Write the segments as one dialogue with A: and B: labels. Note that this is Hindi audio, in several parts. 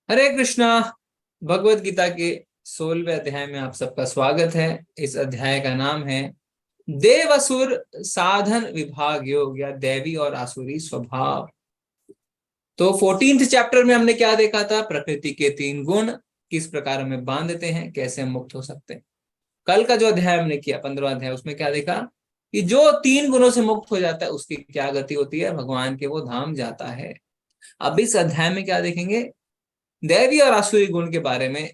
A: हरे कृष्णा। भगवत गीता के 16वें अध्याय में आप सबका स्वागत है। इस अध्याय का नाम है देव असुर साधन विभाग योग या दैवी और आसुरी स्वभाव। तो 14th चैप्टर में हमने क्या देखा था? प्रकृति के 3 गुण किस प्रकार हमें बांधते हैं, कैसे हम मुक्त हो सकते हैं। कल का जो अध्याय हमने किया 15वां अध्याय, उसमें क्या देखा कि जो 3 गुणों से मुक्त हो जाता है उसकी क्या गति होती है? भगवान के वो धाम जाता है। अब इस अध्याय में क्या देखेंगे? दैवी और आसुरी गुण के बारे में।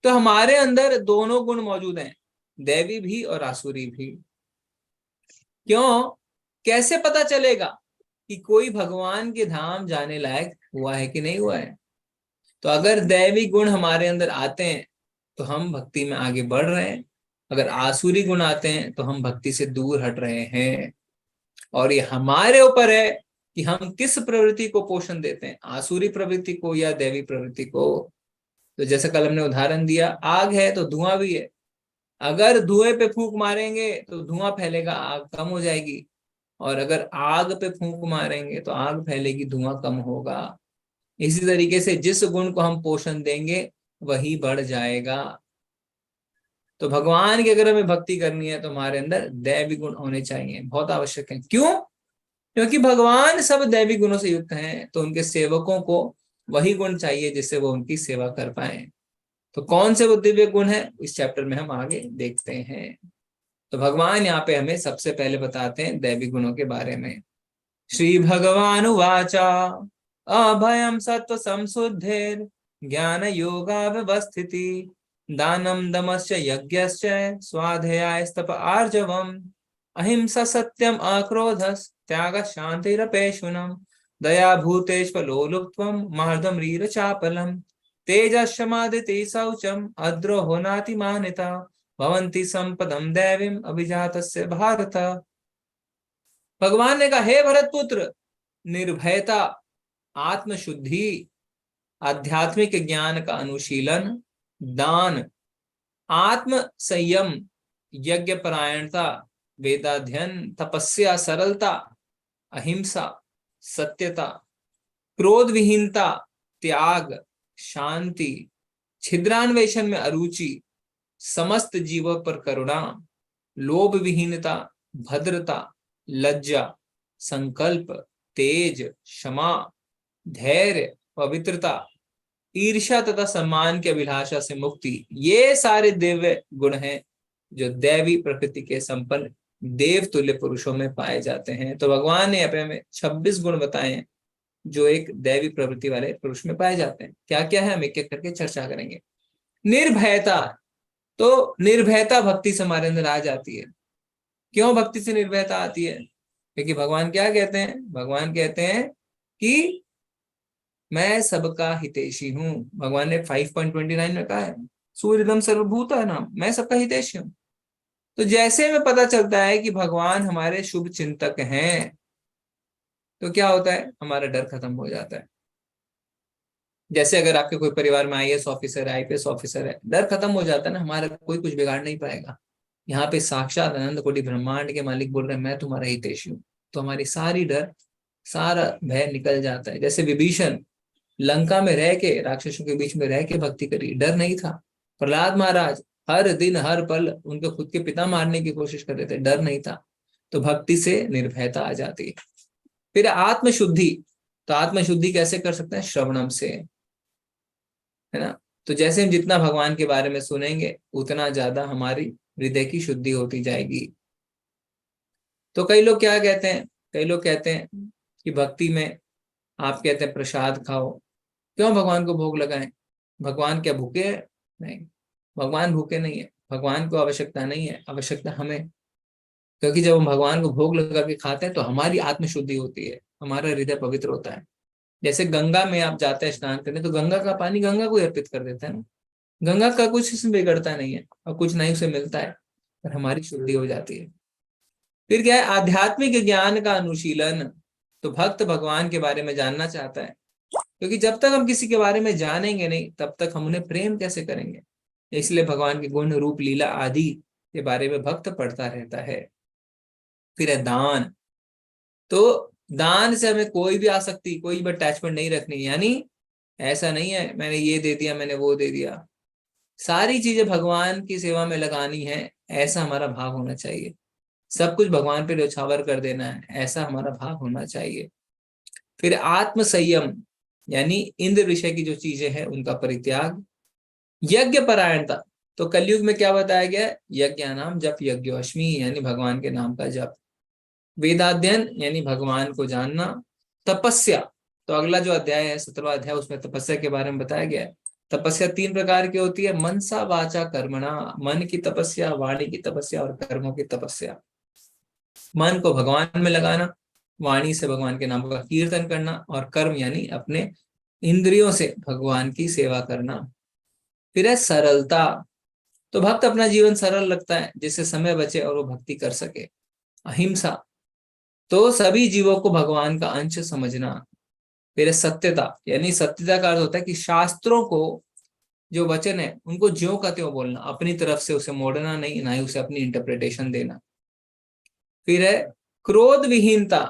A: तो हमारे अंदर दोनों गुण मौजूद हैं, दैवी भी और आसुरी भी। क्यों? कैसे पता चलेगा कि कोई भगवान के धाम जाने लायक हुआ है कि नहीं हुआ है? तो अगर दैवी गुण हमारे अंदर आते हैं तो हम भक्ति में आगे बढ़ रहे हैं, अगर आसुरी गुण आते हैं तो हम भक्ति से दूर हट रहे हैं। और ये हमारे ऊपर है कि हम किस प्रवृत्ति को पोषण देते हैं, आसुरी प्रवृत्ति को या दैवी प्रवृत्ति को। तो जैसे कल हमने उदाहरण दिया, आग है तो धुआं भी है। अगर धुएं पे फूंक मारेंगे तो धुआं फैलेगा, आग कम हो जाएगी। और अगर आग पे फूंक मारेंगे तो आग फैलेगी, धुआं कम होगा। इसी तरीके से जिस गुण को हम पोषण देंगे वही बढ़ जाएगा। तो भगवान की अगर हमें भक्ति करनी है तो हमारे अंदर दैवी गुण होने चाहिए, बहुत आवश्यक है। क्यों? क्योंकि भगवान सब दैवी गुणों से युक्त हैं, तो उनके सेवकों को वही गुण चाहिए जिससे वो उनकी सेवा कर पाए। तो कौन से वो दिव्य गुण है, इस चैप्टर में हम आगे देखते हैं। तो भगवान यहाँ पे हमें सबसे पहले बताते हैं दैवी गुणों के बारे में। श्री भगवान वाचा अभयम सत्व संशुद्धेर ज्ञान योगा व्यवस्थिति दानम दमश्च यज्ञश्च स्वाध्याय स्तप आर्जवम अहिंसा सत्यम अक्रोधस त्याग शांतिरपेशुनम दया भूतेष्वलोलुप्त्वम मार्दम रीर चापलम तेजस्मादिति शौचम अद्रोहो नातिमानिता भवन्ति संपदम दैवीम अभिजातस्य भारत। भगवान ने कहा, हे भरत पुत्र, निर्भयता, आत्मशुद्धि, आध्यात्मिक ज्ञान का अनुशीलन, दान, आत्म संयम, यज्ञ परायणता, वेदाध्ययन, तपस्या, सरलता, अहिंसा, सत्यता, क्रोध विहीनता, त्याग, शांति, छिद्रान्वेषण में अरुचि, समस्त जीवों पर करुणा, लोभ विहीनता, भद्रता, लज्जा, संकल्प, तेज, क्षमा, धैर्य, पवित्रता, ईर्ष्या तथा सम्मान की अभिलाषा से मुक्ति, ये सारे दिव्य गुण हैं जो दैवी प्रकृति के संपन्न देव तुल्य पुरुषों में पाए जाते हैं। तो भगवान ने अपने में 26 गुण बताए हैं जो एक दैवी प्रवृत्ति वाले पुरुष में पाए जाते हैं। क्या क्या है हम एक एक करके चर्चा करेंगे। निर्भयता, तो निर्भयता भक्ति से हमारे अंदर आ जाती है। क्यों भक्ति से निर्भयता आती है? क्योंकि भगवान क्या कहते हैं? भगवान कहते हैं कि मैं सबका हितैषी हूं। भगवान ने 5.29 में कहा है, सूर्यदम सर्वभूता है नाम, मैं सबका हितैषी हूं। तो जैसे में पता चलता है कि भगवान हमारे शुभ चिंतक हैं, तो क्या होता है? हमारा डर खत्म हो जाता है। जैसे अगर आपके कोई परिवार में आईएएस ऑफिसर है, आईपीएस ऑफिसर है, डर खत्म हो जाता है ना, हमारा कोई कुछ बिगाड़ नहीं पाएगा। यहाँ पे साक्षात अनंत कोटि ब्रह्मांड के मालिक बोल रहे हैं, मैं तुम्हारा हितैषी हूँ। तो हमारी सारी डर, सारा भय निकल जाता है। जैसे विभीषण लंका में रह के, राक्षसों के बीच में रह के भक्ति करी, डर नहीं था। प्रहलाद महाराज हर दिन हर पल उनके खुद के पिता मारने की कोशिश कर रहे थे, डर नहीं था। तो भक्ति से निर्भयता आ जाती है। फिर आत्मशुद्धि, तो आत्मशुद्धि कैसे कर सकते हैं? श्रवणम से, है ना। तो जैसे हम जितना भगवान के बारे में सुनेंगे उतना ज्यादा हमारी हृदय की शुद्धि होती जाएगी। तो कई लोग क्या कहते हैं? कई लोग कहते हैं कि भक्ति में आप कहते हैं प्रसाद खाओ, क्यों भगवान को भोग लगाएं? भगवान क्या भूखे है? नहीं, भगवान भूखे नहीं है। भगवान को आवश्यकता नहीं है, आवश्यकता हमें। क्योंकि जब हम भगवान को भोग लगा के खाते हैं तो हमारी आत्मशुद्धि होती है, हमारा हृदय पवित्र होता है। जैसे गंगा में आप जाते हैं स्नान करने, तो गंगा का पानी गंगा को अर्पित कर देते हैं ना। गंगा का कुछ इसमें बिगड़ता नहीं है और कुछ नहीं उसे मिलता है, और हमारी शुद्धि हो जाती है। फिर क्या है? आध्यात्मिक ज्ञान का अनुशीलन, तो भक्त भगवान के बारे में जानना चाहता है, क्योंकि जब तक हम किसी के बारे में जानेंगे नहीं तब तक हम उन्हें प्रेम कैसे करेंगे। इसलिए भगवान के गुण रूप लीला आदि के बारे में भक्त पढ़ता रहता है। फिर है दान, तो दान से हमें कोई भी आसक्ति, कोई भी अटैचमेंट नहीं रखनी। यानी ऐसा नहीं है मैंने ये दे दिया, मैंने वो दे दिया। सारी चीजें भगवान की सेवा में लगानी है, ऐसा हमारा भाव होना चाहिए। सब कुछ भगवान पे न्यौछावर कर देना है, ऐसा हमारा भाव होना चाहिए। फिर आत्म संयम, यानी इंद्र विषय की जो चीजें हैं उनका परित्याग। यज्ञ परायणता, तो कलयुग में क्या बताया गया है? यज्ञ नाम जप यज्ञोश्मी, यानी भगवान के नाम का जप। वेदाध्ययन, यानी भगवान को जानना। तपस्या, तो अगला जो अध्याय है 17वां अध्याय, उसमें तपस्या के बारे में बताया गया है। तपस्या 3 प्रकार की होती है, मनसा वाचा कर्मणा, मन की तपस्या, वाणी की तपस्या और कर्मों की तपस्या। मन को भगवान में लगाना, वाणी से भगवान के नाम का कीर्तन करना, और कर्म यानी अपने इंद्रियों से भगवान की सेवा करना। फिर है सरलता, तो भक्त अपना जीवन सरल लगता है जिससे समय बचे और वो भक्ति कर सके। अहिंसा, तो सभी जीवों को भगवान का अंश समझना। फिर है सत्यता, यानी सत्यता का अर्थ होता है कि शास्त्रों को जो वचन है उनको ज्यों का त्यों बोलना, अपनी तरफ से उसे मोड़ना नहीं, ना ही उसे अपनी इंटरप्रिटेशन देना। फिर है क्रोध विहीनता,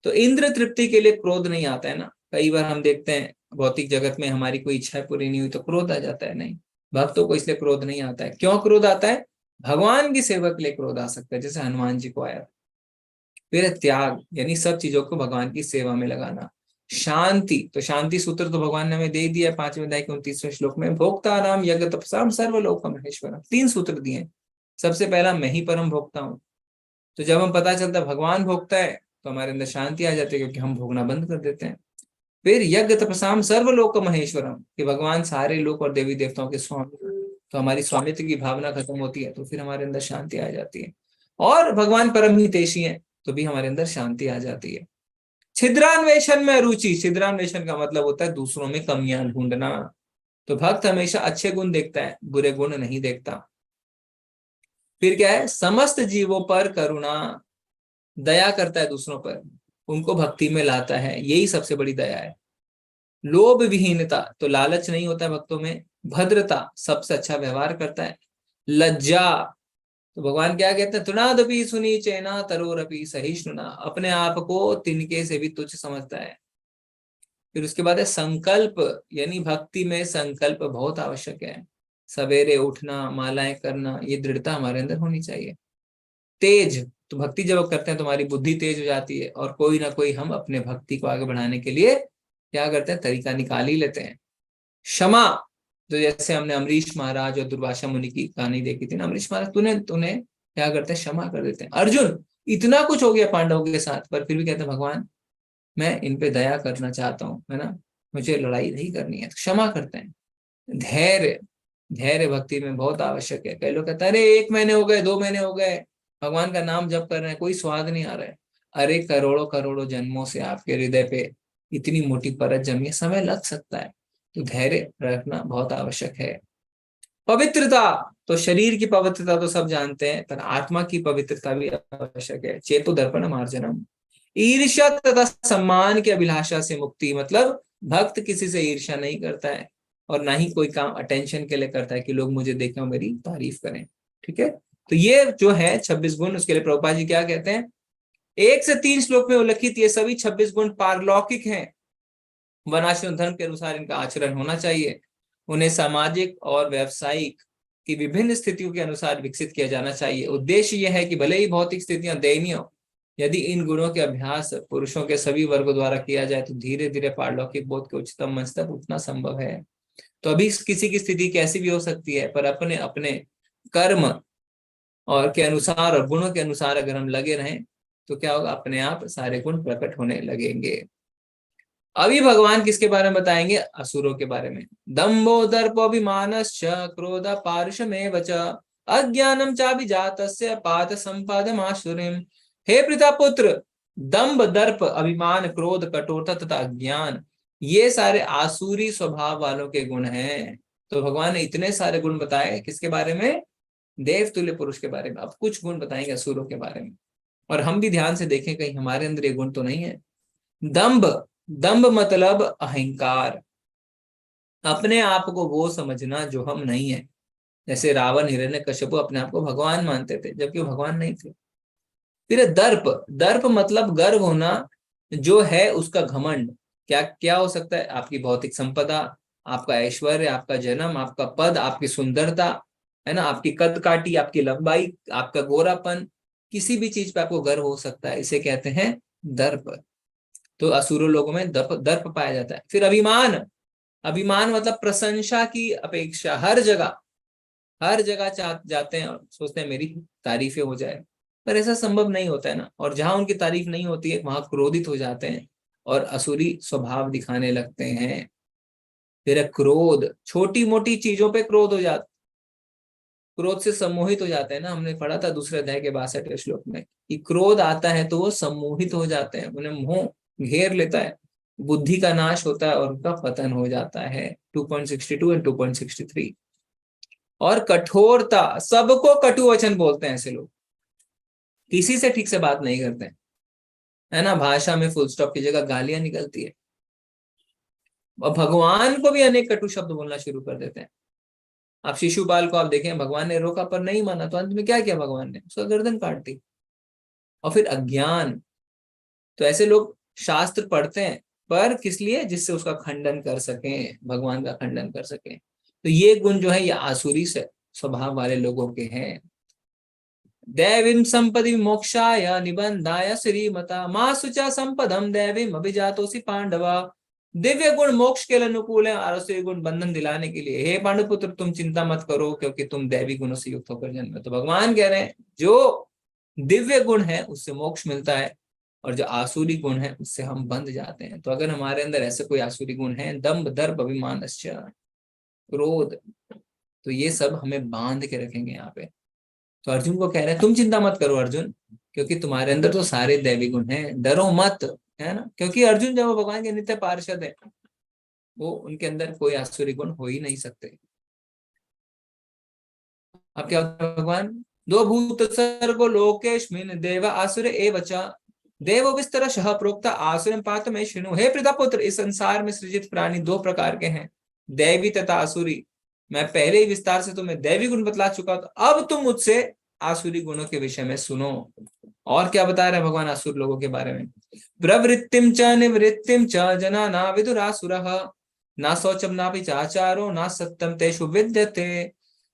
A: तो इंद्र तृप्ति के लिए क्रोध नहीं आता है ना। कई बार हम देखते हैं भौतिक जगत में हमारी कोई इच्छा पूरी नहीं हुई तो क्रोध आ जाता है, नहीं, भक्तों को इसलिए क्रोध नहीं आता है। क्यों क्रोध आता है? भगवान की सेवा के लिए क्रोध आ सकता है, जैसे हनुमान जी को आया। फिर है त्याग, यानी सब चीजों को भगवान की सेवा में लगाना। शांति, तो शांति सूत्र तो भगवान ने हमें दे दिया है 5वें अध्याय के 29वें श्लोक में, भोक्ता नाम यज्ञ तपसाम सर्वलोक महेश्वरम। 3 सूत्र दिए। सबसे पहला, मैं ही परम भोक्ता हूँ। तो जब हम पता चलता है भगवान भोगता है तो हमारे अंदर शांति आ जाती है, क्योंकि हम भोगना बंद कर देते हैं। फिर यज्ञ तपसाम सर्वलोक महेश्वरम, कि भगवान सारे लोक और देवी देवताओं के स्वामी, तो हमारी स्वामित्व की भावना खत्म होती है, तो फिर हमारे अंदर शांति आ जाती है। और भगवान परम हितैषी है, तो भी हमारे अंदर शांति आ जाती है। छिद्रान्वेषण में रुचि, छिद्रान्वेषण का मतलब होता है दूसरों में कमियां ढूंढना। तो भक्त हमेशा अच्छे गुण देखता है, बुरे गुण नहीं देखता। फिर क्या है? समस्त जीवों पर करुणा, दया करता है दूसरों पर, उनको भक्ति में लाता है, यही सबसे बड़ी दया है। लोभ विहीनता, तो लालच नहीं होता है भक्तों में। भद्रता, सबसे अच्छा व्यवहार करता है। लज्जा, तो भगवान क्या कहते हैं? तुनादपि सुनी चैना तरोरपि सहिष्णुना, अपने आप को तिनके से भी तुच्छ समझता है। फिर उसके बाद है संकल्प, यानी भक्ति में संकल्प बहुत आवश्यक है। सवेरे उठना, मालाएं करना, ये दृढ़ता हमारे अंदर होनी चाहिए। तेज, तो भक्ति जब करते हैं तो हमारी बुद्धि तेज हो जाती है, और कोई ना कोई हम अपने भक्ति को आगे बढ़ाने के लिए क्या करते हैं? तरीका निकाल ही लेते हैं। क्षमा, तो जैसे हमने अमरीश महाराज और दुर्वासा मुनि की कहानी देखी थी ना, अमरीश महाराज तूने तूने क्या करते हैं? क्षमा कर देते हैं। अर्जुन, इतना कुछ हो गया पांडवों के साथ, पर फिर भी कहते हैं भगवान मैं इन पे दया करना चाहता हूँ, है ना, मुझे लड़ाई नहीं करनी है, तो क्षमा करते हैं। धैर्य, धैर्य भक्ति में बहुत आवश्यक है। कई लोग कहते हैं अरे 1 महीने हो गए, 2 महीने हो गए, भगवान का नाम जप कर रहे हैं, कोई स्वाद नहीं आ रहा है। अरे करोड़ों करोड़ों जन्मों से आपके हृदय पे इतनी मोटी परत जमी है, समय लग सकता है, तो धैर्य रखना बहुत आवश्यक है। पवित्रता, तो शरीर की पवित्रता तो सब जानते हैं, पर आत्मा की पवित्रता भी आवश्यक है। चेतो दर्पण मार्जनम, ईर्ष्या तथा सम्मान की अभिलाषा से मुक्ति, मतलब भक्त किसी से ईर्ष्या नहीं करता है, और ना ही कोई काम अटेंशन के लिए करता है कि लोग मुझे देखें और मेरी तारीफ करें। ठीक है, तो ये जो है 26 गुण, उसके लिए प्रभुपाद जी क्या कहते हैं? 1 से 3 श्लोक में उल्लिखित ये सभी 26 गुण पारलौकिक हैं। वर्णाश्रम धर्म के अनुसार इनका आचरण होना चाहिए। उन्हें सामाजिक और व्यावसायिक की विभिन्न स्थितियों के अनुसार विकसित किया जाना चाहिए। उद्देश्य यह है कि भले ही भौतिक स्थितियां दयनीय हो, यदि इन गुणों के अभ्यास पुरुषों के सभी वर्गों द्वारा किया जाए तो धीरे धीरे पारलौकिक बोध के उच्चतम मंच तक उठना संभव है। तो अभी किसी की स्थिति कैसी भी हो सकती है, पर अपने अपने कर्म और के अनुसार और गुणों के अनुसार अगर हम लगे रहें तो क्या होगा? अपने आप सारे गुण प्रकट होने लगेंगे। अभी भगवान किसके बारे में बताएंगे? असुरों के बारे में। दम्भो दर्पोऽभिमानश्च क्रोध पारुषमेव च अज्ञानम चाभिजातस्य पात संपादमासुरीम्। हे पितापुत्र, दंभ, दर्प, अभिमान, क्रोध, कठोरता तथा अज्ञान, ये सारे आसुरी स्वभाव वालों के गुण हैं। तो भगवान ने इतने सारे गुण बताए, किसके बारे में? देवतुल्य पुरुष के बारे में। अब कुछ गुण बताएंगे असुरों के बारे में, और हम भी ध्यान से देखें कहीं हमारे अंदर ये गुण तो नहीं है। दंभ, दंभ मतलब अहंकार, अपने आप को वो समझना जो हम नहीं है। जैसे रावण हिरण्यकश्यप अपने आप को भगवान मानते थे, जबकि वो भगवान नहीं थे। फिर दर्प, दर्प मतलब गर्व होना, जो है उसका घमंड। क्या क्या हो सकता है? आपकी भौतिक संपदा, आपका ऐश्वर्य, आपका जन्म, आपका पद, आपकी सुंदरता, है ना, आपकी कद काठी, आपकी लंबाई, आपका गोरापन, किसी भी चीज पे आपको गर्व हो सकता है। इसे कहते हैं दर्प। तो असुर लोगों में दर्प दर्प पाया जाता है। फिर अभिमान। अभिमान मतलब प्रशंसा की अपेक्षा। हर जगह जाते हैं और सोचते हैं मेरी तारीफें हो जाए, पर ऐसा संभव नहीं होता है ना। और जहां उनकी तारीफ नहीं होती है वहां क्रोधित हो जाते हैं और असुरी स्वभाव दिखाने लगते हैं। फिर है क्रोध। छोटी मोटी चीजों पे क्रोध हो जाता, क्रोध से सम्मोहित हो जाते हैं ना। हमने पढ़ा था दूसरे अध्याय के 62वें श्लोक में कि क्रोध आता है तो वो सम्मोहित हो जाते हैं, उन्हें मोह घेर लेता है, बुद्धि का नाश होता है और उनका पतन हो जाता है। 2.62 एंड 2.63। और कठोरता। सबको कटु वचन बोलते हैं ऐसे लोग, किसी से ठीक से बात नहीं करते हैं, है ना। भाषा में फुल स्टॉप की जगह गालियां निकलती है। और भगवान को भी अनेक कटु शब्द बोलना शुरू कर देते हैं। आप शिशुपाल को आप देखें, भगवान ने रोका पर नहीं माना तो अंत में क्या किया भगवान ने? उसका गर्दन काट दी। और फिर अज्ञान। तो ऐसे लोग शास्त्र पढ़ते हैं पर किस लिए? जिससे उसका खंडन कर सकें, भगवान का खंडन कर सकें। तो ये गुण जो है ये आसुरी से स्वभाव वाले लोगों के हैं। दैवीं संपदि मोक्षाय निबंधाय श्रीमता मां सुचा संपदम दैवीम अभिजातोसी पांडवा। दिव्य गुण मोक्ष के लिए अनुकूल है, आसुरी गुण बंधन दिलाने के लिए। हे पांडुपुत्र तुम चिंता मत करो क्योंकि तुम दैवी गुणों से युक्त होकर जन्मे। तो भगवान कह रहे हैं जो दिव्य गुण है उससे मोक्ष मिलता है और जो आसुरी गुण है उससे हम बंध जाते हैं। तो अगर हमारे अंदर ऐसे कोई आसुरी गुण है, दंभ दर्प अभिमान क्रोध, तो ये सब हमें बांध के रखेंगे यहाँ पे। तो अर्जुन को कह रहे हैं तुम चिंता मत करो अर्जुन, क्योंकि तुम्हारे अंदर तो सारे दैवी गुण हैं, डरो मत, है ना। क्योंकि अर्जुन जब वो भगवान के नित्य पार्षद है, वो उनके अंदर कोई आसुरी गुण हो ही नहीं सकते। अब क्या होता है? भगवान दो भूत सर्गो लोकेस्मिन देव आसुर एवच देव विस्तरशः प्रोक्त आसुरम पात में श्रृणु। हे प्रजापुत्र, इस संसार में सृजित प्राणी दो प्रकार के हैं, दैवी तथा आसुरी। मैं पहले ही विस्तार से तुम्हें दैवी गुण बतला चुका, तो अब तुम मुझसे आसुरी गुणों के विषय में सुनो। और क्या बता रहे हैं भगवान आसुर लोगों के बारे में? प्रवृत्तिम च निवृत्तिम च जना ना विदुरासुरः ना शौचम ना चाचारो ना सत्यम तेषु विद्यते।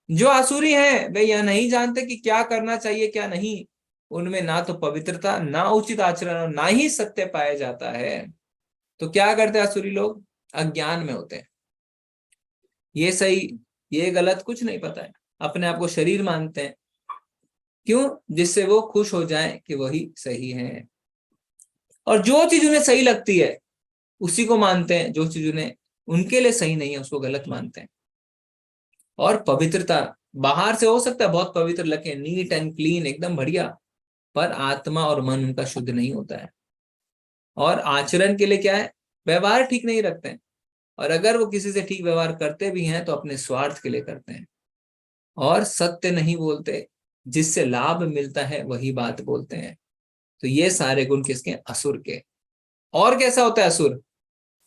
A: जो आसुरी हैं वे यह नहीं जानते कि क्या करना चाहिए क्या नहीं। उनमें ना तो पवित्रता, ना उचित आचरण, ना ही सत्य पाया जाता है। तो क्या करते हैं आसुरी लोग? अज्ञान में होते हैं। ये सही ये गलत कुछ नहीं पता है, अपने आप को शरीर मानते हैं। क्यों? जिससे वो खुश हो जाए कि वही सही है। और जो चीज उन्हें सही लगती है उसी को मानते हैं, जो चीज उन्हें उनके लिए सही नहीं है उसको गलत मानते हैं। और पवित्रता, बाहर से हो सकता है बहुत पवित्र लगे, नीट एंड क्लीन, एकदम बढ़िया, पर आत्मा और मन उनका शुद्ध नहीं होता है। और आचरण के लिए क्या है? व्यवहार ठीक नहीं रखते हैं। और अगर वो किसी से ठीक व्यवहार करते भी हैं तो अपने स्वार्थ के लिए करते हैं। और सत्य नहीं बोलते, जिससे लाभ मिलता है वही बात बोलते हैं। तो ये सारे गुण किसके? असुर के। और कैसा होता है असुर?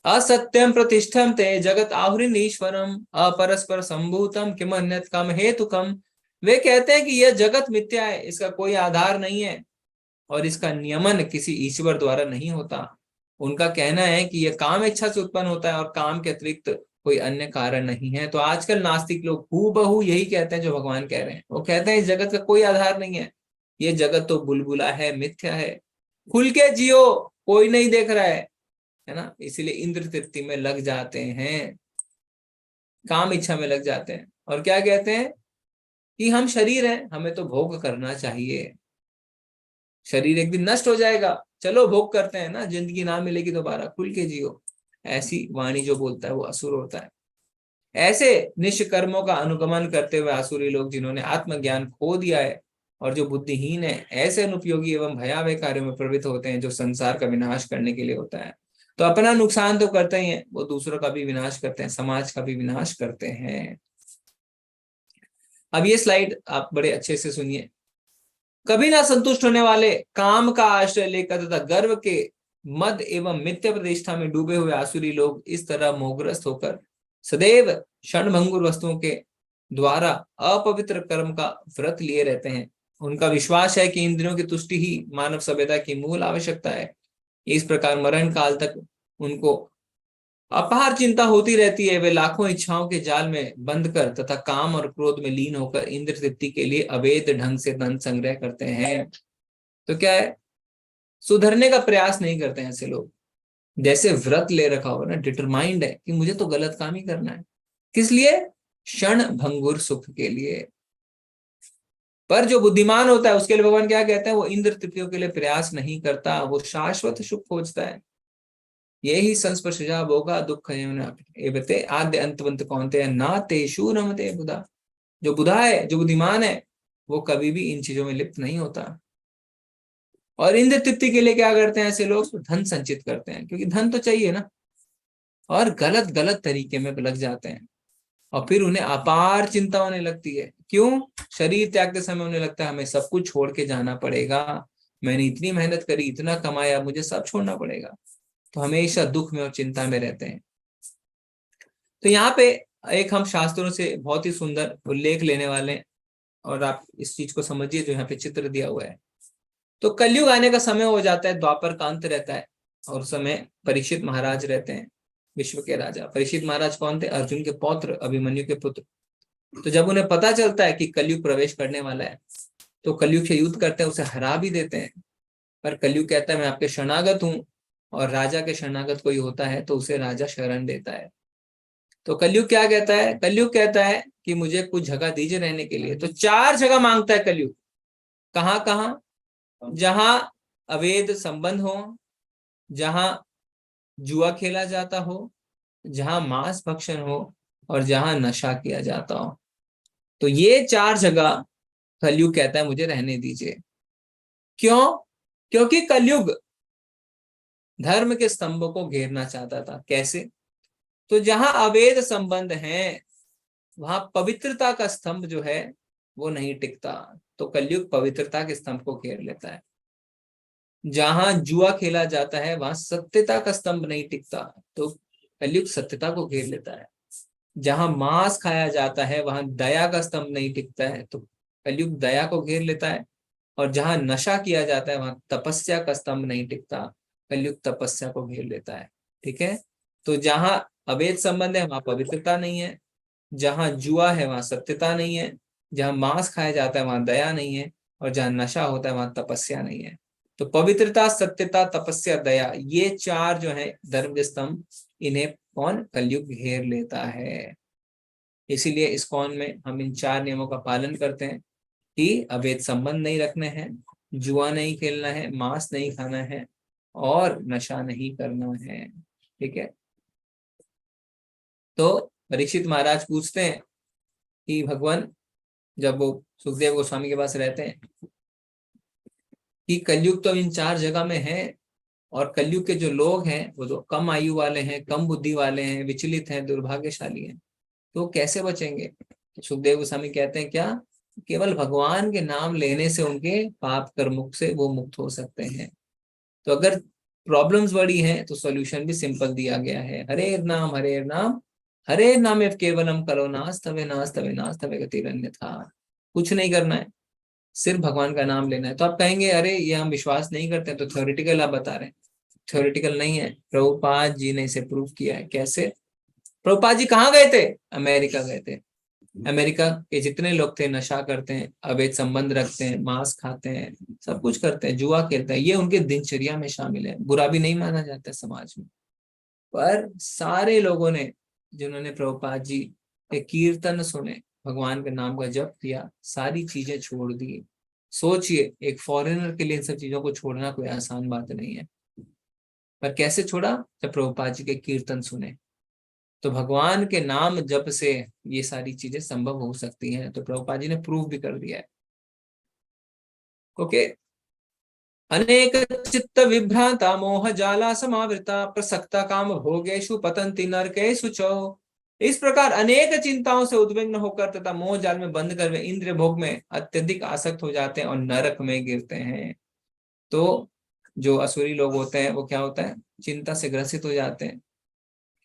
A: असत्यम प्रतिष्ठम ते जगत आहुरीन ईश्वरम अपरस्पर संभूतम किम अन्यत कम हेतुकम। वे कहते हैं कि यह जगत मिथ्या है, इसका कोई आधार नहीं है और इसका नियमन किसी ईश्वर द्वारा नहीं होता। उनका कहना है कि यह काम इच्छा से उत्पन्न होता है और काम के अतिरिक्त कोई अन्य कारण नहीं है। तो आजकल नास्तिक लोग हूबहू यही कहते हैं जो भगवान कह रहे हैं। वो कहते हैं इस जगत का कोई आधार नहीं है, ये जगत तो बुलबुला है, मिथ्या है, खुल के जियो, कोई नहीं देख रहा है ना। इसीलिए इंद्र तृप्ति में लग जाते हैं, काम इच्छा में लग जाते हैं और क्या कहते हैं कि हम शरीर हैं, हमें तो भोग करना चाहिए, शरीर एक दिन नष्ट हो जाएगा, चलो भोग करते हैं ना, जिंदगी ना मिलेगी दोबारा, खुल के जियो। ऐसी वाणी जो बोलता है वो असुर होता है। ऐसे निष्कर्मों का अनुगमन करते हुए आसुरी लोग जिन्होंने आत्मज्ञान खो दिया है और जो बुद्धिहीन है, ऐसे अनुपयोगी एवं भयावह कार्यों में प्रवृत्त होते हैं जो संसार का विनाश करने के लिए होता है। तो अपना नुकसान तो करते ही हैं, वो दूसरों का भी विनाश करते हैं, समाज का भी विनाश करते हैं। अब ये स्लाइड आप बड़े अच्छे से सुनिए। कभी ना संतुष्ट होने वाले, काम का आश्रय लेकर तथा गर्व के मद एवं मिथ्या प्रतिष्ठा में डूबे हुए आसुरी लोग इस तरह मोहग्रस्त होकर सदैव क्षणभंगुर वस्तुओं के द्वारा अपवित्र कर्म का व्रत लिए रहते हैं। उनका विश्वास है कि इंद्रियों की तुष्टि ही मानव सभ्यता की मूल आवश्यकता है। इस प्रकार मरण काल तक उनको अपार चिंता होती रहती है, वे लाखों इच्छाओं के जाल में बंद कर तथा काम और क्रोध में लीन होकर इंद्र तृप्ति के लिए अवैध ढंग से धन संग्रह करते हैं। तो क्या है, सुधरने का प्रयास नहीं करते हैं ऐसे लोग। जैसे व्रत ले रखा हो ना, डिटरमाइंड है कि मुझे तो गलत काम ही करना है। किस लिए? क्षण भंगुर सुख के लिए। पर जो बुद्धिमान होता है उसके लिए भगवान क्या कहते हैं, वो इंद्र तृप्तियों के लिए प्रयास नहीं करता, वो शाश्वत सुख खोजता है। यही संस्पर्शजा भोगा दुख एवते आद्य अंतवंत कौनते ना तेषु रमते बुधा। जो बुधा है, जो बुद्धिमान है, वो कभी भी इन चीजों में लिप्त नहीं होता। और इंद्र तृप्ति के लिए क्या करते हैं ऐसे लोग? धन संचित करते हैं, क्योंकि धन तो चाहिए ना, और गलत गलत तरीके में लग जाते हैं। और फिर उन्हें अपार चिंता होने लगती है। क्यों? शरीर त्यागते समय उन्हें लगता है हमें सब कुछ छोड़ के जाना पड़ेगा, मैंने इतनी मेहनत करी, इतना कमाया, मुझे सब छोड़ना पड़ेगा। तो हमेशा दुख में और चिंता में रहते हैं। तो यहाँ पे एक हम शास्त्रों से बहुत ही सुंदर उल्लेख लेने वाले हैं, और आप इस चीज को समझिए जो यहाँ पे चित्र दिया हुआ है। तो कलयुग आने का समय हो जाता है, द्वापर का अंत रहता है, और उस समय परीक्षित महाराज रहते हैं, विश्व के राजा। परीक्षित महाराज कौन थे? अर्जुन के पौत्र, अभिमन्यु के पुत्र। तो जब उन्हें पता चलता है कि कलयुग प्रवेश करने वाला है, तो कलयुग से युद्ध करते हैं, उसे हरा भी देते हैं। पर कलयुग कहता है मैं आपके शरणागत हूं, और राजा के शरणागत कोई होता है तो उसे राजा शरण देता है। तो कलयुग क्या कहता है? कलयुग कहता है कि मुझे कुछ जगह दीजिए रहने के लिए। तो 4 जगह मांगता है कलयुग। कहाँ कहाँ? जहां अवैध संबंध हो, जहां जुआ खेला जाता हो, जहां मांस भक्षण हो, और जहां नशा किया जाता हो। तो ये 4 जगह कलयुग कहता है मुझे रहने दीजिए। क्यों? क्योंकि कलयुग धर्म के स्तंभों को घेरना चाहता था। कैसे? तो जहां अवैध संबंध है, वहां पवित्रता का स्तंभ जो है वो नहीं टिकता। तो कलयुग पवित्रता के स्तंभ को घेर लेता है। जहां जुआ खेला जाता है, वहां सत्यता का स्तंभ नहीं टिकता, तो कलयुग सत्यता को घेर लेता है। जहां मांस खाया जाता है, वहां दया का स्तंभ नहीं टिकता है, तो कलयुग दया को घेर लेता है। और जहां नशा किया जाता है, वहां तपस्या का स्तंभ नहीं टिकता, कलयुग तपस्या को घेर लेता है। ठीक है? तो जहां अवैध संबंध है, वहां पवित्रता नहीं है। जहां जुआ है, वहां सत्यता नहीं है। जहां मांस खाया जाता है, वहां दया नहीं है। और जहां नशा होता है, वहां तपस्या नहीं है। तो पवित्रता, सत्यता, तपस्या, दया, ये 4 जो है धर्म के स्तंभ, इन्हें कौन? कलयुग घेर लेता है। इसीलिए इस्कॉन में हम इन 4 नियमों का पालन करते हैं कि अवैध संबंध नहीं रखने हैं, जुआ नहीं खेलना है, मांस नहीं खाना है, और नशा नहीं करना है। ठीक है? तो परीक्षित महाराज पूछते हैं कि भगवान, जब वो सुखदेव गोस्वामी के पास रहते हैं, कि कलयुग तो इन 4 जगह में है, और कलयुग के जो लोग हैं वो तो कम आयु वाले हैं, कम बुद्धि वाले हैं, विचलित हैं, दुर्भाग्यशाली हैं, तो कैसे बचेंगे? तो सुखदेव गोस्वामी कहते हैं क्या? केवल भगवान के नाम लेने से उनके पाप कर्म से वो मुक्त हो सकते हैं। तो अगर प्रॉब्लम्स बड़ी हैं तो सॉल्यूशन भी सिंपल दिया गया है। हरे नाम हरे नाम, हरे नाम एव केवलम करो नास्तवे नास्तवे नास्तवे गतिरन्यथा। कुछ नहीं करना है, सिर्फ भगवान का नाम लेना है। तो आप कहेंगे अरे ये हम विश्वास नहीं करते, तो थ्योरेटिकल आप बता रहे हैं। थ्योरेटिकल नहीं है, प्रभुपाद जी ने इसे प्रूव किया है। कैसे? प्रभुपाद जी कहाँ गए थे? अमेरिका गए थे। अमेरिका के जितने लोग थे नशा करते हैं, अवैध संबंध रखते हैं, मांस खाते हैं, सब कुछ करते हैं, जुआ खेलते हैं, ये उनके दिनचर्या में शामिल है। बुरा भी नहीं माना जाता है समाज में। पर सारे लोगों ने, जिन्होंने प्रभुपाद जी के कीर्तन सुने, भगवान के नाम का जप किया, सारी चीजें छोड़ दी। सोचिए, एक फॉरेनर के लिए इन सब चीजों को छोड़ना कोई आसान बात नहीं है। पर कैसे छोड़ा? जब प्रभुपाद जी के कीर्तन सुने। तो भगवान के नाम जप से ये सारी चीजें संभव हो सकती हैं। तो प्रभुपाद जी ने प्रूव भी कर दिया है। ओके। अनेक चित्त विभ्रांता मोह जाला समावृता प्रसक्ता काम भोगेशु पतंति नरकेषु चौ। इस प्रकार अनेक चिंताओं से उद्विग्न होकर तथा मोह जाल में बंद कर वे इंद्रिय भोग में अत्यधिक आसक्त हो जाते हैं और नरक में गिरते हैं। तो जो असुरी लोग होते हैं वो क्या होता है? चिंता से ग्रसित हो जाते हैं।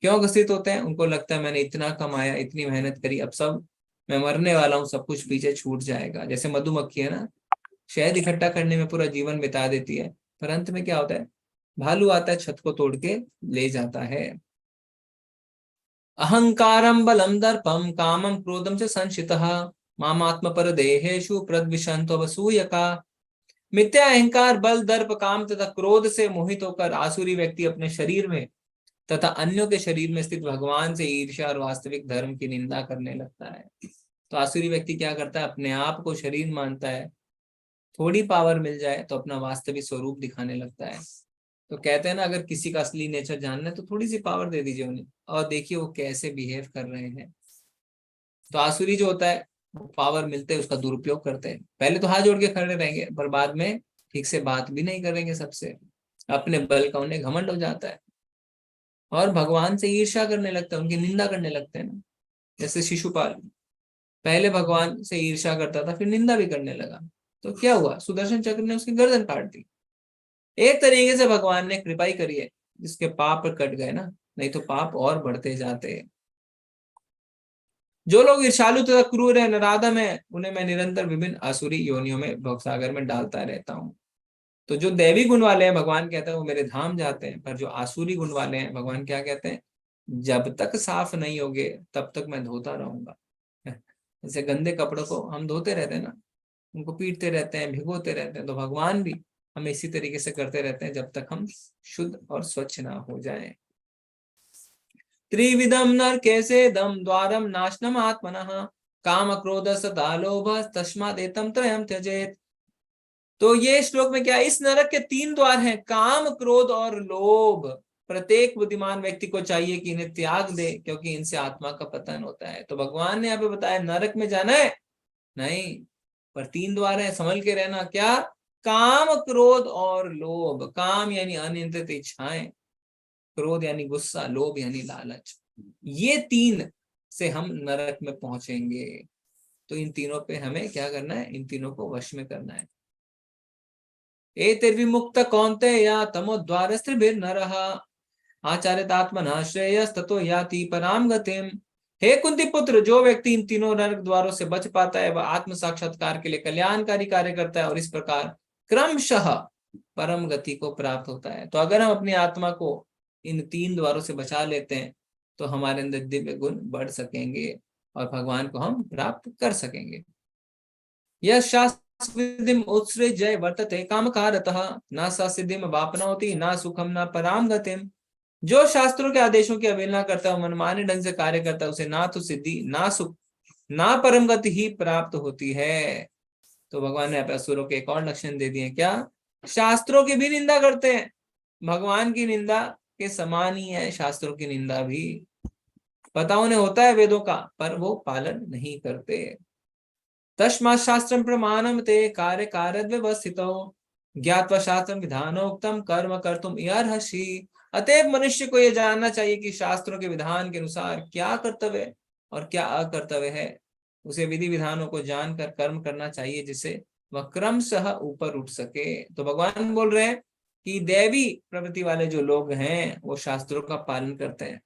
A: क्यों ग्रसित होते हैं? उनको लगता है मैंने इतना कमाया, इतनी मेहनत करी, अब सब मैं मरने वाला हूँ, सब कुछ पीछे छूट जाएगा। जैसे मधुमक्खी है ना, शहद इकट्ठा करने में पूरा जीवन बिता देती है, पर अंत में क्या होता है? भालू आता है, छत को तोड़ के ले जाता है। अहंकारम बलम दर्पम कामम क्रोधम च संशितः मामात्म पर देहेशु प्रद्विषंतो वसूयका। मिथ्या अहंकार, बल, दर्प, काम तथा क्रोध से मोहित होकर आसुरी व्यक्ति अपने शरीर में तथा अन्यों के शरीर में स्थित भगवान से ईर्ष्या और वास्तविक धर्म की निंदा करने लगता है। तो आसुरी व्यक्ति क्या करता है, अपने आप को शरीर मानता है, थोड़ी पावर मिल जाए तो अपना वास्तविक स्वरूप दिखाने लगता है। तो कहते हैं ना, अगर किसी का असली नेचर जानना है तो थोड़ी सी पावर दे दीजिए उन्हें और देखिए वो कैसे बिहेव कर रहे हैं। तो आसुरी जो होता है, पावर मिलते हैं उसका दुरुपयोग करते हैं। पहले तो हाथ जोड़ के खड़े रहेंगे, पर बाद में ठीक से बात भी नहीं करेंगे सबसे, अपने बल का उन्हें घमंड हो जाता है और भगवान से ईर्ष्या करने लगते हैं, उनकी निंदा करने लगते हैं ना। जैसे शिशुपाल पहले भगवान से ईर्ष्या करता था, फिर निंदा भी करने लगा, तो क्या हुआ, सुदर्शन चक्र ने उसकी गर्दन काट दी। एक तरीके से भगवान ने कृपा ही करी है, जिसके पाप कट गए ना, नहीं तो पाप और बढ़ते जाते हैं। जो लोग ईर्ष्यालु तथा क्रूर है, नराधम है, उन्हें मैं निरंतर विभिन्न आसुरी योनियों में भवसागर में डालता रहता हूँ। तो जो दैवी गुण वाले हैं, भगवान कहते हैं वो मेरे धाम जाते हैं, पर जो आसुरी गुण वाले हैं, भगवान क्या कहते हैं, जब तक साफ नहीं होगे तब तक मैं धोता रहूंगा। जैसे गंदे कपड़ों को हम धोते रहते हैं ना, उनको पीटते रहते हैं, भिगोते रहते हैं, तो भगवान भी हमें इसी तरीके से करते रहते हैं जब तक हम शुद्ध और स्वच्छ ना हो जाएं। त्रिविधम नर कैसे दम द्वारम नाशनम आत्मनः काम क्रोध सदा लोभ तस्मात् एतम त्रयम त्यजेत। तो ये श्लोक में क्या है, इस नरक के 3 द्वार हैं, काम, क्रोध और लोभ। प्रत्येक बुद्धिमान व्यक्ति को चाहिए कि इन्हें त्याग दे, क्योंकि इनसे आत्मा का पतन होता है। तो भगवान ने यहाँ पे बताया नरक में जाना है नहीं, पर 3 द्वार है, संभल के रहना। क्या, काम, क्रोध और लोभ। काम यानी अनियंत्रित इच्छाएं, क्रोध यानी गुस्सा, लोभ यानी लालच। ये 3 से हम नरक में पहुंचेंगे। तो इन तीनों पे हमें क्या करना है, इन तीनों को वश में करना है। एतिर्विमुक्त कौन्तेय तमोद्वारस्त्रिभिर्नरः आचार्यतात्मनः श्रेयस्ततो याति पराम गतिम। हे कुंती पुत्र, जो व्यक्ति इन तीनों नरक द्वारों से बच पाता है वह आत्म साक्षात्कार के लिए कल्याणकारी कार्य करता है और इस प्रकार क्रमशः परम गति को प्राप्त होता है। तो अगर हम अपनी आत्मा को इन 3 द्वारों से बचा लेते हैं तो हमारे अंदर दिव्य गुण बढ़ सकेंगे और भगवान को हम प्राप्त कर सकेंगे। यह शास्त्रविधिम उत्सृज्य वर्तते कामकारतः न स सिद्धिम वापनोति न सुखम न पराम गतिम। जो शास्त्रों के आदेशों की अवहेलना करता है, मनमाने ढंग से कार्य करता है, उसे ना तो सिद्धि, ना सुख, ना परम गति ही प्राप्त होती है। तो भगवान ने असुरों के एक और लक्षण दे दिए, क्या, शास्त्रों की भी निंदा करते हैं। भगवान की निंदा के समान ही है शास्त्रों की निंदा भी। पता उन्हें होता है वेदों का, पर वो पालन नहीं करते। तस्मात् शास्त्रं प्रमाणं ते कार्य कार्यव्यवस्थितो ज्ञात्वा शास्त्रं विधानोक्तं कर्म कर्तुम अर्हसि। अतएव मनुष्य को यह जानना चाहिए कि शास्त्रों के विधान के अनुसार क्या कर्तव्य और क्या अकर्तव्य है। उसे विधि विधानों को जानकर कर्म करना चाहिए, जिससे वह क्रमशः ऊपर उठ सके। तो भगवान बोल रहे हैं कि दैवी प्रवृत्ति वाले जो लोग हैं वो शास्त्रों का पालन करते हैं,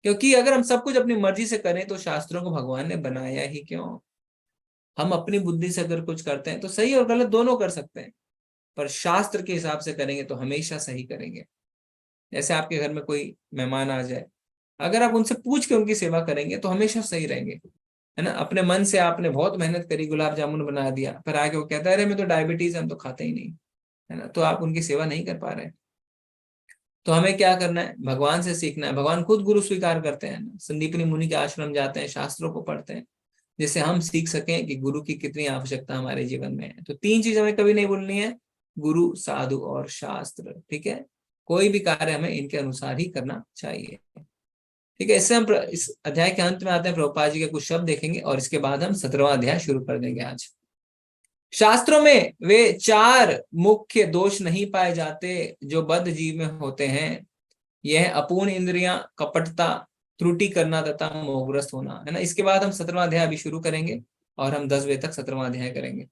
A: क्योंकि अगर हम सब कुछ अपनी मर्जी से करें तो शास्त्रों को भगवान ने बनाया ही क्यों। हम अपनी बुद्धि से अगर कुछ करते हैं तो सही और गलत दोनों कर सकते हैं, पर शास्त्र के हिसाब से करेंगे तो हमेशा सही करेंगे। जैसे आपके घर में कोई मेहमान आ जाए, अगर आप उनसे पूछ के उनकी सेवा करेंगे तो हमेशा सही रहेंगे, है ना। अपने मन से आपने बहुत मेहनत करी, गुलाब जामुन बना दिया, पर आगे वो कहता है अरे मैं तो डायबिटीज है, हम तो खाते ही नहीं, है ना, तो आप उनकी सेवा नहीं कर पा रहे। तो हमें क्या करना है, भगवान से सीखना है। भगवान खुद गुरु स्वीकार करते हैं, संदीपनी मुनि के आश्रम जाते हैं, शास्त्रों को पढ़ते हैं, जिससे हम सीख सकें कि गुरु की कितनी आवश्यकता हमारे जीवन में है। तो 3 चीज हमें कभी नहीं भूलनी है, गुरु, साधु और शास्त्र। ठीक है, कोई भी कार्य हमें इनके अनुसार ही करना चाहिए। ठीक है, इससे हम इस अध्याय के अंत में आते हैं, प्रभुपाद जी के कुछ शब्द देखेंगे और इसके बाद हम 17वां अध्याय शुरू कर देंगे आज। शास्त्रों में वे 4 मुख्य दोष नहीं पाए जाते जो बद्ध जीव में होते हैं। यह अपूर्ण इंद्रियां, कपटता, त्रुटि करना तथा मोहग्रस्त होना, है ना। इसके बाद हम 17वां अध्याय अभी शुरू करेंगे और हम 10 बजे तक 17वां अध्याय करेंगे।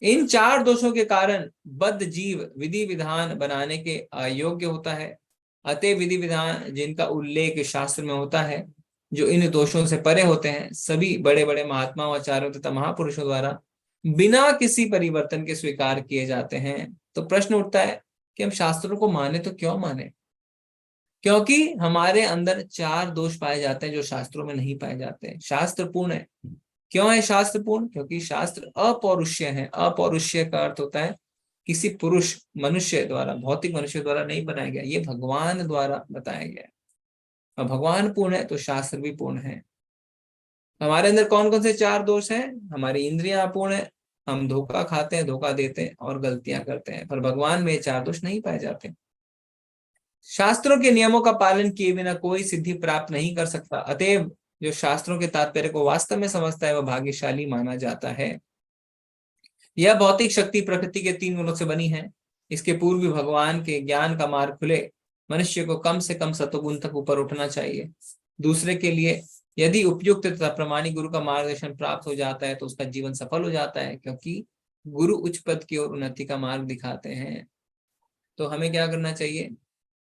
A: इन 4 दोषों के कारण बद्ध जीव विधि विधान बनाने के अयोग्य होता है। अतः विधि विधान जिनका उल्लेख शास्त्र में होता है, जो इन दोषों से परे होते हैं, सभी बड़े बड़े महात्माओं, आचार्यों तथा महापुरुषों द्वारा बिना किसी परिवर्तन के स्वीकार किए जाते हैं। तो प्रश्न उठता है कि हम शास्त्रों को माने तो क्यों माने। क्योंकि हमारे अंदर 4 दोष पाए जाते हैं जो शास्त्रों में नहीं पाए जाते हैं। शास्त्र पूर्ण है। क्यों है शास्त्र पूर्ण? क्योंकि शास्त्र अपौरुषीय है। अपौरुषीय का अर्थ होता है किसी पुरुष मनुष्य द्वारा, भौतिक मनुष्य द्वारा नहीं बनाया गया, ये भगवान द्वारा बताया गया है। और भगवान पूर्ण है तो शास्त्र भी पूर्ण है। हमारे अंदर कौन कौन से 4 दोष हैं? हमारी इंद्रियां अपूर्ण है, हम धोखा खाते हैं, धोखा देते हैं और गलतियां करते हैं, पर भगवान में 4 दोष नहीं पाए जाते। शास्त्रों के नियमों का पालन किए बिना कोई सिद्धि प्राप्त नहीं कर सकता। अतएव जो शास्त्रों के तात्पर्य को वास्तव में समझता है वह भाग्यशाली माना जाता है। यह भौतिक शक्ति प्रकृति के 3 गुणों से बनी है। इसके पूर्व भी भगवान के ज्ञान का मार्ग खुले, मनुष्य को कम से कम सतोगुण तक ऊपर उठना चाहिए। दूसरे के लिए यदि उपयुक्त तथा प्रमाणिक गुरु का मार्गदर्शन प्राप्त हो जाता है तो उसका जीवन सफल हो जाता है, क्योंकि गुरु उच्च पद की ओर उन्नति का मार्ग दिखाते हैं। तो हमें क्या करना चाहिए?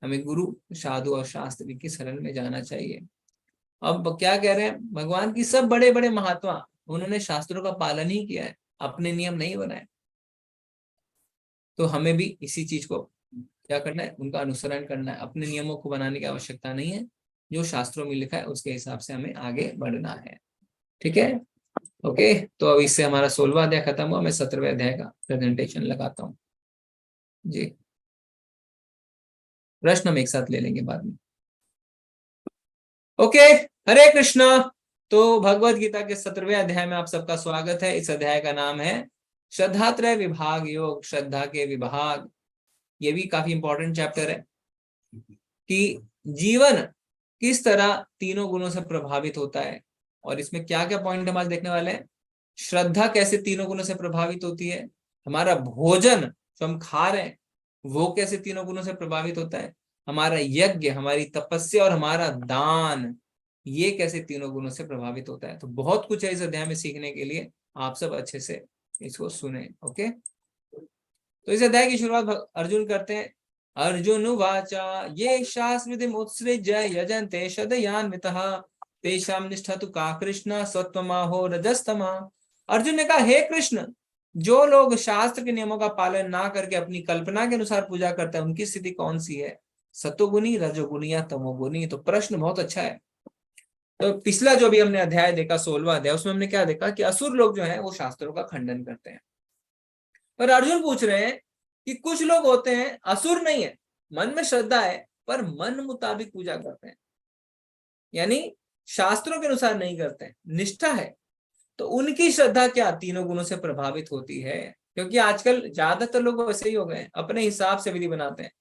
A: हमें गुरु, साधु और शास्त्री की शरण में जाना चाहिए। अब क्या कह रहे हैं? भगवान की सब बड़े बड़े महात्मा, उन्होंने शास्त्रों का पालन ही किया है, अपने नियम नहीं बनाए। तो हमें भी इसी चीज को क्या करना है? उनका अनुसरण करना है। अपने नियमों को बनाने की आवश्यकता नहीं है, जो शास्त्रों में लिखा है उसके हिसाब से हमें आगे बढ़ना है। ठीक है, ओके। तो अब इससे हमारा 16वां अध्याय खत्म हुआ। मैं 17वें अध्याय का प्रेजेंटेशन लगाता हूँ जी। प्रश्न हम एक साथ ले लेंगे बाद में। ओके, हरे कृष्णा। तो भगवत गीता के 17वें अध्याय में आप सबका स्वागत है। इस अध्याय का नाम है श्रद्धात्रय विभाग योग, श्रद्धा के विभाग। ये भी काफी इंपॉर्टेंट चैप्टर है कि जीवन किस तरह तीनों गुणों से प्रभावित होता है। और इसमें क्या क्या पॉइंट हम आज देखने वाले हैं। श्रद्धा कैसे तीनों गुणों से प्रभावित होती है, हमारा भोजन जो हम खा रहे हैं वो कैसे तीनों गुणों से प्रभावित होता है, हमारा यज्ञ, हमारी तपस्या और हमारा दान, ये कैसे तीनों गुणों से प्रभावित होता है। तो बहुत कुछ है इस अध्याय में सीखने के लिए, आप सब अच्छे से इसको सुने। ओके, तो इस अध्याय की शुरुआत अर्जुन करते हैं। अर्जुन उवाचा ये शास्त्रविधिम उत्सृज्य यजन्ते शतयान्वितः तेषां निष्ठा का कृष्ण सत्वमाहो रजस्तमा। अर्जुन ने कहा, हे कृष्ण, जो लोग शास्त्र के नियमों का पालन ना करके अपनी कल्पना के अनुसार पूजा करते हैं उनकी स्थिति कौन सी है, सतोगुनी, रजोगुनी या तमोगुनी। तो प्रश्न बहुत अच्छा है। तो पिछला जो भी हमने अध्याय देखा, 16वां अध्याय, उसमें हमने क्या देखा कि असुर लोग जो है वो शास्त्रों का खंडन करते हैं। पर अर्जुन पूछ रहे हैं कि कुछ लोग होते हैं, असुर नहीं है, मन में श्रद्धा है पर मन मुताबिक पूजा करते हैं, यानी शास्त्रों के अनुसार नहीं करते हैं, निष्ठा है। तो उनकी श्रद्धा क्या तीनों गुणों से प्रभावित होती है? क्योंकि आजकल ज्यादातर लोग वैसे ही हो गए, अपने हिसाब से विधि बनाते हैं।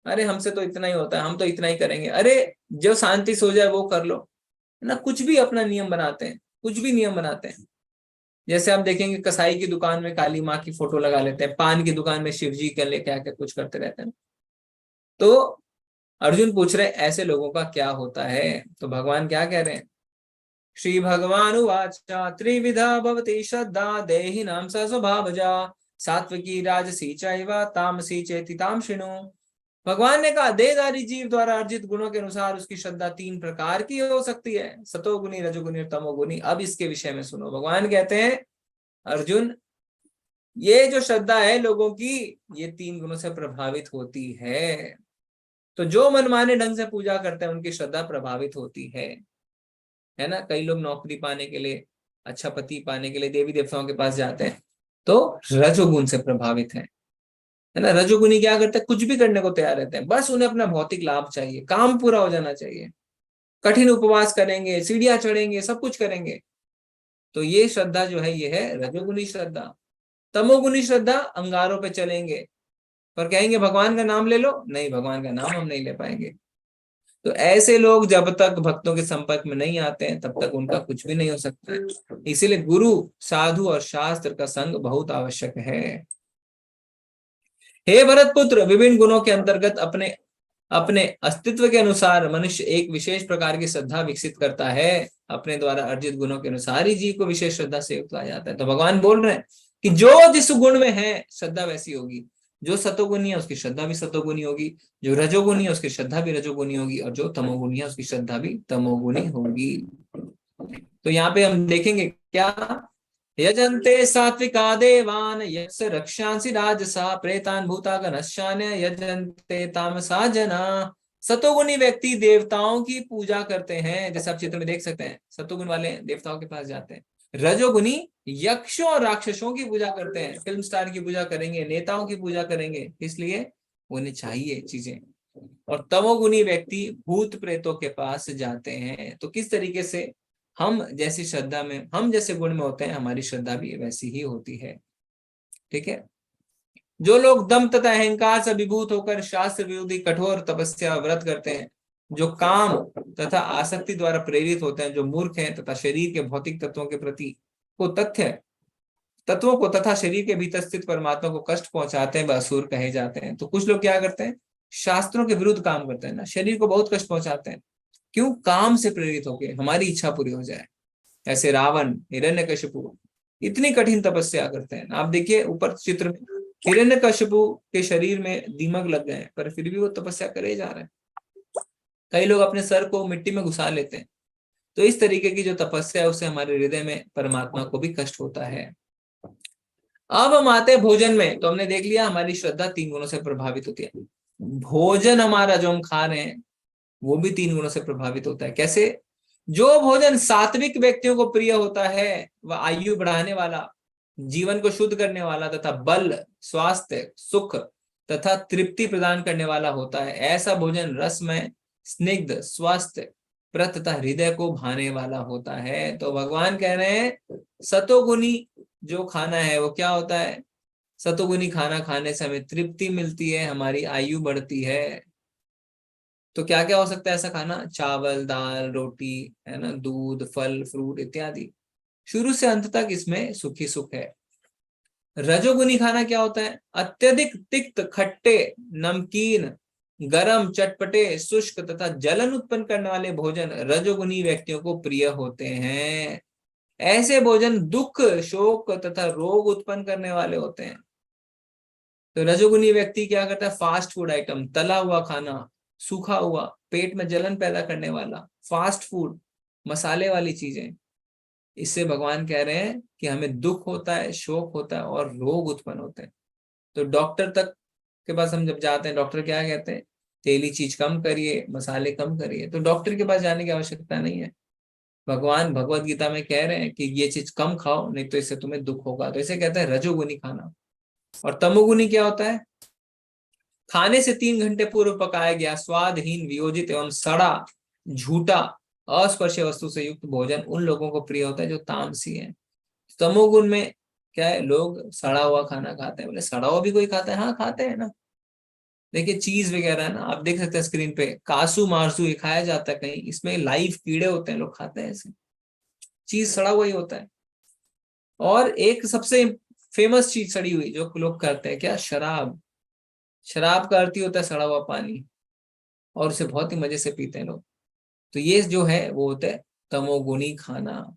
A: अरे हमसे तो इतना ही होता है, हम तो इतना ही करेंगे, अरे जो शांति से हो जाए वो कर लो, है ना। कुछ भी अपना नियम बनाते हैं, कुछ भी नियम बनाते हैं। जैसे आप देखेंगे कसाई की दुकान में काली माँ की फोटो लगा लेते हैं, पान की दुकान में शिव जी के लिए क्या क्या कुछ करते रहते हैं। तो अर्जुन पूछ रहे ऐसे लोगों का क्या होता है। तो भगवान क्या कह रहे हैं? श्री भगवान उवाच त्रिविधा भवति श्रद्धा देहिनां स स्वभावजा सात्विकी राजसी चैव तामसी चेति ताम शृणु। भगवान ने कहा, देहधारी जीव द्वारा अर्जित गुणों के अनुसार उसकी श्रद्धा 3 प्रकार की हो सकती है, सतोगुनी, रजोगुनी और तमोगुनी। अब इसके विषय में सुनो। भगवान कहते हैं, अर्जुन, ये जो श्रद्धा है लोगों की, ये 3 गुणों से प्रभावित होती है। तो जो मनमाने ढंग से पूजा करते हैं उनकी श्रद्धा प्रभावित होती है ना। कई लोग नौकरी पाने के लिए, अच्छा पति पाने के लिए देवी देवताओं के पास जाते हैं, तो रजोगुण से प्रभावित है ना। रजोगुनी क्या करते हैं? कुछ भी करने को तैयार रहते हैं, बस उन्हें अपना भौतिक लाभ चाहिए, काम पूरा हो जाना चाहिए, कठिन उपवास करेंगे, सीढ़ियां चढ़ेंगे, सब कुछ करेंगे। तो ये श्रद्धा जो है ये है रजोगुनी श्रद्धा। तमोगुनी श्रद्धा, अंगारों पे चलेंगे पर कहेंगे भगवान का नाम ले लो, नहीं, भगवान का नाम हम नहीं ले पाएंगे। तो ऐसे लोग जब तक भक्तों के संपर्क में नहीं आते हैं तब तक उनका कुछ भी नहीं हो सकता है। इसीलिए गुरु, साधु और शास्त्र का संग बहुत आवश्यक है। हे भरत पुत्र, विभिन्न गुणों के अंतर्गत अपने अपने अस्तित्व के अनुसार मनुष्य एक विशेष प्रकार की श्रद्धा विकसित करता है। अपने द्वारा अर्जित गुणों के अनुसार ही जीव को विशेष श्रद्धा से युक्त किया जाता है। तो भगवान बोल रहे हैं कि जो जिस गुण में है श्रद्धा वैसी होगी। जो सतोगुनी है उसकी श्रद्धा भी सतोगुनी होगी, जो रजोगुनी है उसकी श्रद्धा भी रजोगुनी होगी, और जो तमोगुनी है उसकी श्रद्धा भी तमोगुनी होगी। तो यहाँ पे हम देखेंगे क्या, यजन्ते सात्विका देवान यक्ष रक्षांसि राजसा प्रेतान भूतागणश्चान्य यजन्ते तामसा जना सतोगुणी व्यक्ति देवताओं की पूजा करते हैं, जैसे आप चित्र में देख सकते हैं, सतोगुण वाले देवताओं के पास जाते हैं। रजोगुणी यक्षों और राक्षसों की पूजा करते हैं, फिल्म स्टार की पूजा करेंगे, नेताओं की पूजा करेंगे, इसलिए उन्हें चाहिए चीजें। और तमोगुणी व्यक्ति भूत प्रेतों के पास जाते हैं। तो किस तरीके से हम जैसी श्रद्धा में, हम जैसे गुण में होते हैं, हमारी श्रद्धा भी वैसी ही होती है। ठीक है। जो लोग दम तथा अहंकार से विभूत होकर शास्त्र विरोधी कठोर तपस्या व्रत करते हैं, जो काम तथा आसक्ति द्वारा प्रेरित होते हैं, जो मूर्ख हैं तथा शरीर के भौतिक तत्वों के प्रति को तत्वों को तथा शरीर के भीतर स्थित परमात्मा को कष्ट पहुंचाते हैं, वह असुर कहे जाते हैं। तो कुछ लोग क्या करते हैं, शास्त्रों के विरुद्ध काम करते हैं ना, शरीर को बहुत कष्ट पहुंचाते हैं, क्यों? काम से प्रेरित होकर हमारी इच्छा पूरी हो जाए। ऐसे रावण, हिरण्यकशिपु इतनी कठिन तपस्या करते हैं। आप देखिए ऊपर चित्र में, हिरण्यकशिपु के शरीर में दीमक लग गए हैं, पर फिर भी वो तपस्या करे जा रहे हैं। कई लोग अपने सर को मिट्टी में घुसा लेते हैं। तो इस तरीके की जो तपस्या है, उससे हमारे हृदय में परमात्मा को भी कष्ट होता है। अब हम आते हैं भोजन में। तो हमने देख लिया हमारी श्रद्धा 3 गुणों से प्रभावित होती है। भोजन हमारा जो हम खा रहे हैं वो भी 3 गुणों से प्रभावित होता है। कैसे? जो भोजन सात्विक व्यक्तियों को प्रिय होता है, वह आयु बढ़ाने वाला, जीवन को शुद्ध करने वाला तथा बल, स्वास्थ्य, सुख तथा तृप्ति प्रदान करने वाला होता है। ऐसा भोजन रसमय, स्निग्ध, स्वस्थ, प्रत तथा हृदय को भाने वाला होता है। तो भगवान कह रहे हैं सतोगुनी जो खाना है वो क्या होता है? सतोगुनी खाना खाने से हमें तृप्ति मिलती है, हमारी आयु बढ़ती है। तो क्या क्या हो सकता है ऐसा खाना? चावल, दाल, रोटी, है ना, दूध, फल, फ्रूट इत्यादि। शुरू से अंत तक इसमें सुख ही सुख है। रजोगुनी खाना क्या होता है? अत्यधिक तिक्त, खट्टे, नमकीन, गरम, चटपटे, शुष्क तथा जलन उत्पन्न करने वाले भोजन रजोगुनी व्यक्तियों को प्रिय होते हैं। ऐसे भोजन दुख, शोक तथा रोग उत्पन्न करने वाले होते हैं। तो रजोगुनी व्यक्ति क्या करता है? फास्ट फूड आइटम, तला हुआ खाना, सूखा हुआ, पेट में जलन पैदा करने वाला फास्ट फूड, मसाले वाली चीजें, इससे भगवान कह रहे हैं कि हमें दुख होता है, शोक होता है और रोग उत्पन्न होते हैं। तो डॉक्टर तक के पास हम जब जाते हैं, डॉक्टर क्या कहते हैं? तेली चीज कम करिए, मसाले कम करिए। तो डॉक्टर के पास जाने की आवश्यकता नहीं है। भगवान भगवत गीता में कह रहे हैं कि ये चीज कम खाओ, नहीं तो इससे तुम्हें दुख होगा। तो इसे कहते हैं रजोगुनी खाना। और तमोगुनी क्या होता है? खाने से 3 घंटे पूर्व पकाया गया स्वादहीन, वियोजित एवं सड़ा, झूठा, अस्पर्श वस्तु से युक्त भोजन उन लोगों को प्रिय होता है जो तामसी है। तमोगुण में क्या है? लोग सड़ा हुआ खाना खाते हैं। बोले सड़ा हुआ भी कोई खाता है? हाँ खाते हैं ना। देखिए चीज वगैरह है ना, आप देख सकते हैं स्क्रीन पे, कासू मारसू ये खाया जाता है कहीं, इसमें लाइव कीड़े होते हैं, लोग खाते हैं ऐसे। चीज सड़ा हुआ ही होता है। और एक सबसे फेमस चीज सड़ी हुई जो लोग करते हैं, क्या? शराब। शराब का अर्थ ही होता है सड़ा हुआ पानी, और उसे बहुत ही मजे से पीते हैं लोग। तो ये जो है वो होता है तमोगुणी खाना।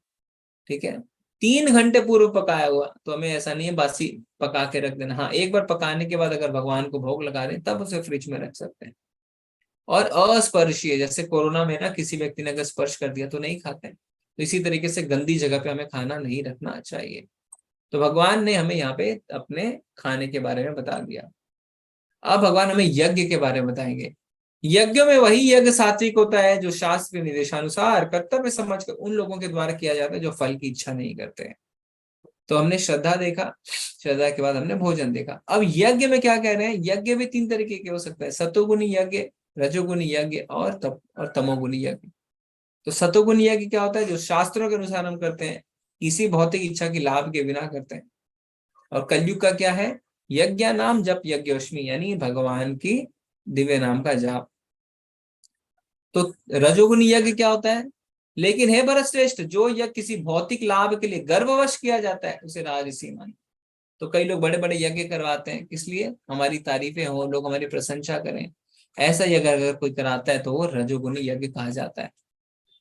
A: ठीक है। 3 घंटे पूर्व पकाया हुआ, तो हमें ऐसा नहीं है बासी पका के रख देना। हाँ, एक बार पकाने के बाद अगर भगवान को भोग लगा रहे हैं तब उसे फ्रिज में रख सकते हैं। और अस्पर्शीय, जैसे कोरोना में ना किसी व्यक्ति ने अगर स्पर्श कर दिया तो नहीं खाते हैं। तो इसी तरीके से गंदी जगह पे हमें खाना नहीं रखना चाहिए। तो भगवान ने हमें यहाँ पे अपने खाने के बारे में बता दिया। अब भगवान हमें यज्ञ के बारे में बताएंगे। यज्ञ में वही यज्ञ सात्विक होता है जो शास्त्र के निर्देशानुसार कर्तव्य समझकर उन लोगों के द्वारा किया जाता है जो फल की इच्छा नहीं करते हैं। तो हमने श्रद्धा देखा, श्रद्धा के बाद हमने भोजन देखा। अब यज्ञ में क्या कह रहे हैं? यज्ञ भी 3 तरीके के हो सकते हैं, सतोगुणी यज्ञ, रजोगुणी यज्ञ और तमोगुणी यज्ञ। तो सतोगुणी यज्ञ क्या होता है? जो शास्त्रों के अनुसार हम करते हैं, किसी भौतिक इच्छा की लाभ के बिना करते हैं। और कलयुग का क्या है? यज्ञ नाम जप यज्ञोष्मी, यानी भगवान की दिव्य नाम का जाप। तो रजोगुणी यज्ञ क्या होता है? लेकिन हे भरत श्रेष्ठ, जो यज्ञ किसी भौतिक लाभ के लिए गर्ववश किया जाता है उसे राजसी माने। तो कई लोग बड़े बड़े यज्ञ करवाते हैं, किस लिए? हमारी तारीफें हो, लोग हमारी प्रशंसा करें। ऐसा यज्ञ अगर कोई कराता है तो वो रजोगुणी यज्ञ कहा जाता है।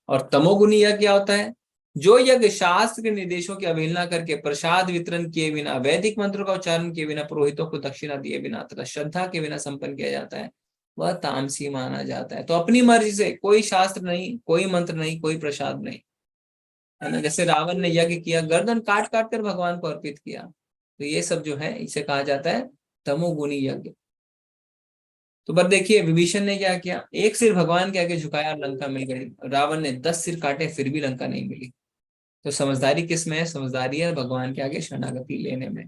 A: और तमोगुणी यज्ञ क्या होता है? जो यज्ञ शास्त्र के निर्देशों की अवहेलना करके प्रसाद वितरण किए बिना, वैदिक मंत्रों का उच्चारण किए बिना, पुरोहितों को दक्षिणा दिए बिना तथा श्रद्धा के बिना संपन्न किया जाता है, वह तामसी माना जाता है। तो अपनी मर्जी से, कोई शास्त्र नहीं, कोई मंत्र नहीं, कोई प्रसाद नहीं, है ना। जैसे रावण ने यज्ञ किया, गर्दन काट काट कर भगवान को अर्पित किया। तो ये सब जो है इसे कहा जाता है तमोगुणी यज्ञ। तो पर देखिए विभीषण ने क्या किया, एक सिर भगवान के आगे झुकाया और लंका मिल गई। रावण ने 10 सिर काटे फिर भी लंका नहीं मिली। तो समझदारी किस में है? समझदारी है भगवान के आगे शरणागति लेने में।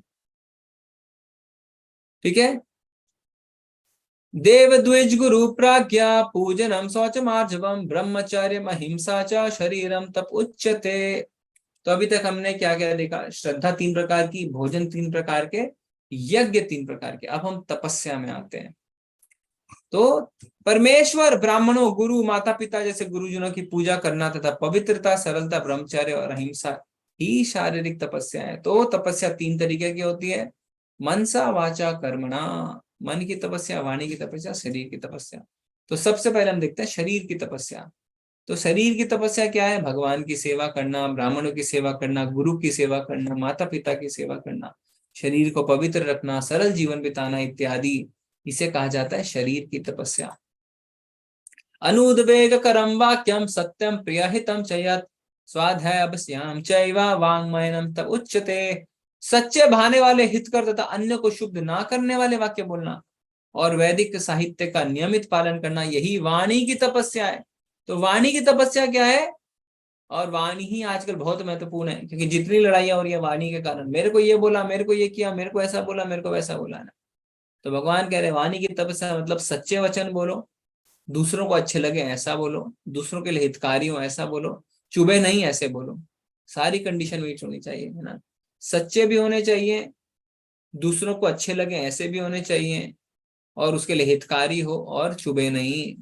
A: ठीक है। देव द्विज गुरु प्राज्ञा पूजनम शौचमार्जवम ब्रह्मचर्य अहिंसा च शरीरम तप उच्यते। तो अभी तक हमने क्या क्या देखा? श्रद्धा 3 प्रकार की, भोजन 3 प्रकार के, यज्ञ 3 प्रकार के। अब हम तपस्या में आते हैं। तो परमेश्वर, ब्राह्मणों, गुरु, माता पिता जैसे गुरुजनों की पूजा करना तथा पवित्रता, सरलता, ब्रह्मचर्य और अहिंसा ही शारीरिक तपस्या है। तो तपस्या 3 तरीके की होती है, मनसा वाचा कर्मणा। मन की तपस्या, वाणी की तपस्या, शरीर की तपस्या। तो सबसे पहले हम देखते हैं शरीर की तपस्या। तो शरीर की तपस्या क्या है? भगवान की सेवा करना, ब्राह्मणों की सेवा करना, गुरु की सेवा करना, माता पिता की सेवा करना, शरीर को पवित्र रखना, सरल जीवन बिताना इत्यादि, इसे कहा जाता है शरीर की तपस्या। अनुद्वेग करम वाक्यम सत्यम प्रियहितम चयत स्वाध्याय अवश्याम चैवा वाङ्मयनम तब उच्यते। सच्चे भाने वाले, हितकर तथा अन्य को शुद्ध ना करने वाले वाक्य बोलना और वैदिक साहित्य का नियमित पालन करना, यही वाणी की तपस्या है। तो वाणी की तपस्या क्या है? और वाणी ही आजकल बहुत महत्वपूर्ण है, क्योंकि जितनी लड़ाइयां हो रही है वाणी के कारण, मेरे को ये बोला, मेरे को ये किया, मेरे को ऐसा बोला, मेरे को वैसा बोला ना। तो भगवान कह रहे वाणी की तपस्या मतलब सच्चे वचन बोलो, दूसरों को अच्छे लगे ऐसा बोलो, दूसरों के लिए हितकारी हो ऐसा बोलो, चुभे नहीं ऐसे बोलो। सारी कंडीशन मीट होनी चाहिए, है ना। सच्चे भी होने चाहिए, दूसरों को अच्छे लगे ऐसे भी होने चाहिए, और उसके लिए हितकारी हो और चुभे नहीं।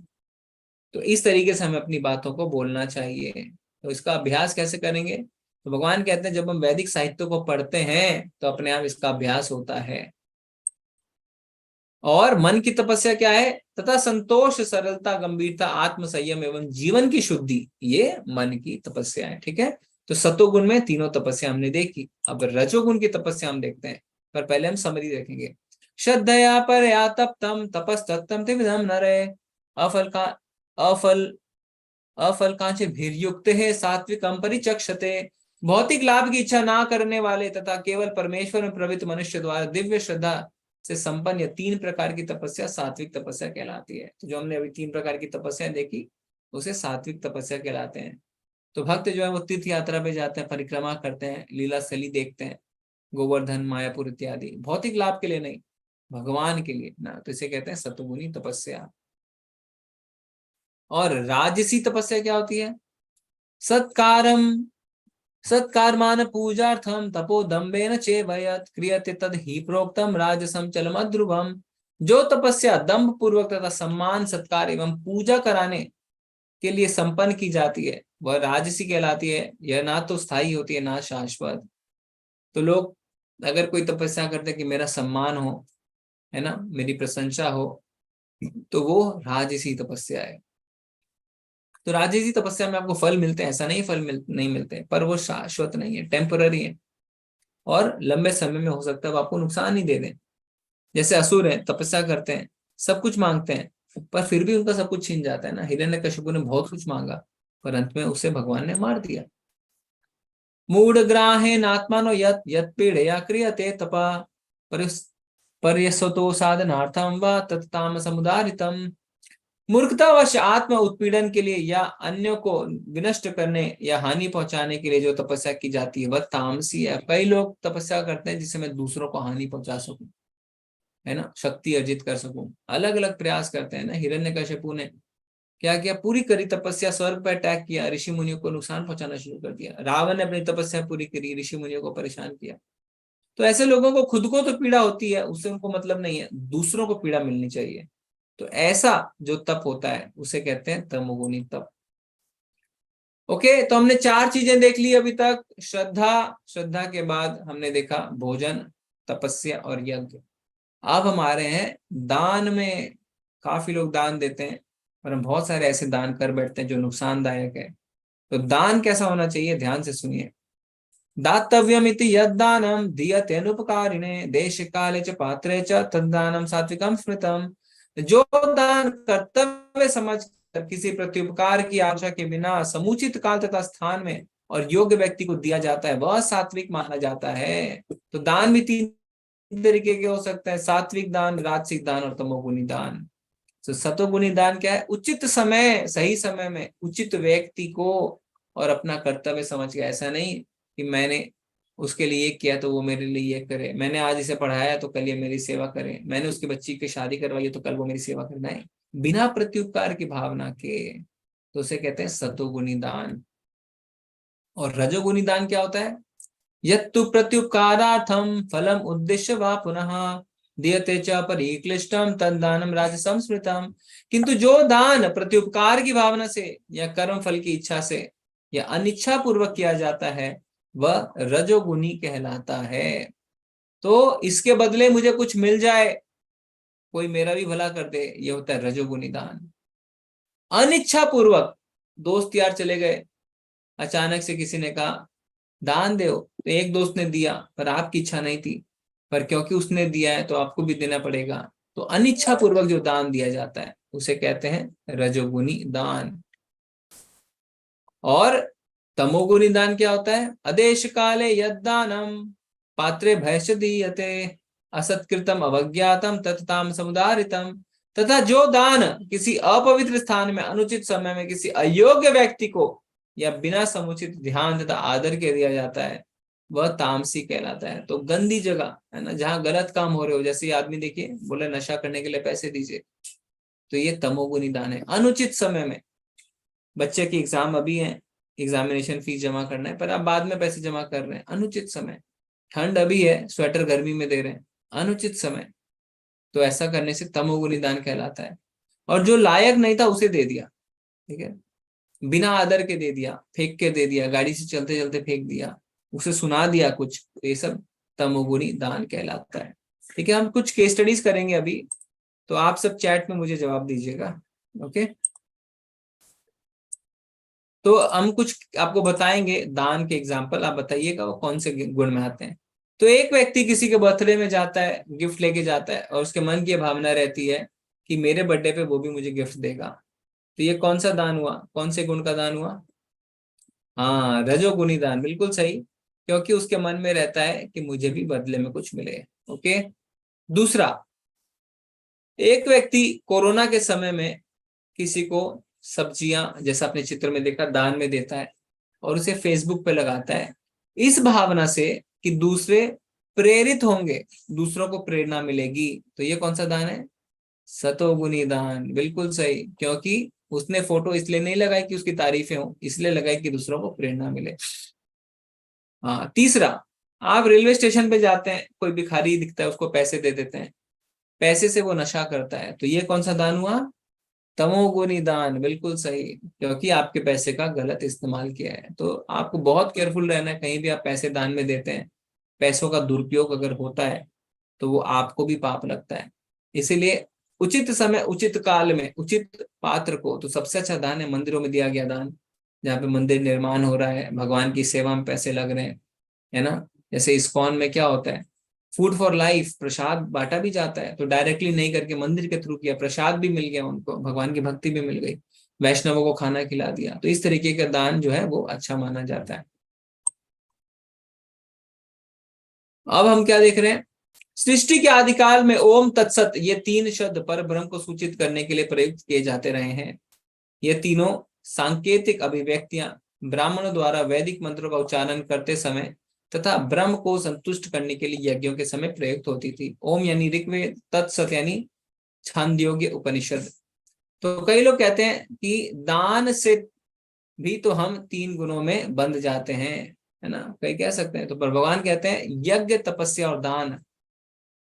A: तो इस तरीके से हमें अपनी बातों को बोलना चाहिए। तो इसका अभ्यास कैसे करेंगे? तो भगवान कहते हैं जब हम वैदिक साहित्य को पढ़ते हैं तो अपने आप इसका अभ्यास होता है। और मन की तपस्या क्या है? तथा संतोष, सरलता, गंभीरता, आत्म संयम एवं जीवन की शुद्धि, ये मन की तपस्या है। ठीक है। तो सतोगुण में तीनों तपस्या हमने देखी। अब रजोगुण की तपस्या हम देखते हैं, पर पहले हम समरी देखेंगे। श्रद्धया परया तप्तम तपस्तप्तम त्रिविधम नरे अफल का अफल अफल कांचे भीर्युक्त है सात्विकम परिचक्षते। भौतिक लाभ की इच्छा ना करने वाले तथा केवल परमेश्वर में प्रवृत्त मनुष्य द्वारा दिव्य श्रद्धा से संपन्न 3 प्रकार की तपस्या सात्विक तपस्या कहलाती है। तो जो हमने अभी 3 प्रकार की तपस्या देखी उसे सात्विक तपस्या कहलाते हैं। तो भक्त जो है वो तीर्थ यात्रा पे जाते हैं, परिक्रमा करते हैं, लीला स्थली देखते हैं, गोवर्धन, मायापुर इत्यादि, भौतिक लाभ के लिए नहीं, भगवान के लिए ना। तो इसे कहते हैं सतगुणी तपस्या। और राजसी तपस्या क्या होती है? सत्कारम सत्कर्मान पूजार्थम तपोदम्बेन चेवयत् क्रियते तद ही प्रोक्तम राजसम चलमध्रुवम। जो तपस्या दंभ पूर्वक तथा सम्मान, सत्कार एवं पूजा कराने के लिए संपन्न की जाती है वह राजसी कहलाती है। यह ना तो स्थायी होती है ना शाश्वत। तो लोग अगर कोई तपस्या करते हैं कि मेरा सम्मान हो, है ना, मेरी प्रशंसा हो, तो वो राजसी तपस्या है। तो राजसी तपस्या में आपको फल मिलते हैं, ऐसा नहीं नहीं मिलते, पर वो शाश्वत नहीं है, टेम्पररी है, और लंबे समय में हो सकता है वो आपको नुकसान ही दे दें। जैसे असुर है, तपस्या करते हैं, सब कुछ मांगते हैं, पर फिर भी उनका सब कुछ छीन जाता है ना। हिरण्यकशिपु ने बहुत कुछ मांगा, पर अंत में उसे भगवान ने मार दिया। मूढ़ ग्राहे नात्मानो यत यत पीड़या क्रियते तपा पर्यसतो साधनार्थम व तत्ताम समुदारितम। मूर्खतावश आत्म उत्पीड़न के लिए या अन्यों को विनष्ट करने या हानि पहुंचाने के लिए जो तपस्या की जाती है वह तामसी है। कई लोग तपस्या करते हैं जिससे मैं दूसरों को हानि पहुंचा सकूं, है ना, शक्ति अर्जित कर सकूं, अलग अलग प्रयास करते हैं ना। हिरण्यकशिपु ने क्या किया? पूरी करी तपस्या, स्वर्ग पर अटैक किया, ऋषि मुनियों को नुकसान पहुंचाना शुरू कर दिया। रावण ने अपनी तपस्या पूरी करी, ऋषि मुनियों को परेशान किया। तो ऐसे लोगों को खुद को तो पीड़ा होती है, उससे उनको मतलब नहीं है, दूसरों को पीड़ा मिलनी चाहिए। तो ऐसा जो तप होता है उसे कहते हैं तमोगुणी तप। ओके, तो हमने 4 चीजें देख ली अभी तक। श्रद्धा, श्रद्धा के बाद हमने देखा भोजन, तपस्या और यज्ञ। अब हम आ रहे हैं दान में। काफी लोग दान देते हैं, पर हम बहुत सारे ऐसे दान कर बैठते हैं जो नुकसानदायक है। तो दान कैसा होना चाहिए, ध्यान से सुनिए। दातव्यमिति यद्दानम दीयते अनुपकारिणे देश काले च पात्रे च तद्दानम सात्विकम स्मृतम। जो दान कर्तव्य समझ कर किसी प्रत्युपकार की आशा के बिना समुचित काल तथा स्थान में और योग्य व्यक्ति को दिया जाता है वह सात्विक माना जाता है। तो दान भी 3 तरीके के हो सकते हैं, सात्विक दान, राजसिक दान और तमोगुणी दान। तो सतोगुणी दान क्या है? उचित समय, सही समय में उचित व्यक्ति को और अपना कर्तव्य समझ के, ऐसा नहीं कि मैंने उसके लिए ये किया तो वो मेरे लिए ये करे, मैंने आज इसे पढ़ाया तो कल ये मेरी सेवा करे, मैंने उसकी बच्ची की शादी करवाई है तो कल वो मेरी सेवा करना है, बिना प्रत्युपकार की भावना के, तो उसे कहते हैं सतोगुणी दान। और रजोगुणी दान क्या होता है? यत्तु प्रत्युपकारार्थम फलम उद्देश्य वा पुनः दीयते च परिक्लिष्टम तद्दानम राजसं स्मृतम। किंतु जो दान प्रत्युपकार की भावना से या कर्म फल की इच्छा से या अनिच्छा पूर्वक किया जाता है वह रजोगुणी कहलाता है। तो इसके बदले मुझे कुछ मिल जाए, कोई मेरा भी भला कर दे, ये होता है रजोगुणी दान। अनिच्छा पूर्वक, दोस्त यार चले गए, अचानक से किसी ने कहा दान दो, तो एक दोस्त ने दिया पर आपकी इच्छा नहीं थी, पर क्योंकि उसने दिया है तो आपको भी देना पड़ेगा, तो अनिच्छा पूर्वक जो दान दिया जाता है उसे कहते हैं रजोगुणी दान। और तमोगुणी दान क्या होता है? अदेश काले यद्दानम पात्रे भैश्य दीयते असत्कृतम अवज्ञातम तत्ताम समुदारितम। तथा जो दान किसी अपवित्र स्थान में अनुचित समय में किसी अयोग्य व्यक्ति को या बिना समुचित ध्यान तथा आदर के दिया जाता है वह तामसी कहलाता है। तो गंदी जगह है ना, जहां गलत काम हो रहे हो, जैसे आदमी देखिए बोले नशा करने के लिए पैसे दीजिए, तो ये तमोगुणी दान है। अनुचित समय में, बच्चे की एग्जाम अभी है, एग्जामिनेशन फीस जमा करना है पर आप बाद में पैसे जमा कर रहे हैं, अनुचित समय। ठंड अभी है, स्वेटर गर्मी में दे रहे हैं, अनुचित समय, तो ऐसा करने से तमोगुणी दान कहलाता है। और जो लायक नहीं था उसे दे दिया, ठीक है, बिना आदर के दे दिया, फेंक के दे दिया, गाड़ी से चलते चलते फेंक दिया, उसे सुना दिया कुछ, तो ये सब तमोगुणी दान कहलाता है। ठीक है, हम कुछ केस स्टडीज करेंगे अभी, तो आप सब चैट में मुझे जवाब दीजिएगा। ओके, तो हम कुछ आपको बताएंगे दान के एग्जाम्पल, आप बताइएगा वो कौन से गुण में आते हैं। तो एक व्यक्ति किसी के बर्थडे में जाता है, गिफ्ट लेके जाता है और उसके मन की भावना रहती है कि मेरे बर्थडे पे वो भी मुझे गिफ्ट देगा, तो ये कौन सा दान हुआ? कौन से गुण का दान हुआ? हाँ, रजोगुणी दान, बिल्कुल सही, क्योंकि उसके मन में रहता है कि मुझे भी बदले में कुछ मिले। ओके, दूसरा, एक व्यक्ति कोरोना के समय में किसी को सब्जियां, जैसा आपने चित्र में देखा, दान में देता है और उसे फेसबुक पे लगाता है इस भावना से कि दूसरे प्रेरित होंगे, दूसरों को प्रेरणा मिलेगी, तो ये कौन सा दान है? सतोगुनी दान, बिल्कुल सही, क्योंकि उसने फोटो इसलिए नहीं लगाई कि उसकी तारीफें हो, इसलिए लगाई कि दूसरों को प्रेरणा मिले। हाँ, तीसरा, आप रेलवे स्टेशन पे जाते हैं, कोई भिखारी दिखता है, उसको पैसे दे देते हैं, पैसे से वो नशा करता है, तो ये कौन सा दान हुआ? तमोगुनी दान, बिल्कुल सही, क्योंकि आपके पैसे का गलत इस्तेमाल किया है। तो आपको बहुत केयरफुल रहना है, कहीं भी आप पैसे दान में देते हैं, पैसों का दुरुपयोग अगर होता है तो वो आपको भी पाप लगता है। इसीलिए उचित समय उचित काल में उचित पात्र को, तो सबसे अच्छा दान है मंदिरों में दिया गया दान, जहाँ पे मंदिर निर्माण हो रहा है, भगवान की सेवा में पैसे लग रहे हैं, है ना। जैसे इस्कॉन में क्या होता है, फूड फॉर लाइफ, प्रसाद बांटा भी जाता है, तो डायरेक्टली नहीं करके मंदिर के थ्रू किया, प्रसाद भी मिल गया उनको, भगवान की भक्ति भी मिल गई, वैष्णवों को खाना खिला दिया, तो इस तरीके का दान जो है वो अच्छा माना जाता है। अब हम क्या देख रहे हैं? सृष्टि के आदिकाल में ओम तत्सत ये तीन शब्द पर ब्रह्म को सूचित करने के लिए प्रयुक्त किए जाते रहे हैं। ये तीनों सांकेतिक अभिव्यक्तियां ब्राह्मणों द्वारा वैदिक मंत्रों का उच्चारण करते समय तथा ब्रह्म को संतुष्ट करने के लिए यज्ञों के समय प्रयुक्त होती थी। ओम यानी ऋग्वेद, तत्सत यानी छांदोग्य उपनिषद। तो कई लोग कहते हैं कि दान से भी तो हम तीन गुणों में बंध जाते हैं, है ना, कई कह सकते हैं, तो पर भगवान कहते हैं यज्ञ, तपस्या और दान,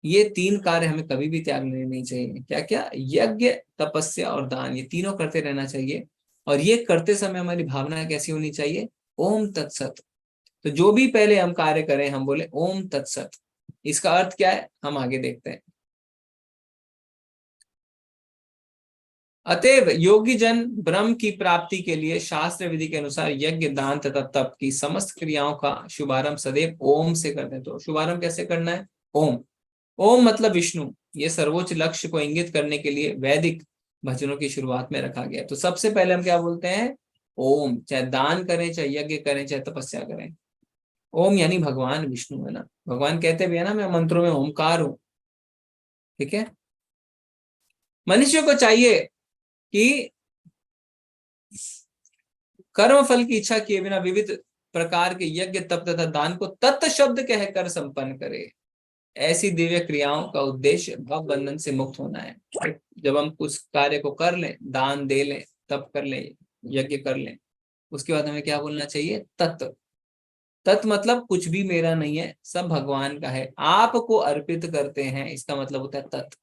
A: ये तीन कार्य हमें कभी भी त्यागने नहीं चाहिए। क्या क्या? यज्ञ, तपस्या और दान, ये तीनों करते रहना चाहिए। और ये करते समय हमारी भावना कैसी होनी चाहिए? ओम तत्सत। तो जो भी पहले हम कार्य करें हम बोले ओम तत्सत। इसका अर्थ क्या है हम आगे देखते हैं। अतएव योगी जन ब्रह्म की प्राप्ति के लिए शास्त्र विधि के अनुसार यज्ञ, दान तथा तप की समस्त क्रियाओं का शुभारंभ सदैव ओम से करते हैं। तो शुभारंभ कैसे करना है? ओम। ओम मतलब विष्णु, ये सर्वोच्च लक्ष्य को इंगित करने के लिए वैदिक भजनों की शुरुआत में रखा गया। तो सबसे पहले हम क्या बोलते हैं? ओम, चाहे दान करें, चाहे यज्ञ करें, चाहे तपस्या करें। ओम यानी भगवान विष्णु, है ना, भगवान कहते भी है ना मैं मंत्रों में ओमकार हूं, ठीक है। मनुष्य को चाहिए कि कर्म फल की इच्छा किए बिना विविध प्रकार के यज्ञ तप तथा दान को तत् शब्द कहकर संपन्न करे। ऐसी दिव्य क्रियाओं का उद्देश्य भव बंधन से मुक्त होना है। जब हम उस कार्य को कर लें, दान दे लें, तप कर लें, यज्ञ कर लें, उसके बाद हमें क्या बोलना चाहिए? तत्। तत् मतलब कुछ भी मेरा नहीं है, सब भगवान का है, आपको अर्पित करते हैं, इसका मतलब होता है तत्।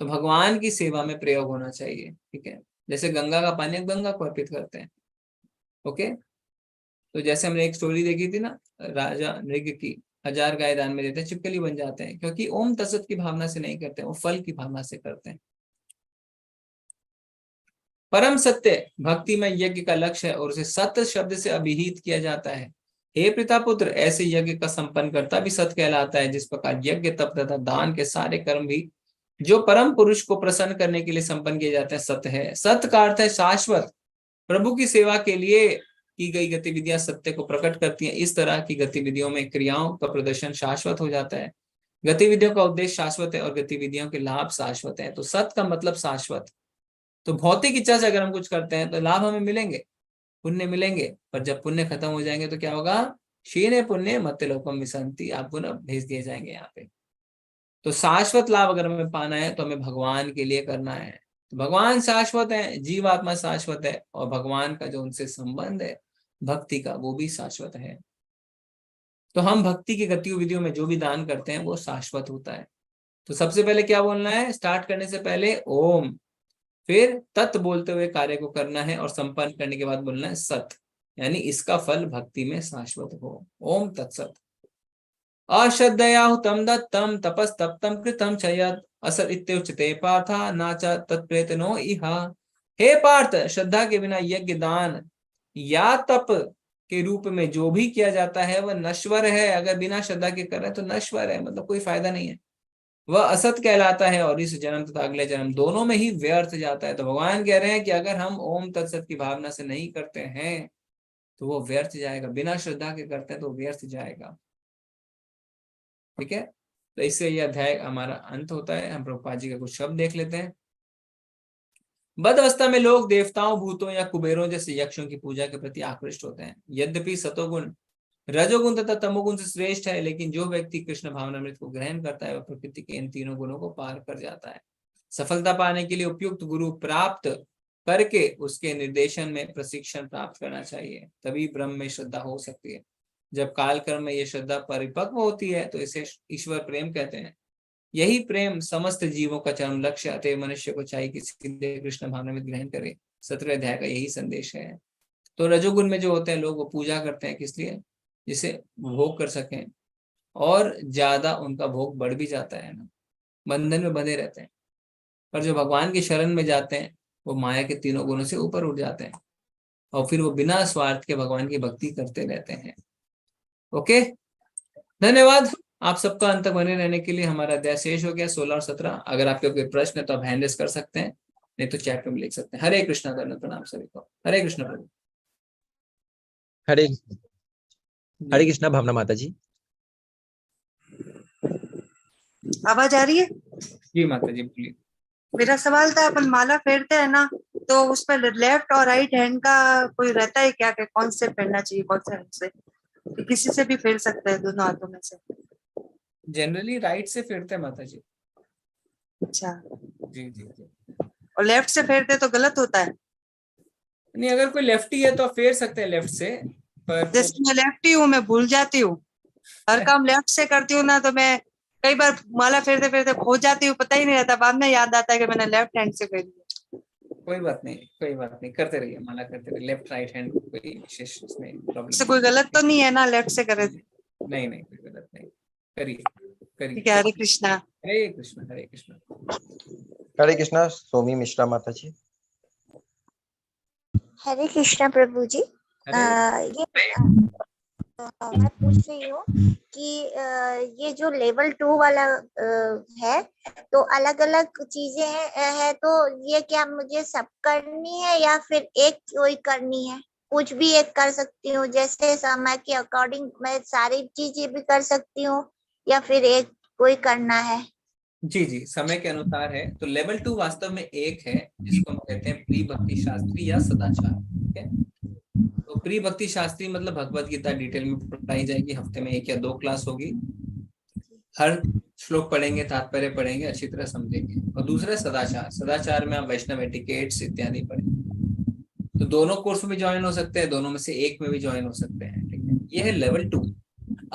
A: तो भगवान की सेवा में प्रयोग होना चाहिए। ठीक है, जैसे गंगा का पानी गंगा को अर्पित करते हैं। ओके, तो जैसे हमने एक स्टोरी देखी थी ना, राजा नृग की, 1000 गाय दान में देते हैं, छिपकली बन जाते हैं, क्योंकि ओम तत्सत की भावना से नहीं करते, वो फल की भावना से करते हैं। परम सत्य भक्ति में यज्ञ का लक्ष्य है और उसे सत्य शब्द से अभिहित किया जाता है। हे पिता पुत्र, ऐसे यज्ञ का संपन्न करता भी सत्य कहलाता है। जिस प्रकार यज्ञ तप तथा दान के सारे कर्म भी जो परम पुरुष को प्रसन्न करने के लिए संपन्न किए जाते हैं, सत्य है। सत्य का अर्थ है शाश्वत। प्रभु की सेवा के लिए की गई गतिविधियां सत्य को प्रकट करती हैं। इस तरह की गतिविधियों में क्रियाओं का प्रदर्शन शाश्वत हो जाता है। गतिविधियों का उद्देश्य शाश्वत है और गतिविधियों के लाभ शाश्वत है। तो सत्य का मतलब शाश्वत। तो भौतिक इच्छा से अगर हम कुछ करते हैं तो लाभ हमें मिलेंगे, पुण्य मिलेंगे, पर जब पुण्य खत्म हो जाएंगे तो क्या होगा? क्षीणे पुण्य मत्ते लोकम विसंति, आपको ना भेज दिए जाएंगे यहाँ पे। तो शाश्वत लाभ अगर हमें पाना है तो हमें भगवान के लिए करना है। तो भगवान शाश्वत है, जीवात्मा शाश्वत है, और भगवान का जो उनसे संबंध है भक्ति का, वो भी शाश्वत है। तो हम भक्ति की गतिविधियों में जो भी दान करते हैं वो शाश्वत होता है। तो सबसे पहले क्या बोलना है? स्टार्ट करने से पहले ओम, फिर तत् बोलते हुए कार्य को करना है, और संपन्न करने के बाद बोलना है सत, यानी इसका फल भक्ति में शाश्वत हो। ओम तत्सत। अश्रद्धया हुतम दत्तम तपस्तप्तम कृतम च यत् असत् इत्युच्यते पार्था न च तत्प्रेतनो इह। हे पार्थ, श्रद्धा के बिना यज्ञ दान या तप के रूप में जो भी किया जाता है वह नश्वर है। अगर बिना श्रद्धा के कर रहे हैं तो नश्वर है, मतलब कोई फायदा नहीं है, वह असत कहलाता है और इस जन्म तथा अगले जन्म दोनों में ही व्यर्थ जाता है। तो भगवान कह रहे हैं कि अगर हम ओम तत्सत की भावना से नहीं करते हैं तो वो व्यर्थ जाएगा, बिना श्रद्धा के करते हैं तो व्यर्थ जाएगा। ठीक है, तो इससे यह अध्याय हमारा अंत होता है। हम प्रभुपाद जी का कुछ शब्द देख लेते हैं। बद अवस्था में लोग देवताओं, भूतों या कुबेरों जैसे यक्षों की पूजा के प्रति आकृष्ट होते हैं। यद्यपि सतोगुण, रजोगुण तथा तमोगुण से श्रेष्ठ है, लेकिन जो व्यक्ति कृष्ण भावनामृत को ग्रहण करता है वह प्रकृति के इन तीनों गुणों को पार कर जाता है। सफलता पाने के लिए उपयुक्त गुरु प्राप्त करके उसके निर्देशन में प्रशिक्षण प्राप्त करना चाहिए, तभी ब्रह्म में श्रद्धा हो सकती है। जब काल कर्म में ये श्रद्धा परिपक्व होती है तो इसे ईश्वर प्रेम कहते हैं। यही प्रेम समस्त जीवों का चरम लक्ष्य, अतः मनुष्य को चाहिए कि सीधे कृष्ण भावनामृत ग्रहण करे। 17वें अध्याय का यही संदेश है। तो रजोगुण में जो होते हैं लोग, वो पूजा करते हैं किस लिए? जिसे भोग कर सकें, और ज्यादा उनका भोग बढ़ भी जाता है ना, बंधन में बंधे रहते हैं। पर जो भगवान की शरण में जाते हैं वो माया के तीनों गुणों से ऊपर उठ जाते हैं, और फिर वो बिना स्वार्थ के भगवान की भक्ति करते रहते हैं। ओके, धन्यवाद आप सबका अंत तक बने रहने के लिए। हमारा अध्याय शेष हो गया 16 और 17। अगर आपके कोई प्रश्न है तो आप हैंड रेज कर सकते हैं, नहीं तो चैट में लिख सकते हैं। हरे कृष्णा करना, प्रणाम सभी को। हरे कृष्ण प्रभु।
B: हरे
A: जी
B: कृष्णा भावना माता जी।
C: आवाज आ रही है?
A: जी माता जी बोलिए।
C: मेरा सवाल था, अपन माला फेरते हैं ना, तो उसमें लेफ्ट और राइट हैंड का कोई रहता है क्या? कौन से फेरना चाहिए, कौन से हैंड से? किसी से भी फेर सकते हैं, दोनों हाथों में से?
A: जनरली राइट से फेरते हैं माता जी।
C: अच्छा,
A: जी जी जी।
C: और लेफ्ट से फेरते तो गलत होता है?
A: नहीं, अगर कोई लेफ्टी है तो फेर सकते हैं लेफ्ट से, पर
C: जैसे मैं लेफ्टी हूँ, मैं भूल जाती हूँ, हर काम लेफ्ट से करती हूँ ना, तो मैं कई बार माला फेरते फेरते खो जाती हूँ, पता ही नहीं रहता, बाद में याद आता है कि मैंने लेफ्ट हैंड से फेरी।
A: कोई बात नहीं, कोई बात नहीं, करते रहिए, माला करते रहिए। लेफ्ट राइट हैंड कोई विशेष इसमें प्रॉब्लम
C: इससे कोई गलत तो नहीं है ना लेफ्ट से करे?
A: नहीं नहीं, कोई गलत नहीं, करिए करिए।
C: ठीक है, हरे कृष्णा।
A: हरे कृष्ण हरे कृष्ण।
B: हरे कृष्णा सोमी मिश्रा माता जी।
D: हरे कृष्णा प्रभु जी। मैं पूछ रही हूँ कि ये जो लेवल 2 वाला है, तो अलग अलग चीजें है, तो ये क्या मुझे सब करनी है या फिर एक कोई करनी है? कुछ भी एक कर सकती हूँ, जैसे समय के अकॉर्डिंग मैं सारी चीजें भी कर सकती हूँ, या फिर एक कोई करना है?
A: जी जी, समय के अनुसार है। तो लेवल 2 वास्तव में एक है, जिसको हम कहते हैं प्री भक्ति शास्त्री या सदाचार। ठीक है, तो प्री भक्ति शास्त्री मतलब भगवत गीता डिटेल में पढ़ाई जाएगी, हफ्ते में 1 या 2 क्लास होगी, हर श्लोक पढ़ेंगे, तात्पर्य पढ़ेंगे, अच्छी तरह समझेंगे। और दूसरा सदाचार, सदाचार में आप वैष्णव एटिकेट्स इत्यादि पढ़ेंगे। तो दोनों कोर्स में ज्वाइन हो सकते हैं, दोनों में से एक में भी ज्वाइन हो सकते हैं। ठीक है, ये है लेवल 2।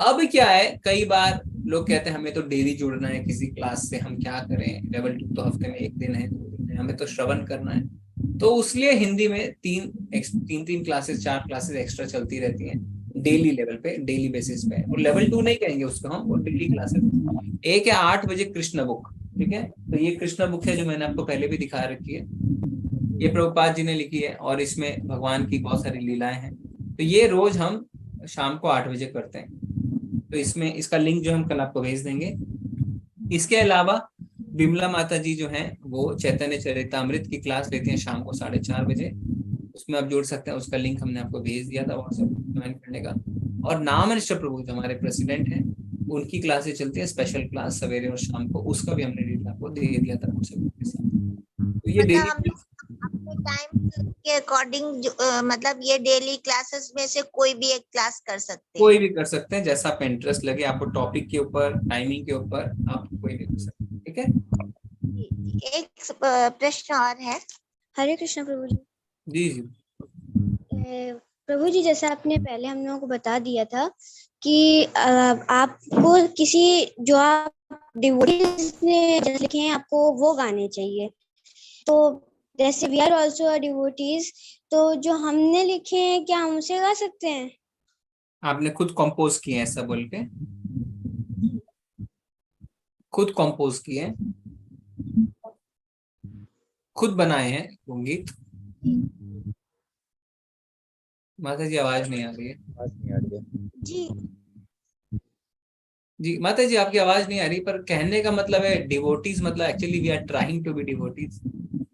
A: अब क्या है, कई बार लोग कहते हैं हमें तो डेली जुड़ना है किसी क्लास से, हम क्या करें, लेवल 2 तो हफ्ते में 1 दिन है, 2 दिन है, हमें तो श्रवण करना है। तो उसलिए हिंदी में तीन क्लासेस, 4 क्लासेस एक्स्ट्रा चलती रहती हैं डेली लेवल पे, डेली बेसिस पे। और लेवल 2 नहीं कहेंगे उसको हम, वो डेली क्लासेस। 1 या 8 बजे कृष्ण बुक। ठीक है, तो ये कृष्ण बुक है जो मैंने आपको पहले भी दिखा रखी है, ये प्रभुपाद जी ने लिखी है, और इसमें भगवान की बहुत सारी लीलाएं हैं। तो ये रोज हम शाम को 8 बजे करते हैं। तो इसमें इसका लिंक जो हम कल आपको भेज देंगे। इसके अलावा बिमला माता जी जो हैं वो चैतन्य चरितामृत की क्लास लेती हैं शाम को 4:30 बजे, उसमें आप जुड़ सकते हैं। उसका लिंक हमने आपको भेज दिया था व्हाट्सएप ज्वाइन करने का। और नामनिष्ठ प्रभु जो हमारे प्रेसिडेंट हैं, उनकी क्लासेस चलती है, स्पेशल क्लास सवेरे और शाम को, उसका भी हमने डिटेल आपको दे दिया था व्हाट्सएप के साथ। तो ये
D: मतलब हम
A: डेली,
D: लोग अपने टाइम के अकॉर्डिंग मतलब ये डेली क्लासेस में से कोई भी एक क्लास कर सकते
A: कोई
D: हैं।
A: भी कर सकते हैं, जैसा आप इंटरेस्ट लगे आपको, टॉपिक के ऊपर, टाइमिंग के ऊपर, आप कोई भी कर सकते हैं। ठीक है,
D: एक प्रश्न और है।
E: हरे कृष्ण प्रभु जी।
A: जी जी।
E: प्रभु जी, जैसे आपने पहले हम लोगों को बता दिया था कि आपको किसी जो आप डिवोटीज ने जैसे लिखे हैं आपको वो गाने चाहिए। तो जैसे we are also a devotees, तो जो हमने लिखे हैं क्या हम उसे गा सकते हैं?
A: आपने खुद कंपोज किए हैं, ऐसा बोल के खुद कंपोज किए हैं, खुद बनाए हैं वो गीत? माता जी आवाज नहीं आ रही है।
B: आवाज नहीं आ रही है।
D: जी
A: जी माता जी आपकी आवाज नहीं आ रही, पर कहने का मतलब है डिवोटीज, मतलब actually we are trying to be devotees.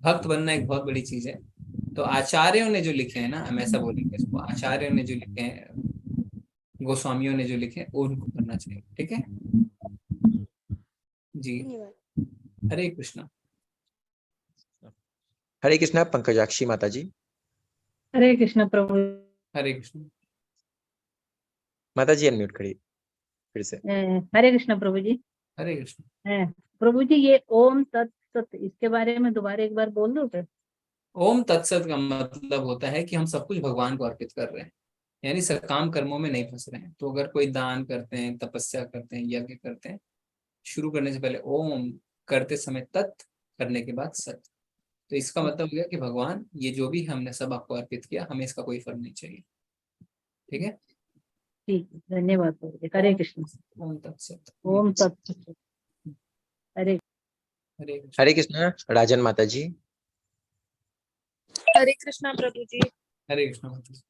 A: भक्त बनना एक बहुत बड़ी चीज है। तो आचार्यों ने जो लिखे हैं ना, हम ऐसा बोलेंगे इसको, आचार्यों ने जो लिखे हैं, गोस्वामियों ने जो लिखे हैं, वो उनको करना चाहिए। ठीक है जी।
E: धन्यवाद।
A: हरे कृष्णा।
B: हरे कृष्णा पंकजाक्षी माता जी।
F: हरे कृष्ण प्रभु।
A: हरे कृष्ण।
B: माता जी अनम्यूट करिए फिर से।
F: हरे कृष्ण प्रभु जी।
A: हरे कृष्ण।
F: प्रभु जी, ये ओम तत्सत, इसके बारे में दोबारा एक बार बोल दो फिर।
A: ओम तत्सत का मतलब होता है कि हम सब कुछ भगवान को अर्पित कर रहे हैं, यानी सकाम कर्मों में नहीं फंस रहे हैं। तो अगर कोई दान करते हैं, तपस्या करते हैं, यज्ञ करते हैं, शुरू करने से पहले ओम, करते समय तत्, करने के बाद सत। तो इसका मतलब हो गया कि भगवान, ये जो भी हमने सब आपको अर्पित किया, हमें इसका कोई फल नहीं चाहिए। ठीक है,
F: ठीक है, धन्यवाद प्रभु जी। हरे कृष्ण।
A: ओम तत्सत।
F: ओम तत्सत। हरे
A: हरे कृष्ण।
B: हरे कृष्णा राजन माता जी।
G: हरे कृष्णा प्रभु जी।
A: हरे कृष्ण माता जी।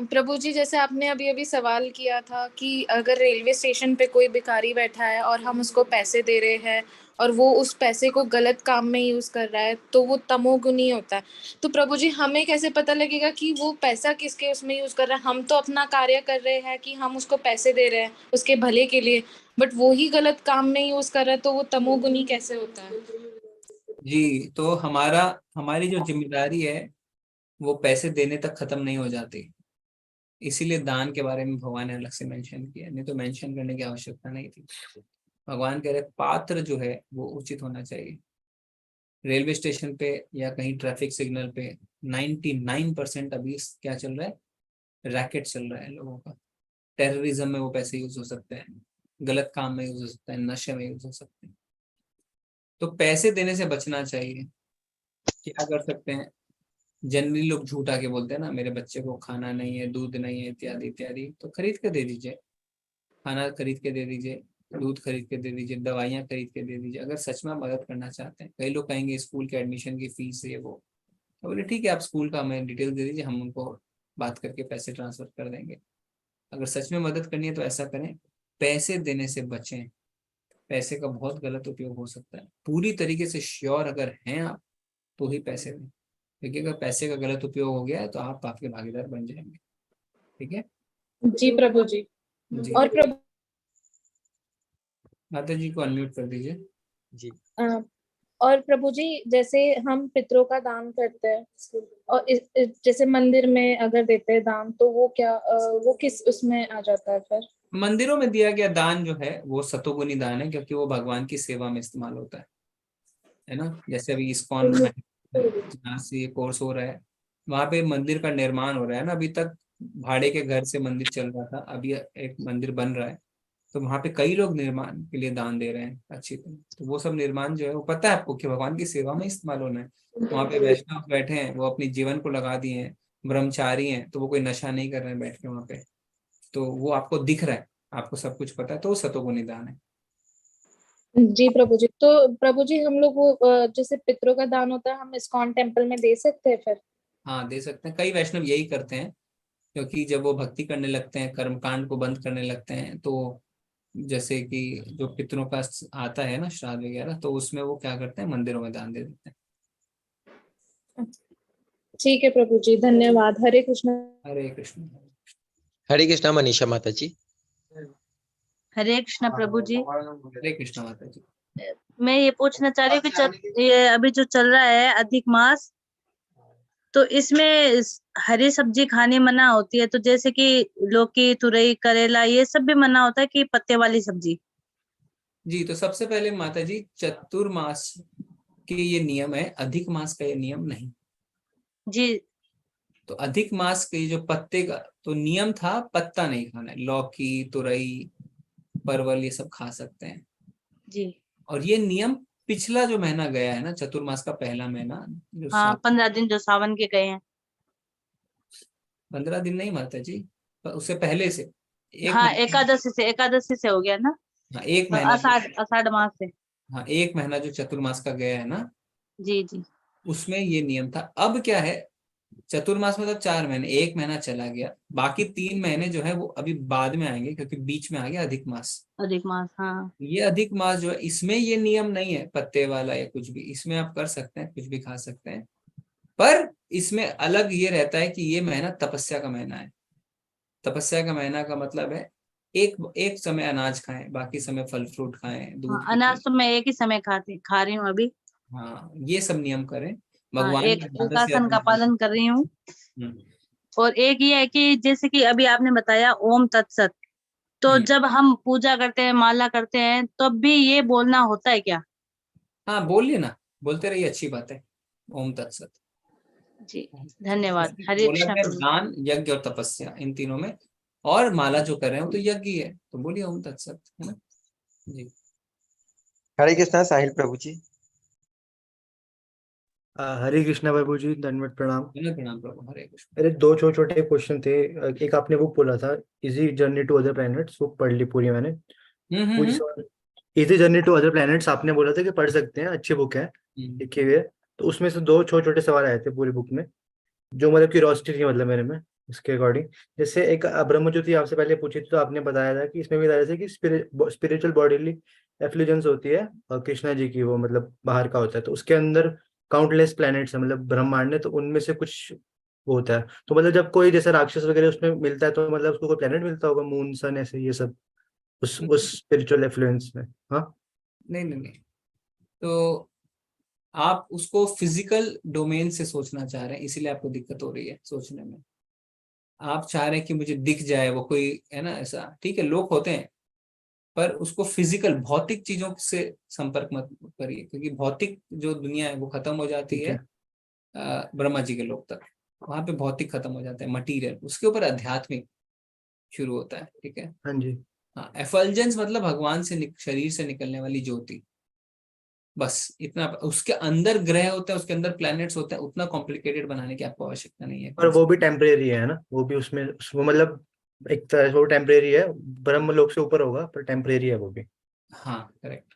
G: प्रभु जी, जैसे आपने अभी अभी सवाल किया था कि अगर रेलवे स्टेशन पे कोई भिखारी बैठा है और हम उसको पैसे दे रहे हैं और वो उस पैसे को गलत काम में यूज कर रहा है, तो वो तमोगुनी होता है। तो प्रभु जी, हमें कैसे पता लगेगा कि वो पैसा किसके उसमें यूज कर रहा है? हम तो अपना कार्य कर रहे हैं कि हम उसको पैसे दे रहे हैं उसके भले के लिए, बट वो ही गलत काम में यूज कर रहा है, तो वो तमोगुनी कैसे होता है?
A: जी, तो हमारी जो जिम्मेदारी है वो पैसे देने तक खत्म नहीं हो जाती। इसीलिए दान के बारे में भगवान ने अलग से मेंशन किया, नहीं तो मेंशन करने की आवश्यकता नहीं थी। भगवान कह रहे पात्र जो है वो उचित होना चाहिए। रेलवे स्टेशन पे या कहीं ट्रैफिक सिग्नल पे 99% अभी क्या चल रहा है, रैकेट चल रहा है लोगों का। टेररिज्म में वो पैसे यूज हो सकते हैं, गलत काम में यूज हो सकते हैं, नशे में यूज हो सकते हैं। तो पैसे देने से बचना चाहिए। क्या कर सकते हैं, जनरली लोग झूठ आके बोलते हैं ना, मेरे बच्चे को खाना नहीं है, दूध नहीं है, इत्यादि इत्यादि, तो खरीद के दे दीजिए, खाना खरीद के दे दीजिए, दूध खरीद के दे दीजिए, दवाइयाँ खरीद के दे दीजिए, अगर सच में मदद करना चाहते हैं। कई लोग कहेंगे स्कूल के एडमिशन की फीस है वो, तो बोले ठीक है आप स्कूल का हमें डिटेल दे दीजिए, हम उनको बात करके पैसे ट्रांसफर कर देंगे। अगर सच में मदद करनी है तो ऐसा करें, पैसे देने से बचें। पैसे का बहुत गलत उपयोग हो सकता है। पूरी तरीके से श्योर अगर हैं आप, तो ही पैसे दें, क्योंकि अगर पैसे का गलत उपयोग हो गया है तो आप पाप के भागीदार बन जाएंगे। ठीक है
G: जी प्रभु जी।
A: जी।
G: और प्रभु
A: माता जी को अनम्यूट कर दीजिए।
B: जी।
G: और प्रभु जी जैसे हम पितरों का दान करते हैं और जैसे मंदिर में अगर देते हैं दान तो वो क्या वो किस उसमें आ जाता है फिर?
A: मंदिरों में दिया गया दान जो है वो सतोगुनी दान है, क्योंकि वो भगवान की सेवा में इस्तेमाल होता है ना। जैसे अभी इस्कॉन में जहाँ से ये कोर्स हो रहा है, वहां पे मंदिर का निर्माण हो रहा है ना। अभी तक भाड़े के घर से मंदिर चल रहा था, अभी एक मंदिर बन रहा है, तो वहां पे कई लोग निर्माण के लिए दान दे रहे हैं अच्छी तरह। तो वो सब निर्माण जो है वो पता है आपको कि भगवान की सेवा में इस्तेमाल होना है। वहां पे वैष्णव बैठे हैं, वो अपनी जीवन को लगा दिए हैं, ब्रह्मचारी हैं, तो वो कोई नशा नहीं कर रहे हैं बैठ के वहां पे, तो वो आपको दिख रहा है, आपको सब कुछ पता है, तो वो सतोगुनी दान है।
G: जी प्रभु जी, तो प्रभु जी हम लोग वो जैसे पितरों का दान होता है हम इस्कॉन टेम्पल में दे सकते हैं फिर?
A: हाँ दे सकते हैं, कई वैष्णव यही करते हैं, क्योंकि जब वो भक्ति करने लगते हैं, कर्मकांड को बंद करने लगते हैं, तो जैसे कि जो पितरों का आता है ना श्राद्ध वगैरह, तो उसमें वो क्या करते हैं, मंदिरों में दान दे देते हैं।
G: ठीक है प्रभु जी, धन्यवाद। हरे कृष्ण।
A: हरे कृष्ण।
B: हरे कृष्णा मनीषा माता जी।
H: हरे कृष्णा प्रभु जी।
A: हरे कृष्ण माता जी।
H: मैं ये पूछना चाह रही हूँ कि ये अभी जो चल रहा है अधिक मास, तो इसमें हरी सब्जी खाने मना होती है, तो जैसे कि लौकी, तुरई, करेला ये सब भी मना होता है कि पत्ते वाली सब्जी?
A: जी, तो सबसे पहले माता जी चतुर्मास के ये नियम है, अधिक मास का ये नियम नहीं।
H: जी।
A: तो अधिक मास के जो पत्ते का तो नियम था, पत्ता नहीं खाना है, लौकी, तुरई, परवल ये सब खा सकते हैं
H: जी।
A: और ये नियम पिछला जो महीना गया है ना, चतुर्मास का पहला महीना जो
H: हाँ, 15 दिन जो सावन के गए हैं।
A: 15 दिन नहीं माता जी, पर उससे पहले से एक
H: हाँ,
A: महीना।
H: एकादशी से हो गया ना।
A: हाँ एक महीना
H: आषाढ़ मास से।
A: हाँ एक महीना जो चतुर्मास का गया है ना,
H: जी जी।
A: उसमें ये नियम था। अब क्या है, चतुर्मास मतलब 4 महीने, एक महीना चला गया, बाकी 3 महीने जो है वो अभी बाद में आएंगे, क्योंकि बीच में आ गया अधिक मास।
H: अधिक मास, हाँ।
A: ये अधिक मास जो है, इसमें ये नियम नहीं है पत्ते वाला या कुछ भी, इसमें आप कर सकते हैं, कुछ भी खा सकते हैं। पर इसमें अलग ये रहता है कि ये महीना तपस्या का महीना है। तपस्या का महीना का मतलब है एक एक समय अनाज खाएं, बाकी समय फल फ्रूट खाएं,
H: हाँ,
A: दूध
H: अनाज
A: पीएं।
H: तो मैं एक ही समय खा रही हूँ अभी।
A: हाँ ये सब नियम करें,
H: हाँ,
A: भगवान
H: एक
A: का ज्यादा से
H: एकासन का
A: ज्यादा।
H: पालन कर रही हूँ।
A: हम्म,
H: और एक ये है कि जैसे कि अभी आपने बताया ओम तत्सत, तो
A: हम्म।
H: जब हम पूजा करते हैं, माला करते हैं, तब भी ये बोलना होता है क्या?
A: हाँ बोलिए ना, बोलते रहिए, अच्छी बात है। ओम तत्सत।
H: जी, धन्यवाद।
A: इसमें
H: हरे
A: बोला
H: कृष्ण
A: गया
H: प्रभु।
A: दान, यज्ञ और तपस्या, इन तीनों में, और माला जो कर रहे हैं वो तो यज्ञ ही है, तो बोलिए ओम तत्सत, है ना जी।
B: हरे कृष्णा साहिल प्रभु जी।
I: हरे कृष्णा प्रभु जी, दंडवत प्रणाम।
A: प्रणाम प्रभु, हरे कृष्ण।
I: मेरे दो छोटे छोटे क्वेश्चन थे। एक आपने बुक बोला था, easy journey to other planets, book पढ़ ली पूरी मैंने। पूरी
A: हम्म।
I: Easy journey to other planets आपने बोला था कि पढ़ सकते हैं, अच्छी बुक है, लिखी हुई है। तो उसमें से दो छोटे छोटे सवाल आए थे पूरी बुक में, जो मतलब क्यूरियोसिटी थी मतलब मेरे में, उसके अकॉर्डिंग। जैसे एक ब्रह्म ज्योति आपसे पहले पूछी थी, तो आपने बताया था कि इसमें भी बताया था कि स्पिरिचुअल बॉडीली एफ्लिजेंस होती है, और कृष्णा जी की वो मतलब बाहर का होता है, तो उसके अंदर काउंटलेस प्लैनेट्स है मतलब ब्रह्मांड में, तो उनमें से कुछ वो होता है। तो मतलब जब कोई जैसे राक्षस वगैरह उसमें मिलता है, तो मतलब उसको कोई प्लैनेट मिलता होगा, मून सन ऐसे ये सब, उस स्पिरिचुअल एफ्लुएंस में। हाँ।
A: नहीं नहीं नहीं, तो आप उसको फिजिकल डोमेन से सोचना चाह रहे हैं, इसीलिए आपको दिक्कत हो रही है सोचने में। आप चाह रहे हैं कि मुझे दिख जाए वो कोई, है ना, ऐसा ठीक है, लोग होते हैं, पर उसको फिजिकल भौतिक चीजों से संपर्क मत करिए, क्योंकि भौतिक जो दुनिया है वो खत्म हो जाती
I: ठीक
A: है
I: है।
A: ब्रह्मा जी के लोक तक। वहां पे भौतिक खत्म हो जाता है, मटीरियल, उसके ऊपर आध्यात्मिक शुरू होता है, ठीक है।
I: हाँ जी।
A: हाँ, एफल्जेंस मतलब भगवान से शरीर से निकलने वाली ज्योति, बस इतना। उसके अंदर ग्रह होते हैं, उसके अंदर प्लैनेट्स होते हैं, उतना कॉम्प्लिकेटेड बनाने की आपको आवश्यकता नहीं है
I: और वो
A: concept।
I: भी टेम्परेरी है ना, वो भी उसमें वो मतलब एक तरह से वो टेम्परेरी है, ब्रह्म लोक से ऊपर होगा पर टेम्परेरी है वो भी।
A: हाँ करेक्ट।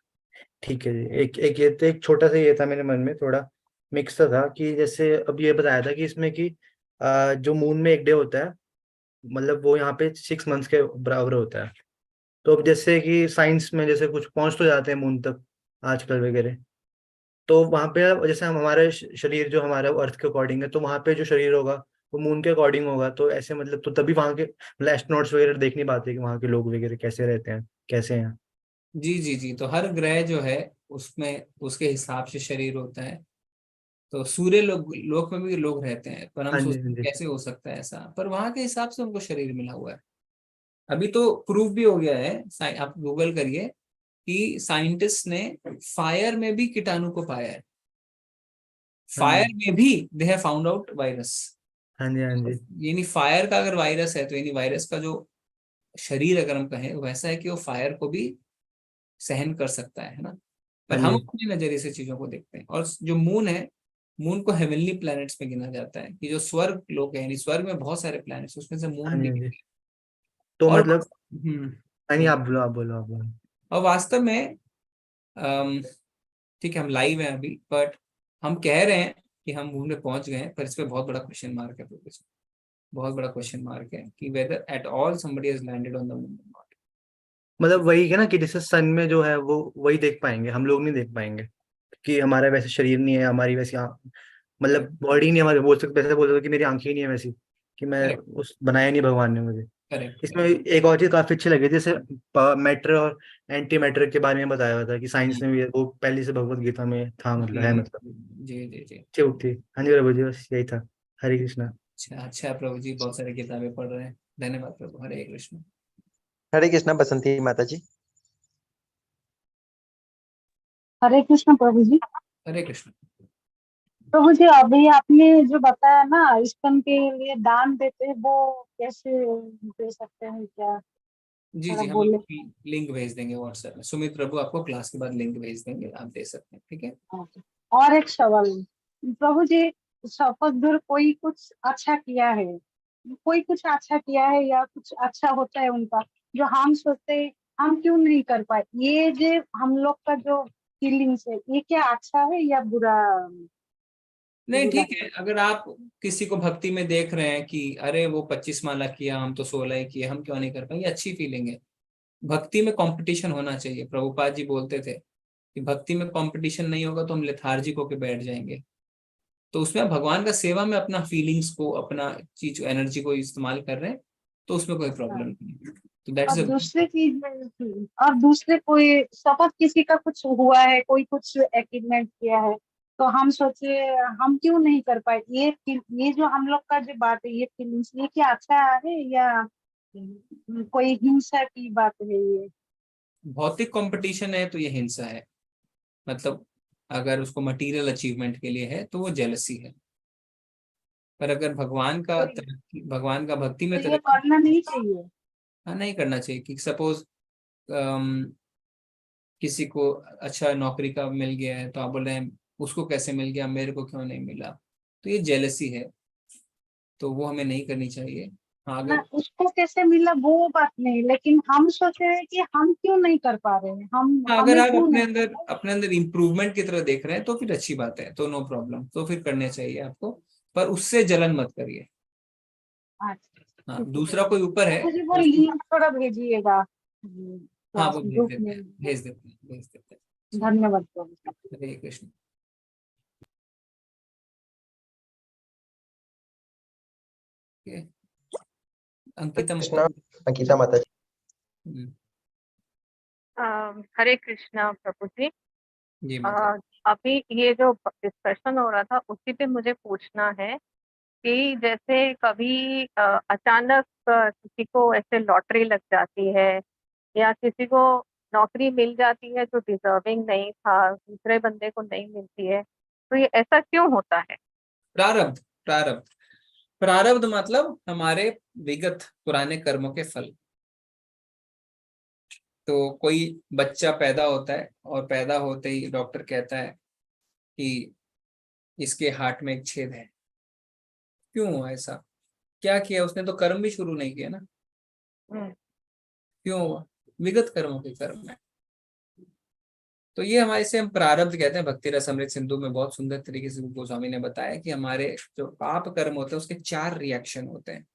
I: ठीक है जी। एक एक ये तो एक छोटा सा ये था मेरे मन में, थोड़ा मिक्स था कि जैसे अब ये बताया था कि इसमें कि जो मून में एक डे होता है, मतलब वो यहाँ पे 6 मंथ्स के बराबर होता है। तो अब जैसे कि साइंस में जैसे कुछ पहुंच तो जाते हैं मून तक आजकल वगैरह, तो वहां पे जैसे हम हमारे शरीर जो हमारा अर्थ के अकॉर्डिंग है, तो वहां पे जो शरीर होगा वो मून के अकॉर्डिंग होगा, तो ऐसे मतलब तो तभी वहां के मतलब एस्ट्रोनॉट्स वगैरह देख नहीं पाते कि वहां के लोग वगैरह कैसे रहते हैं, कैसे हैं।
A: जी जी जी, तो हर ग्रह जो है उसमें उसके हिसाब से शरीर होता है। तो सूर्य लोक में भी लोग रहते हैं, पर हम
I: हाँ जी,
A: सोचते
I: हाँ
A: हैं
I: जी।
A: कैसे हो सकता है ऐसा, पर वहां के हिसाब से उनको शरीर मिला हुआ है। अभी तो प्रूफ भी हो गया है, आप गूगल करिए कि साइंटिस्ट ने फायर में भी कीटाणु को पाया है।
I: हाँ जी,
A: फायर में भी they have found out virus.
I: हाँ जी, हाँ जी।
A: यानी फायर का अगर वायरस है तो यानी वायरस का जो शरीर अगर हम कहें वैसा है कि वो फायर को भी सहन कर सकता है ना। पर
I: हाँ
A: हम
I: जी,
A: अपने नजरिए से चीजों को देखते हैं। और जो मून है, मून को हेवनली प्लैनेट्स में गिना जाता है कि जो स्वर्ग लोग है, यानी स्वर्ग में बहुत सारे प्लैनेट्स, उसमें से
I: हाँ
A: मून
I: जी,
A: भी
I: हाँ जी।
A: है।
I: तो
A: और
I: मतलब, नहीं,
A: बोलिए।
I: आप बोलो, आप बोलो, आप बोलो।
A: और वास्तव में अम, ठीक है, हम लाइव हैं अभी, बट हम कह रहे हैं कि हम मून में पहुंच गए हैं, पर इस पे बहुत बड़ा क्वेश्चन मार्क है प्रोफेसर। बहुत बड़ा क्वेश्चन मार्क है कि whether at all somebody has landed on the moon और नॉट।
I: मतलब वही है ना कि जैसे सन में जो है वो वही देख पाएंगे, हम लोग नहीं देख पाएंगे कि हमारा वैसे शरीर नहीं है, हमारी वैसी मतलब बॉडी नहीं हमारे, बोल सकते, वैसे बोल सकते कि मेरी आंखें ही नहीं है वैसी, कि मैं
A: करेक्ट,
I: उस बनाया नहीं भगवान ने मुझे।
A: करेक्ट,
I: इसमें एक और चीज काफी अच्छी लगी, जैसे मैटर और एंटी मैटर के बारे में बताया हुआ था कि साइंस में भी वो पहले से भगवत गीता में था, मतलब है,
A: जी
I: मतलब
A: जी जी जी।
I: ठीक थी। हाँ जी प्रभु जी, बस यही था। हरे कृष्णा।
A: अच्छा अच्छा प्रभु जी, बहुत सारी किताबें पढ़ रहे हैं, धन्यवाद प्रभु। हरे कृष्ण।
B: हरे कृष्णा बसंती माता जी।
F: हरे कृष्ण प्रभु जी।
A: हरे कृष्ण।
F: प्रभु जी, अभी आपने जो बताया ना इस्कन के लिए दान देते हैं, वो कैसे दे सकते हैं, क्या
A: जी
F: थोड़ा
A: जी, हम
F: बोले।
A: लिंक भेज देंगे व्हाट्सएप में। सुमित प्रभु आपको क्लास के बाद लिंक भेज देंगे, आप दे सकते हैं, ठीक है।
F: और एक सवाल, प्रभु जी, सपोज अगर कोई कुछ अच्छा किया है, कोई कुछ अच्छा किया है या कुछ अच्छा होता है उनका, जो हम सोचते हैं हम क्यों नहीं कर पाए, ये जो हम लोग का जो फीलिंग्स है, ये क्या अच्छा है या बुरा?
A: नहीं
F: बुरा
A: ठीक है, अगर आप किसी को भक्ति में देख रहे हैं कि अरे वो 25 माला किया, हम तो 16 ही किए, हम क्यों नहीं कर पाए, ये अच्छी फीलिंग है। भक्ति में कंपटीशन होना चाहिए। प्रभुपाद जी बोलते थे कि भक्ति में कंपटीशन नहीं होगा तो हम लेथार्जिक होके बैठ जाएंगे। तो उसमें आप भगवान का सेवा में अपना फीलिंग्स को, अपना चीज एनर्जी को इस्तेमाल कर रहे हैं, तो उसमें कोई प्रॉब्लम
F: है।
A: नहीं है। तो दैट
F: और
A: इज अ
F: दूसरी चीज और दूसरे कोई सपोज किसी का कुछ हुआ है, कोई कुछ अचीवमेंट किया है, तो हम सोचे हम क्यों नहीं कर पाए, ये जो हम लोग का जो बात है, ये फीलिंग्स, ये क्या अच्छा है या कोई हिंसा की बात है ये?
A: भौतिक कंपटीशन है तो ये हिंसा है। मतलब अगर उसको मटेरियल अचीवमेंट के लिए है तो वो जेलसी है। पर अगर
F: तो,
A: भगवान का भक्ति में
F: तो ये
A: तरक्की,
F: करना नहीं चाहिए।
A: हाँ नहीं करना चाहिए। कि सपोज किसी को अच्छा नौकरी का मिल गया है तो आप बोल रहे हैं उसको कैसे मिल गया, मेरे को क्यों नहीं मिला, तो ये जेलसी है, तो वो हमें नहीं करनी चाहिए। हाँ
F: ना
A: अगर,
F: उसको कैसे मिला वो बात नहीं, लेकिन हम सोच रहे हैं कि हम क्यों नहीं कर पा रहे हैं, हम
A: हाँ अगर
F: हमें
A: आप
F: क्यों
A: अपने
F: नहीं।
A: अंदर इम्प्रूवमेंट की तरह देख रहे हैं तो फिर अच्छी बात है, तो नो प्रॉब्लम, तो फिर करने चाहिए आपको। पर उससे जलन मत करिए।
F: अच्छा,
A: हाँ
F: ठीक है
A: दूसरा
F: प्रभु।
A: कोई ऊपर है
F: मुझे वो
A: तो उसको,
F: लिंक थोड़ा भेजिएगा
A: हाँ
F: क्लास
A: वो भेज
F: ग्रुप
A: देते
F: में।
A: हैं, भेज देते हैं, भेज देते हैं।
F: धन्यवाद प्रभु।
A: हरे कृष्ण। ओके,
B: हरे
A: अंकिता
B: कृष्णा
A: माता।
B: अंकिता माता जी।
A: हम्म,
J: हरे कृष्णा प्रभु जी।
A: जी माता।
J: अभी ये जो डिस्कशन हो रहा था उसी पे मुझे पूछना है कि जैसे कभी अचानक किसी को ऐसे लॉटरी लग जाती है या किसी को नौकरी मिल जाती है जो डिजर्विंग नहीं था, दूसरे बंदे को नहीं मिलती है, तो ये ऐसा क्यों होता है?
A: प्रारब्ध, प्रारब्ध, प्रारब्ध मतलब हमारे विगत पुराने कर्मों के फल। तो कोई बच्चा पैदा होता है और पैदा होते ही डॉक्टर कहता है कि इसके हार्ट में एक छेद है। क्यों हुआ ऐसा? क्या किया उसने? तो कर्म भी शुरू नहीं किया ना।
J: हम्म,
A: क्यों हुआ? विगत कर्मों के कर्म है। तो ये हमारे से हम प्रारब्ध कहते हैं। भक्ति रस अमृत सिंधु में बहुत सुंदर तरीके से गोस्वामी ने बताया कि हमारे जो पाप कर्म होते हैं उसके 4 रिएक्शन होते हैं।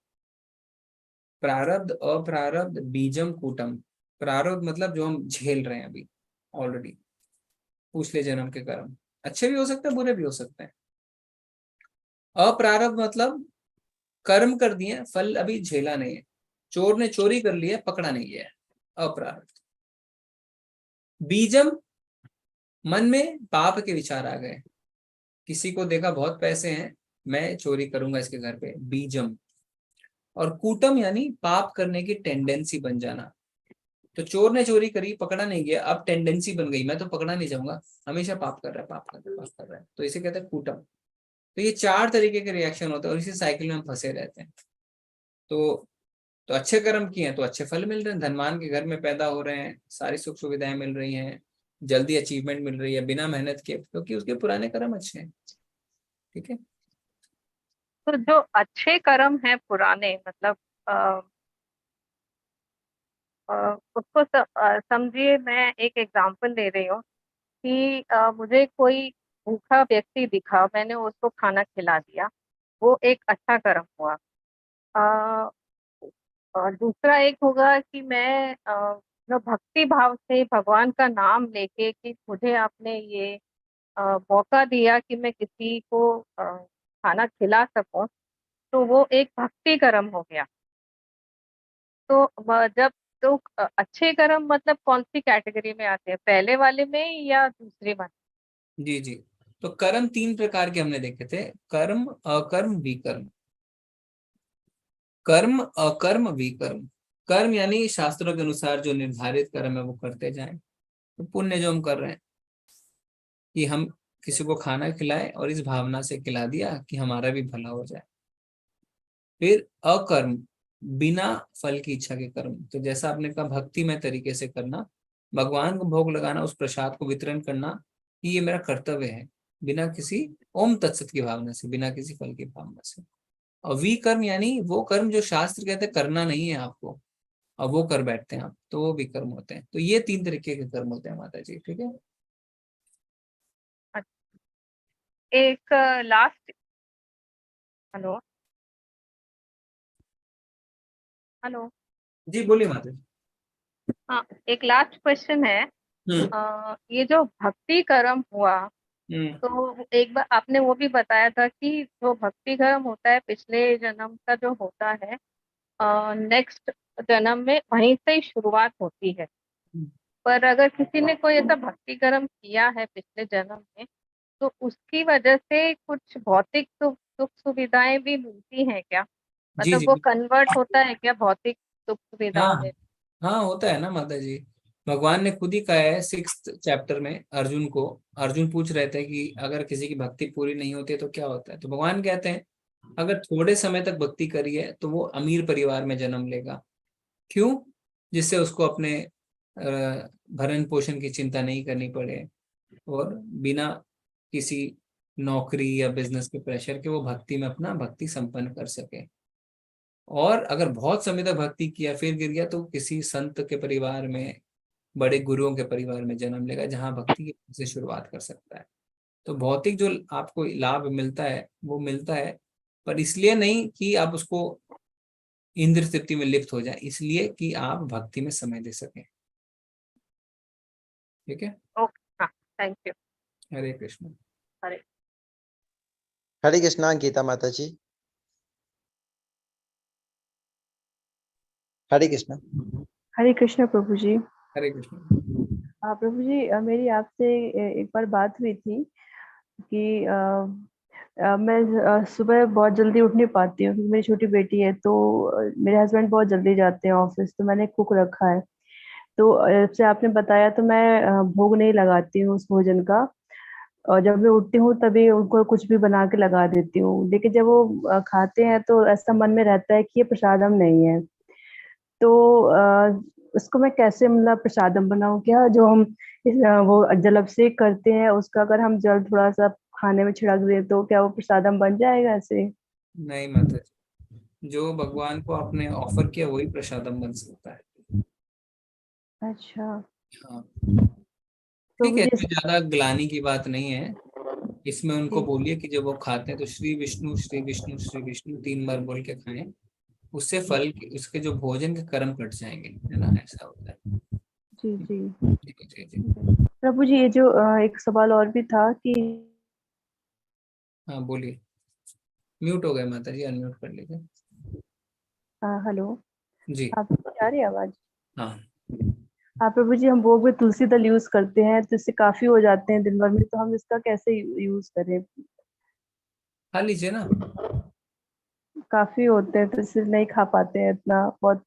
A: प्रारब्ध, अप्रारब्ध, बीजम, कूटम। प्रारब्ध मतलब जो हम झेल रहे हैं अभी ऑलरेडी, पिछले जन्म के कर्म, अच्छे भी हो सकते हैं, बुरे भी हो सकते हैं। अप्रारब्ध मतलब कर्म कर दिए, फल अभी झेला नहीं है। चोर ने चोरी कर लिया, पकड़ा नहीं गया है, अप्रारब्ध। बीजम मन में पाप के विचार आ गए, किसी को देखा बहुत पैसे हैं, मैं चोरी करूंगा इसके घर पे, बीजम। और कूटम यानी पाप करने की टेंडेंसी बन जाना। तो चोर ने चोरी करी, पकड़ा नहीं गया, अब टेंडेंसी बन गई, मैं तो पकड़ा नहीं जाऊंगा, हमेशा पाप कर रहा है, पाप कर रहा है, पाप कर रहा है, तो इसे कहते हैं कूटम। तो ये 4 तरीके के रिएक्शन होते हैं और इसी साइकिल में हम फंसे रहते हैं। तो अच्छे कर्म किए हैं तो अच्छे फल मिल रहे हैं, धनवान के घर में पैदा हो रहे हैं, सारी सुख सुविधाएं मिल रही हैं, जल्दी अचीवमेंट मिल रही है बिना मेहनत के, क्योंकि उसके पुराने कर्म अच्छे हैं। ठीक है।
J: तो जो अच्छे कर्म हैं पुराने, मतलब अ, उसको समझिए, मैं एक एग्जांपल दे रही हूँ कि मुझे कोई भूखा व्यक्ति दिखा, मैंने उसको खाना खिला दिया, वो एक अच्छा कर्म हुआ। अ, और दूसरा एक होगा कि मैं भक्ति भाव से भगवान का नाम लेके कि मुझे आपने ये मौका दिया कि मैं किसी को खाना खिला सकूं, तो वो एक भक्ति कर्म हो गया। तो जब तो अच्छे कर्म मतलब कौन सी कैटेगरी में आते हैं, पहले वाले में या दूसरे वाले?
A: जी जी। तो कर्म 3 प्रकार के हमने देखे थे, कर्म, अकर्म, विकर्म। कर्म, अकर्म, विकर्म। कर्म यानी शास्त्रों के अनुसार जो निर्धारित कर्म है वो करते जाएं। तो पुण्य जो हम कर रहे हैं कि हम किसी को खाना खिलाएं और इस भावना से खिला दिया कि हमारा भी भला हो जाए। फिर अकर्म, बिना फल की इच्छा के कर्म, तो जैसा आपने कहा भक्तिमय तरीके से करना, भगवान को भोग लगाना, उस प्रसाद को वितरण करना कि ये मेरा कर्तव्य है, बिना किसी ओम तत्सत की भावना से, बिना किसी फल की भावना से। और विकर्म यानी वो कर्म जो शास्त्र कहते हैं करना नहीं है आपको, और वो कर बैठते हैं आप, तो वो विकर्म होते हैं। तो ये 3 तरीके के कर्म होते हैं माता जी। ठीक है।
J: एक लास्ट, हेलो हेलो,
A: जी बोलिए माता जी।
J: हाँ, एक लास्ट क्वेश्चन है। ये जो भक्ति कर्म हुआ, तो एक बार आपने वो भी बताया था कि जो भक्ति कर्म होता है पिछले जन्म का जो होता है, नेक्स्ट जन्म में वहीं से ही शुरुआत होती है। पर अगर किसी ने कोई ऐसा भक्ति कर्म किया है पिछले जन्म में, तो उसकी वजह से कुछ भौतिक सुख सुविधाएं भी मिलती हैं क्या?
A: जी
J: मतलब
A: जी।
J: वो कन्वर्ट होता है क्या भौतिक सुख सुविधाओं
A: हाँ
J: में?
A: हाँ, होता है ना माता जी। भगवान ने खुद ही कहा है 6th चैप्टर में अर्जुन को, अर्जुन पूछ रहे थे कि अगर किसी की भक्ति पूरी नहीं होती है तो क्या होता है, तो भगवान कहते हैं अगर थोड़े समय तक भक्ति करी है तो वो अमीर परिवार में जन्म लेगा। क्यों? जिससे उसको अपने भरण पोषण की चिंता नहीं करनी पड़े, और बिना किसी नौकरी या बिजनेस के प्रेशर के वो भक्ति में अपना भक्ति संपन्न कर सके। और अगर बहुत समय तक भक्ति किया फिर गिर गया तो किसी संत के परिवार में, बड़े गुरुओं के परिवार में जन्म लेगा, जहां भक्ति से शुरुआत कर सकता है। तो भौतिक जो आपको लाभ मिलता है वो मिलता है, पर इसलिए नहीं कि आप उसको इंद्र तृप्ति में लिप्त हो जाए, इसलिए कि आप भक्ति में समय दे सकें। ठीक है।
J: ओके, हाँ, थैंक यू।
A: हरे कृष्ण।
J: हरे
B: हरे कृष्णा गीता माता जी। हरे कृष्णा।
K: हरे कृष्ण प्रभु जी।
A: हरे कृष्ण।
K: प्रभु जी, मेरी आपसे एक बार बात हुई थी कि मैं सुबह बहुत जल्दी उठ नहीं पाती हूँ क्योंकि मेरी छोटी बेटी है, तो मेरे हस्बैंड बहुत जल्दी जाते हैं ऑफिस, तो मैंने कुक रखा है। तो जब से आपने बताया तो मैं भोग नहीं लगाती हूँ उस भोजन का, और जब मैं उठती हूँ तभी उनको कुछ भी बना के लगा देती हूँ, लेकिन जब वो खाते हैं तो ऐसा मन में रहता है कि ये प्रसादम नहीं है। तो उसको मैं कैसे मतलब प्रसादम बनाऊं? क्या जो हम वो जल अभिषेक करते हैं उसका अगर हम जल थोड़ा सा खाने में छिड़क दें तो क्या वो प्रसादम बन जाएगा ऐसे?
A: नहीं माता जी, जो भगवान को आपने ऑफर किया वही प्रसादम बन सकता है।
K: अच्छा
A: हाँ ठीक
K: प्रभु
A: है,
K: जी।
A: इसमें ज्यादा ग्लानि की बात नहीं है। इसमें उनको
K: जी
A: बोलिए कि जब वो खाते हैं तो श्री विष्णु श्री विष्णु श्री विष्णु 3 बार बोल के खाएं, उससे फल उसके जो भोजन के कर्म कट जाएंगे, है ना, ऐसा होता है।
K: जी जी।
A: जी जी जी।
K: प्रभु जी, ये जो एक सवाल और भी था कि
A: हाँ बोलिए। म्यूट हो गए माता जी, अनम्यूट कर लीजिए।
K: हेलो,
A: जी
K: आपको आ रही है आवाज?
A: हाँ।
K: हाँ प्रभु जी, हम भोग में तुलसी दल यूज करते हैं तो इससे काफी हो जाते हैं दिन भर में, तो हम इसका कैसे यूज करें?
A: खा लीजिए ना।
K: काफी होते हैं तो इससे नहीं खा पाते हैं इतना बहुत।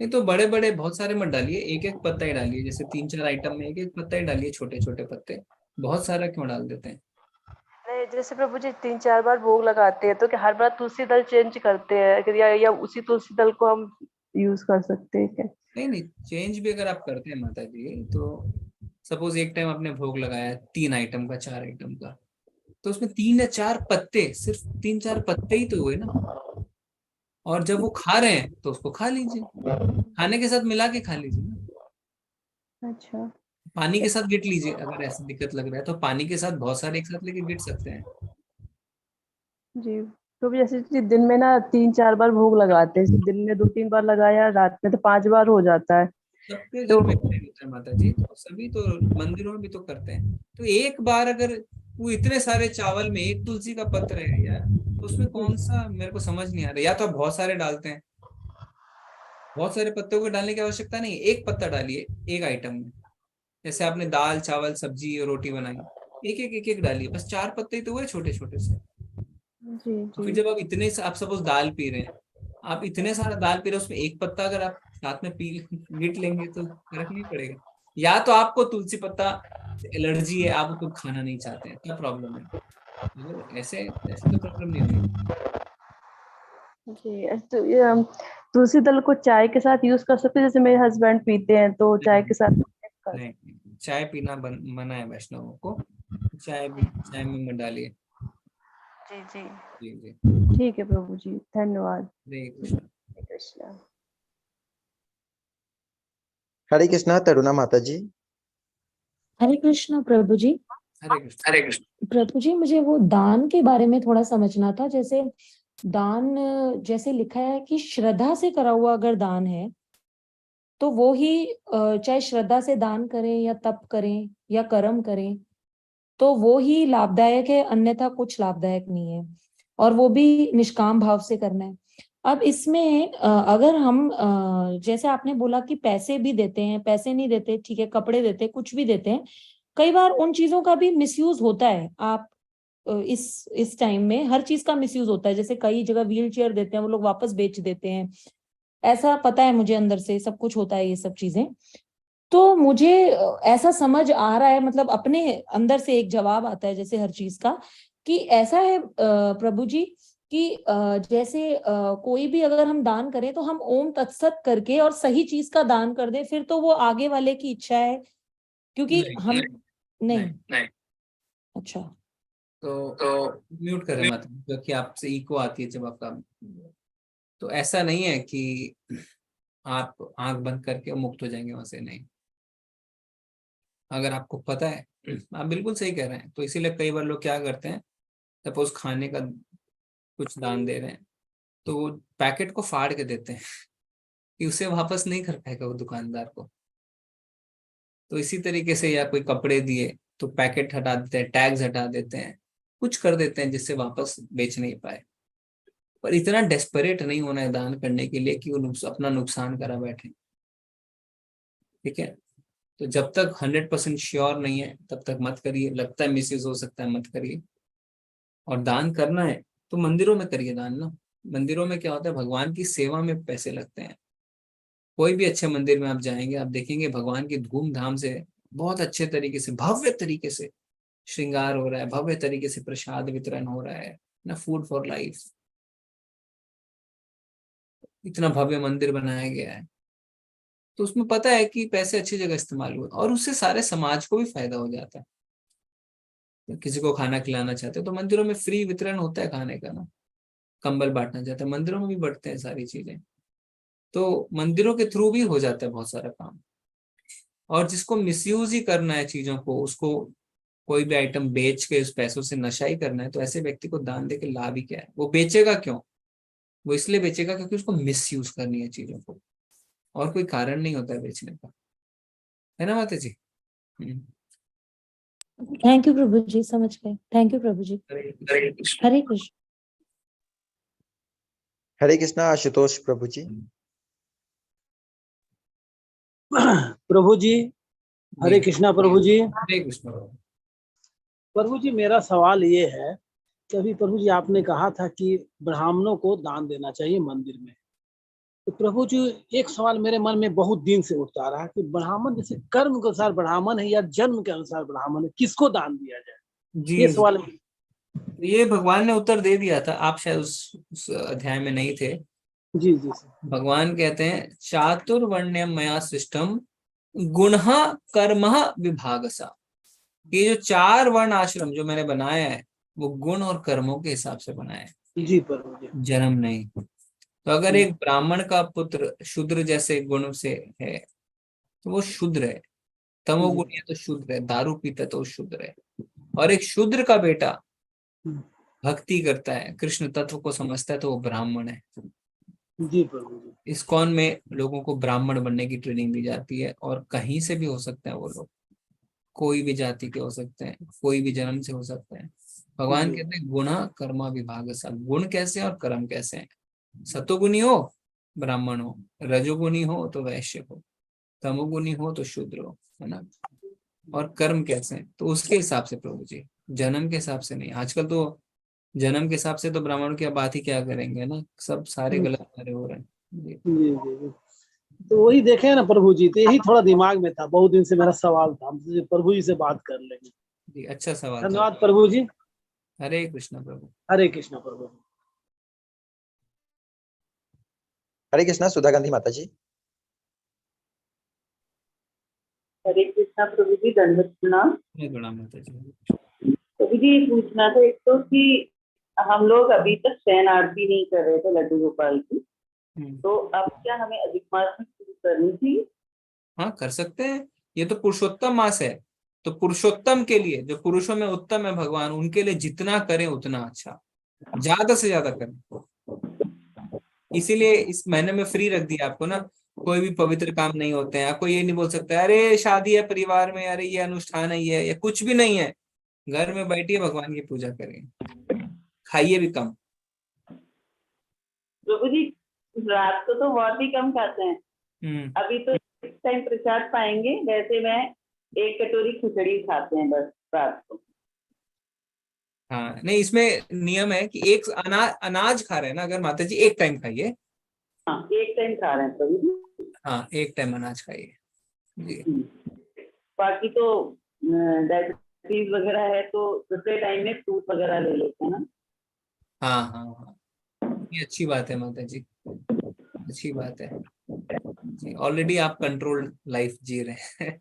A: नहीं तो बड़े बड़े बहुत सारे मत डालिए, एक एक पत्ता ही डालिए, जैसे 3-4 आइटम में एक एक पत्ता ही डालिए, छोटे छोटे पत्ते। बहुत सारा क्यों डाल देते हैं?
K: नहीं, जैसे प्रभु जी 3-4 बार भोग लगाते हैं तो क्या हर बार तुलसी दल चेंज करते हैं कि या उसी तुलसी दल को हम यूज कर सकते हैं क्या?
A: नहीं नहीं, चेंज भी अगर आप करते हैं माता जी, तो सपोज एक टाइम आपने भोग लगाया 3 आइटम का, 4 आइटम का, तो उसमें 3 या 4 पत्ते, सिर्फ 3-4 पत्ते ही तो हुए ना। और जब वो खा रहे हैं तो उसको खा लीजिए, खाने के साथ मिला के खा लीजिए ना।
K: अच्छा
A: पानी के साथ गिट लीजिए, अगर ऐसी दिक्कत लग रहा है तो पानी के साथ बहुत सारे एक साथ लेके गिट सकते हैं।
K: जी। तो भी जैसे कि दिन में ना 3-4 बार भोग लगाते हैं, दिन में 2-3 बार लगाया, रात में तो 5 बार हो जाता है।
A: सबके
K: तो
A: घर में नहीं होता है माता जी, तो सभी तो मंदिरों में भी तो करते हैं। तो एक बार अगर वो इतने सारे चावल में एक तुलसी का पत्र है यार, तो उसमें कौन सा, मेरे को समझ नहीं आ रहा। या तो आप बहुत सारे डालते हैं, बहुत सारे पत्तों को डालने की आवश्यकता नहीं है, एक पत्ता डालिए एक आइटम में। जैसे आपने दाल चावल सब्जी और रोटी बनाई, एक एक डालिए, बस 4 पत्ते ही तो हुए छोटे छोटे से।
K: जी
A: और फिर
K: जी
A: जब आप इतने आप सपोज दाल पी रहे हैं, आप इतने सारा दाल पी रहे हैं, उसमें एक पत्ता अगर आप साथ में पी गिट लेंगे तो फर्क नहीं पड़ेगा। या तो आपको तुलसी पत्ता एलर्जी है, आप उसको खाना नहीं चाहते हैं, क्या प्रॉब्लम है? अगर ऐसे ऐसे तो प्रॉब्लम नहीं होगी।
K: जी। तो ये तुलसी दल को चाय के साथ यूज कर सकते हैं, जैसे मेरे हस्बैंड पीते हैं तो चाय के साथ कर।
A: नहीं नहीं, चाय पीना मना है वैष्णवों को, चाय में मत डालिए।
K: जी जी।
A: जी जी।
K: ठीक है प्रभु जी, धन्यवाद।
A: हरे कृष्ण।
K: हरे कृष्णा।
B: हरे कृष्णा तरुणा माता जी।
L: हरे कृष्णा प्रभु जी।
A: हरे कृष्ण।
L: हरे कृष्ण प्रभु जी, मुझे वो दान के बारे में थोड़ा समझना था। जैसे दान, जैसे लिखा है कि श्रद्धा से करा हुआ अगर दान है तो वो ही चाहे श्रद्धा से दान करें या तप करें या कर्म करें तो वो ही लाभदायक है, अन्यथा कुछ लाभदायक नहीं है, और वो भी निष्काम भाव से करना है। अब इसमें अगर हम जैसे आपने बोला कि पैसे भी देते हैं, पैसे नहीं देते ठीक है, कपड़े देते हैं, कुछ भी देते हैं, कई बार उन चीजों का भी मिसयूज होता है। आप इस टाइम में हर चीज का मिसयूज होता है। जैसे कई जगह व्हील चेयर देते हैं, वो लोग वापस बेच देते हैं, ऐसा पता है मुझे, अंदर से सब कुछ होता है ये सब चीजें। तो मुझे ऐसा समझ आ रहा है, मतलब अपने अंदर से एक जवाब आता है जैसे हर चीज का, कि ऐसा है प्रभु जी कि जैसे कोई भी अगर हम दान करें तो हम ओम तत्सत करके और सही चीज का दान कर दें, फिर तो वो आगे वाले की इच्छा है, क्योंकि
A: नहीं
L: हम नहीं।
A: नहीं।
L: अच्छा।
A: तो म्यूट करें मत, क्योंकि आपसे इको आती है जब आपका। तो ऐसा नहीं है कि आप आंख बंद करके मुक्त हो जाएंगे वहां से, नहीं। अगर आपको पता है, आप बिल्कुल सही कह रहे हैं। तो इसीलिए कई बार लोग क्या करते हैं, सपोज खाने का कुछ दान दे रहे हैं तो वो पैकेट को फाड़ के देते हैं कि उसे वापस नहीं कर पाएगा वो दुकानदार को। तो इसी तरीके से, या कोई कपड़े दिए तो पैकेट हटा देते हैं, टैग्स हटा देते हैं, कुछ कर देते हैं जिससे वापस बेच नहीं पाए। पर इतना डेस्परेट नहीं होना है दान करने के लिए कि वो अपना नुकसान करा बैठे। ठीक है, तो जब तक 100% श्योर नहीं है तब तक मत करिए। लगता है मिसयूज हो सकता है, मत करिए। और दान करना है तो मंदिरों में करिए दान ना। मंदिरों में क्या होता है, भगवान की सेवा में पैसे लगते हैं। कोई भी अच्छे मंदिर में आप जाएंगे, आप देखेंगे भगवान की धूमधाम से, बहुत अच्छे तरीके से, भव्य तरीके से श्रृंगार हो रहा है, भव्य तरीके से प्रसाद वितरण हो रहा है ना, फूड फॉर लाइफ। इतना भव्य मंदिर बनाया गया है, तो उसमें पता है कि पैसे अच्छी जगह इस्तेमाल हुए और उससे सारे समाज को भी फायदा हो जाता है। किसी को खाना खिलाना चाहते हो तो मंदिरों में फ्री वितरण होता है खाने का ना। कंबल बांटना चाहते हैं, मंदिरों में भी बढ़ते हैं सारी चीजें। तो मंदिरों के थ्रू भी हो जाता है बहुत सारा काम। और जिसको मिसयूज ही करना है चीजों को, उसको कोई भी आइटम बेच के उस पैसों से नशा ही करना है, तो ऐसे व्यक्ति को दान दे के लाभ ही क्या है? वो बेचेगा क्यों? वो इसलिए बेचेगा क्योंकि उसको मिसयूज करनी है चीजों को, और कोई कारण नहीं होता है बेचने का। है ना माता जी?
L: थैंक यू प्रभु जी, समझ गए। थैंक यू प्रभु जी।
A: हरे
L: हरे कृष्ण।
B: हरे कृष्णा आशुतोष प्रभु जी।
M: प्रभु जी, हरे कृष्णा प्रभु जी।
A: हरे कृष्ण।
M: प्रभु जी, मेरा सवाल ये है कि अभी प्रभु जी आपने कहा था कि ब्राह्मणों को दान देना चाहिए मंदिर में। तो प्रभु जी, एक सवाल मेरे मन में बहुत दिन से उठता रहा कि ब्राह्मण जैसे कर्म के अनुसार ब्राह्मण है या जन्म के अनुसार ब्राह्मण है, किसको दान दिया जाए?
A: जी
M: ये सवाल
A: ये भगवान ने उत्तर दे दिया था, आप शायद उस अध्याय में नहीं थे।
M: जी जी सर।
A: भगवान कहते हैं चातुर्वर्ण्यम मया सृष्टम गुणः कर्मः विभागसा। ये जो 4 वर्ण आश्रम जो मैंने बनाया है वो गुण और कर्मों के हिसाब से बनाया है,
M: जी प्रभु जी।
A: जन्म नहीं। तो अगर एक ब्राह्मण का पुत्र शूद्र जैसे गुण से है तो वो शूद्र है, तमोगुण है तो शूद्र है, दारू पीता तो शूद्र है। और एक शूद्र का बेटा भक्ति करता है, कृष्ण तत्व को समझता है तो वो ब्राह्मण है।
M: जी प्रभु जी।
A: इस्कॉन में लोगों को ब्राह्मण बनने की ट्रेनिंग दी जाती है, और कहीं से भी हो सकते हैं वो लोग, कोई भी जाति के हो सकते हैं, कोई भी जन्म से हो सकते हैं। भगवान कहते हैं गुणा कर्मा विभाग सा। गुण कैसे और कर्म कैसे हैं? सतोगुणी हो ब्राह्मण हो, रजोगुणी हो तो वैश्य हो, तमोगुणी हो तो शूद्र हो, है ना। और कर्म कैसे हैं तो उसके हिसाब से प्रभु जी, जन्म के हिसाब से नहीं। आजकल तो जन्म के हिसाब से तो ब्राह्मणों की अब बात ही क्या करेंगे ना, सब सारे गलत कार्य हो रहे हैं।
M: जी जी जी। तो वही देखे ना प्रभु जी, तो यही थोड़ा दिमाग में था, बहुत दिन से मेरा सवाल था, हम सोचे प्रभु जी से बात कर लेंगे।
A: जी अच्छा सवाल था।
M: धन्यवाद प्रभु जी।
A: हरे कृष्ण प्रभु।
M: हरे कृष्ण प्रभु।
B: हरे कृष्णा सुधा गांधी माता जी।
N: हरे कृष्णा प्रभु जी, दंडवत प्रणाम।
A: माता जी।
N: प्रभु जी पूछना था एक तो कि हम लोग अभी तक शयन आरती नहीं कर रहे थे लड्डू गोपाल की, तो अब क्या हमें अधिक मास में शुरू करनी चाहिए?
A: हाँ कर सकते हैं, ये तो पुरुषोत्तम मास है, तो पुरुषोत्तम के लिए, जो पुरुषों में उत्तम है भगवान, उनके लिए जितना करें उतना अच्छा, ज्यादा से ज्यादा करें। इसीलिए इस महीने में फ्री रख दिया आपको ना, कोई भी पवित्र काम नहीं होते हैं। आपको ये नहीं बोल सकते अरे शादी है परिवार में, अरे ये अनुष्ठान है, ये कुछ भी नहीं है। घर में बैठिए भगवान की पूजा करिए, खाइए भी कम।
N: प्रभु जी रात को तो बहुत ही कम खाते हैं, अभी तो इस टाइम प्रसाद पाएंगे, वैसे मैं 1 कटोरी खिचड़ी खाते हैं बस रात को।
A: हाँ नहीं, इसमें नियम है कि एक अनाज खा रहे हैं ना, अगर माता जी एक टाइम खाइए।
N: हाँ 1 टाइम खा रहे हैं प्रभु जी।
A: हाँ 1 टाइम अनाज खाइए जी।
N: बाकी तो डायबिटीज वगैरह है तो दूसरे टाइम में फ्रूट वगैरह ले लेते हैं ना।
A: हाँ हाँ हाँ, ये अच्छी बात है माता जी, अच्छी बात है जी। ऑलरेडी आप कंट्रोल लाइफ जी रहे हैं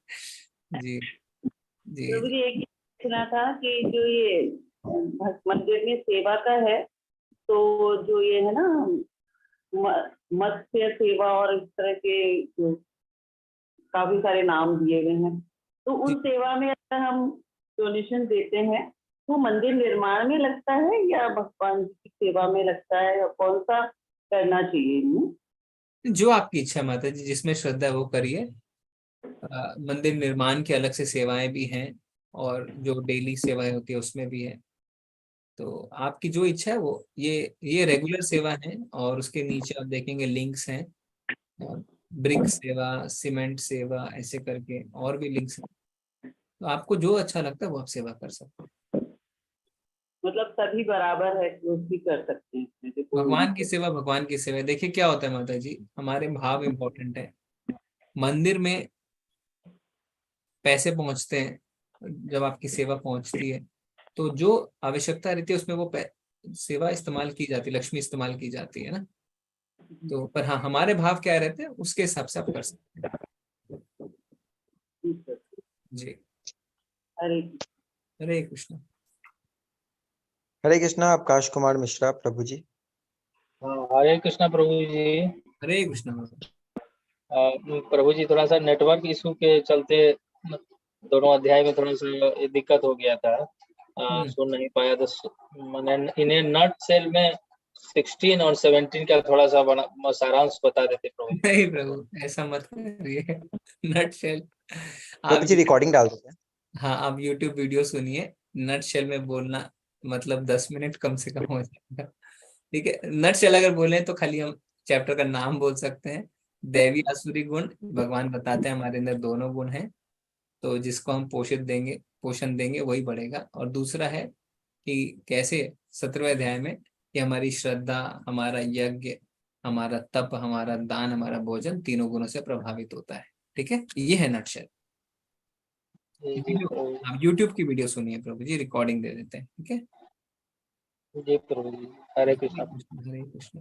A: जी जी।
N: प्रभु जी एक पूछना था कि जो ये मंदिर में सेवा का है, तो जो ये है ना मत्स्य सेवा और इस तरह के जो काफी सारे नाम दिए गए हैं, तो उन सेवा में अगर हम डोनेशन देते हैं तो मंदिर निर्माण में लगता है या भगवान की सेवा में लगता है, या कौन सा करना चाहिए?
A: जो आपकी इच्छा है माता जी, जिसमें श्रद्धा है वो करिए। मंदिर निर्माण की अलग से सेवाएं भी हैं, और जो डेली सेवाएं होती है उसमें भी है। तो आपकी जो इच्छा है वो, ये रेगुलर सेवा है, और उसके नीचे आप देखेंगे लिंक्स हैं, ब्रिक सेवा, सीमेंट सेवा, ऐसे करके और भी लिंक्स हैं। तो आपको जो अच्छा लगता है वो आप सेवा कर सकते हैं।
N: मतलब सभी बराबर है, कुछ भी कर सकते हैं।
A: भगवान की सेवा भगवान की सेवा। देखिए क्या होता है माता जी, हमारे भाव इम्पोर्टेंट है। मंदिर में पैसे पहुंचते हैं, जब आपकी सेवा पहुंचती है तो जो आवश्यकता रहती है उसमें वो सेवा इस्तेमाल की जाती है, लक्ष्मी इस्तेमाल की जाती है ना। तो पर हाँ, हमारे भाव क्या रहते हैं उसके हिसाब से आप कर सकते हैं जी। हरे कृष्ण।
B: हरे कृष्णा अवकाश कुमार मिश्रा प्रभु जी।
O: हरे कृष्णा प्रभु जी।
A: हरे कृष्ण।
O: प्रभु जी थोड़ा सा नेटवर्क इशू के चलते दोनों अध्याय में थोड़ा सा दिक्कत हो गया था, सुन नहीं पाया। तो मैंने इन्हें नट सेल में 16 और 17 का थोड़ा सा सारांश बता देते प्रभु।
A: नहीं प्रभु ऐसा मत करिए, नट शेल
B: आप रिकॉर्डिंग डाल देते हैं।
A: हाँ आप YouTube वीडियो सुनिए, नट शेल में बोलना मतलब 10 मिनट कम से कम हो जाएगा, ठीक है। नट शेल अगर बोले तो खाली हम चैप्टर का नाम बोल सकते हैं, दैवी आसुरी गुण भगवान बताते हैं हमारे अंदर दोनों गुण हैं, तो जिसको हम पोषण देंगे वही बढ़ेगा। और दूसरा है कि कैसे 17वें अध्याय में कि हमारी श्रद्धा, हमारा यज्ञ, हमारा तप, हमारा दान, हमारा भोजन तीनों गुणों से प्रभावित होता है। ठीक है, ये है नटशेल। आप यूट्यूब की वीडियो सुनिए, प्रभु जी रिकॉर्डिंग दे देते हैं। ठीक है
O: जी प्रभु जी, हरे कृष्णा।
A: हरे कृष्ण।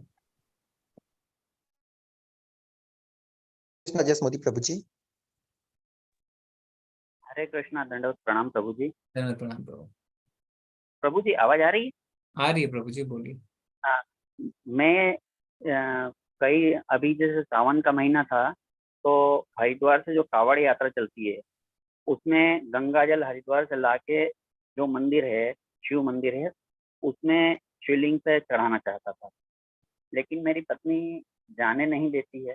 B: कृष्णा जस मोदी प्रभु जी।
P: हरे कृष्णा, दंडवत प्रणाम प्रभु जी।
A: धन्यवाद, प्रणाम प्रभु।
P: प्रभु जी आवाज आ रही है?
A: आ रही है प्रभु जी, बोलिए।
P: हाँ, मैं कई अभी जैसे सावन का महीना था तो हरिद्वार से जो कावड़ यात्रा चलती है उसमें गंगा जल हरिद्वार से लाके जो मंदिर है, शिव मंदिर है, उसमें शिवलिंग पे चढ़ाना चाहता था, लेकिन मेरी पत्नी जाने नहीं देती है।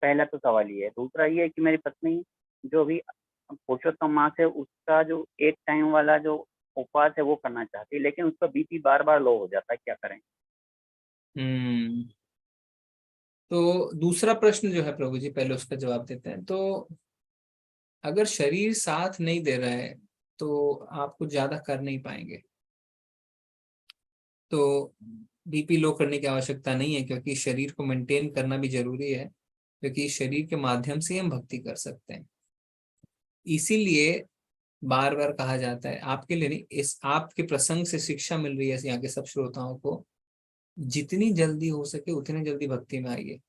P: पहला तो सवाल ये है। दूसरा ये है कि मेरी पत्नी जो भी पुरुषोत्तम मास है उसका जो एक टाइम वाला जो उपवास है वो करना चाहती है, लेकिन उसका बीपी बार बार लो हो जाता है, क्या करें?
A: तो दूसरा प्रश्न जो है प्रभु जी, पहले उसका जवाब देते हैं। तो अगर शरीर साथ नहीं दे रहा है तो आप कुछ ज्यादा कर नहीं पाएंगे, तो बीपी लो करने की आवश्यकता नहीं है, क्योंकि शरीर को मेंटेन करना भी जरूरी है, क्योंकि शरीर के माध्यम से हम भक्ति कर सकते हैं। इसीलिए बार बार कहा जाता है, आपके लिए नहीं, इस आपके प्रसंग से शिक्षा मिल रही है यहाँ के सब श्रोताओं को, जितनी जल्दी हो सके उतनी जल्दी भक्ति में आइए।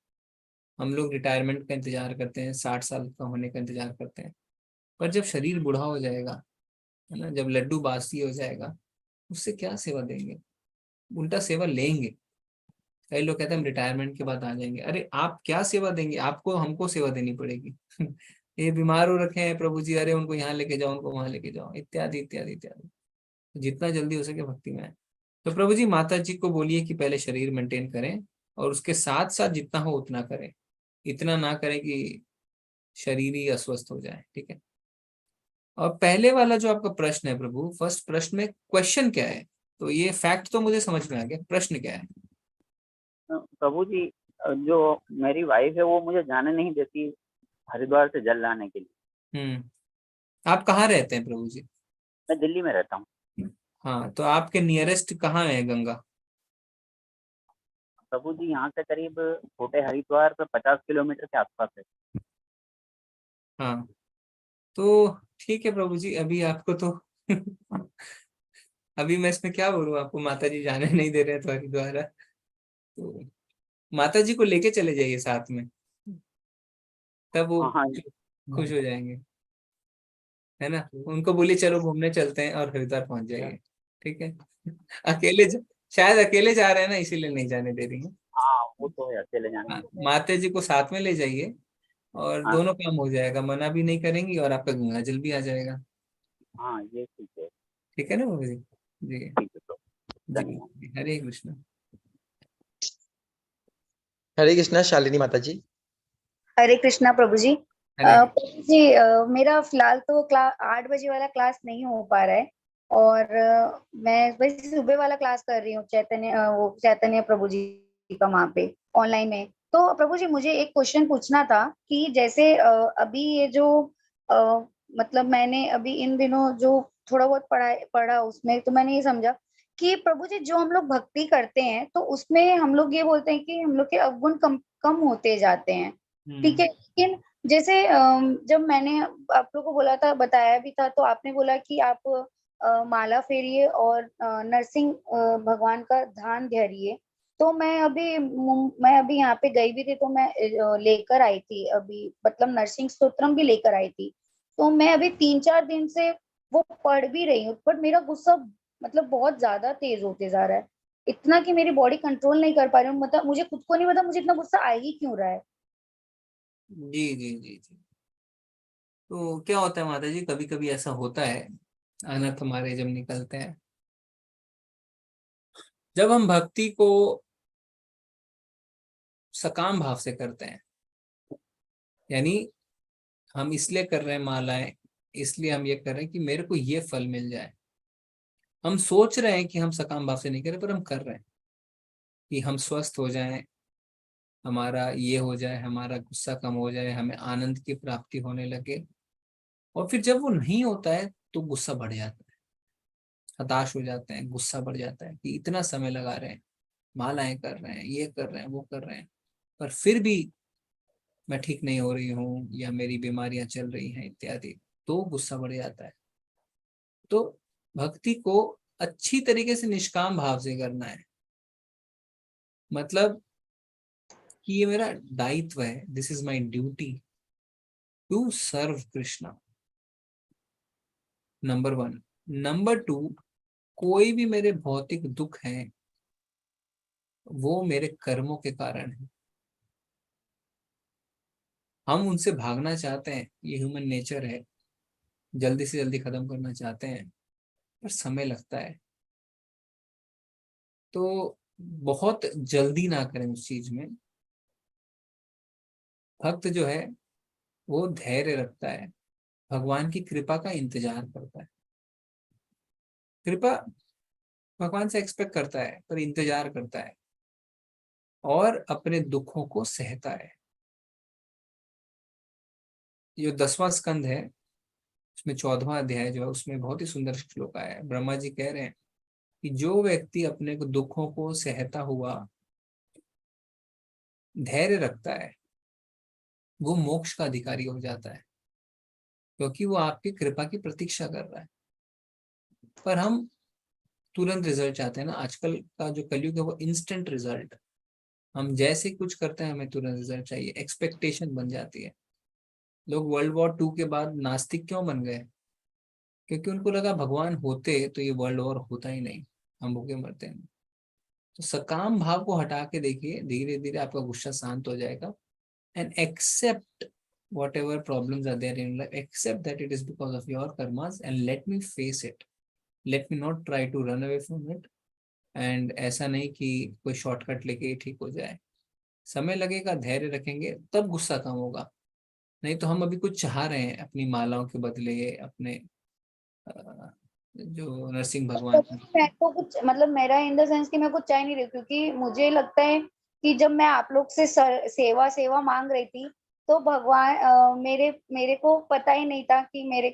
A: हम लोग रिटायरमेंट का इंतजार करते हैं, 60 साल का होने का इंतजार करते हैं, पर जब शरीर बूढ़ा हो जाएगा, है ना, जब लड्डू बासी हो जाएगा, उससे क्या सेवा देंगे? उल्टा सेवा लेंगे। कई लोग कहते हैं हम रिटायरमेंट के बाद आ जाएंगे। अरे आप क्या सेवा देंगे? आपको हमको सेवा देनी पड़ेगी। ये बीमार हो रखे हैं प्रभु जी, अरे उनको यहाँ लेके जाओ, उनको वहां लेके जाओ, इत्यादि इत्यादि इत्यादि। जितना जल्दी हो सके भक्ति में आए। तो प्रभु जी माता जी को बोलिए कि पहले शरीर मेंटेन करें और उसके साथ साथ जितना हो उतना करें, इतना ना करें कि शरीर ही अस्वस्थ हो जाए। ठीक है। और पहले वाला जो आपका प्रश्न है प्रभु, फर्स्ट प्रश्न में क्वेश्चन क्या है? तो ये फैक्ट तो मुझे समझ में आ गया, प्रश्न क्या है?
P: प्रभु जी जो मेरी वाइफ है वो मुझे जाने नहीं देती हरिद्वार से जल लाने के लिए।
A: आप कहाँ रहते हैं प्रभु जी?
P: मैं दिल्ली में रहता हूँ।
A: हाँ, तो आपके नियरेस्ट कहाँ है गंगा?
P: प्रभु जी यहाँ से करीब छोटे हरिद्वार पे 50 किलोमीटर के आसपास है।
A: हाँ, तो ठीक है प्रभु जी, अभी आपको तो अभी मैं इसमें क्या बोलूँ आपको, माता जी जाने नहीं दे रहे हैं तो हरिद्वार, तो माता जी को लेके चले जाइए साथ में, तब वो खुश हो जाएंगे, है ना। उनको बोलिए चलो घूमने चलते हैं और हरिद्वार पहुंच जाइए। ठीक है। शायद अकेले जा रहे हैं ना, इसीलिए नहीं जाने दे रही है।
P: हाँ वो तो है, अकेले जाने।
A: माता जी को साथ में ले जाइए और दोनों काम हो जाएगा, मना भी नहीं करेंगी और आपका गंगा जल भी आ जाएगा।
P: हाँ ये ठीक है।
A: ठीक है ना बाबू जी? जी जी, हरे कृष्ण।
B: हरे कृष्णा शालिनी माता जी।
Q: हरे कृष्णा प्रभु जी। प्रभु जी मेरा फिलहाल तो 8 बजे वाला क्लास नहीं हो पा रहा है, और मैं बस सुबह वाला क्लास कर रही हूँ चैतन्य प्रभु जी का वहाँ पे ऑनलाइन में। तो प्रभु जी मुझे एक क्वेश्चन पूछना था कि जैसे अभी ये जो मतलब मैंने अभी इन दिनों जो थोड़ा बहुत पढ़ा उसमें तो मैंने ये समझा कि प्रभु जी जो हम लोग भक्ति करते हैं तो उसमें हम लोग ये बोलते हैं कि हम लोग के अवगुण कम होते जाते हैं। ठीक है, लेकिन जैसे जब मैंने आप लोगों को बोला था, बताया भी था, तो आपने बोला कि आप माला फेरिए और नरसिंह भगवान का ध्यान धरिए। तो मैं अभी यहाँ पे गई भी थी, तो मैं लेकर आई थी अभी, मतलब नरसिंह स्तोत्रम भी लेकर आई थी। तो मैं अभी 3-4 दिन से वो पढ़ भी रही हूँ, पर मेरा गुस्सा मतलब बहुत ज्यादा तेज होते जा रहा है, इतना कि मेरी बॉडी कंट्रोल नहीं कर पा रही हूँ। मतलब मुझे खुद को नहीं पता मुझे इतना गुस्सा आ ही क्यों रहा है।
A: जी जी जी जी। तो क्या होता है माता जी, कभी कभी ऐसा होता है, अनर्थ हमारे जब निकलते हैं, जब हम भक्ति को सकाम भाव से करते हैं, यानी हम इसलिए कर रहे हैं मालाएं, इसलिए हम ये कर रहे हैं कि मेरे को ये फल मिल जाए। हम सोच रहे हैं कि हम सकाम भाव से नहीं कर रहे, पर हम कर रहे हैं कि हम स्वस्थ हो जाएं, हमारा ये हो जाए, हमारा गुस्सा कम हो जाए, हमें आनंद की प्राप्ति होने लगे। और फिर जब वो नहीं होता है तो गुस्सा बढ़ जाता है, हताश हो जाते हैं, गुस्सा बढ़ जाता है कि इतना समय लगा रहे हैं, मालाएं कर रहे हैं, ये कर रहे हैं, वो कर रहे हैं, पर फिर भी मैं ठीक नहीं हो रही हूँ या मेरी बीमारियां चल रही हैं इत्यादि, तो गुस्सा बढ़ जाता है। तो भक्ति को अच्छी तरीके से निष्काम भाव से करना है, मतलब कि ये मेरा दायित्व है, this is my duty to serve Krishna, number 1। Number 2, कोई भी मेरे भौतिक दुख हैं वो मेरे कर्मों के कारण है। हम उनसे भागना चाहते हैं, ये ह्यूमन नेचर है, जल्दी से जल्दी खत्म करना चाहते हैं, पर समय लगता है। तो बहुत जल्दी ना करें उस चीज में। भक्त जो है वो धैर्य रखता है, भगवान की कृपा का इंतजार करता है। कृपा भगवान से एक्सपेक्ट करता है, पर इंतजार करता है और अपने दुखों को सहता है। जो 10वां स्कंद है उसमें 14वां अध्याय जो है उसमें बहुत ही सुंदर श्लोक आया है। ब्रह्मा जी कह रहे हैं कि जो व्यक्ति अपने दुखों को सहता हुआ धैर्य रखता है वो मोक्ष का अधिकारी हो जाता है, क्योंकि वो आपकी कृपा की प्रतीक्षा कर रहा है। पर हम तुरंत रिजल्ट चाहते हैं ना, आजकल का जो कलयुग है वो इंस्टेंट रिजल्ट, हम जैसे कुछ करते हैं हमें तुरंत रिजल्ट चाहिए, एक्सपेक्टेशन बन जाती है। लोग वर्ल्ड वॉर 2 के बाद नास्तिक क्यों बन गए? क्योंकि उनको लगा भगवान होते तो ये वर्ल्ड वॉर होता ही नहीं, हम भूखे मरते हैं। तो सकाम भाव को हटा के देखिए, धीरे धीरे आपका गुस्सा शांत हो जाएगा। And accept whatever problems are there in life, accept that it is because of your karmas and let me face it, let me not try to run away from it। and ऐसा नहीं कि कोई शॉर्टकट लेके ठीक हो जाए, समय लगेगा, धैर्य रखेंगे तब गुस्सा कम होगा। नहीं तो हम अभी कुछ चाह रहे हैं अपनी मालाओं के बदले, अपने जो नरसिंह भगवान
Q: मैं तो कुछ मतलब मेरा इन द सेंस कि मैं कुछ चाह नहीं रही, क्योंकि मुझे लगता है कि जब मैं आप लोग से सेवा मांग रही थी तो भगवान मेरे को पता ही नहीं था कि मेरे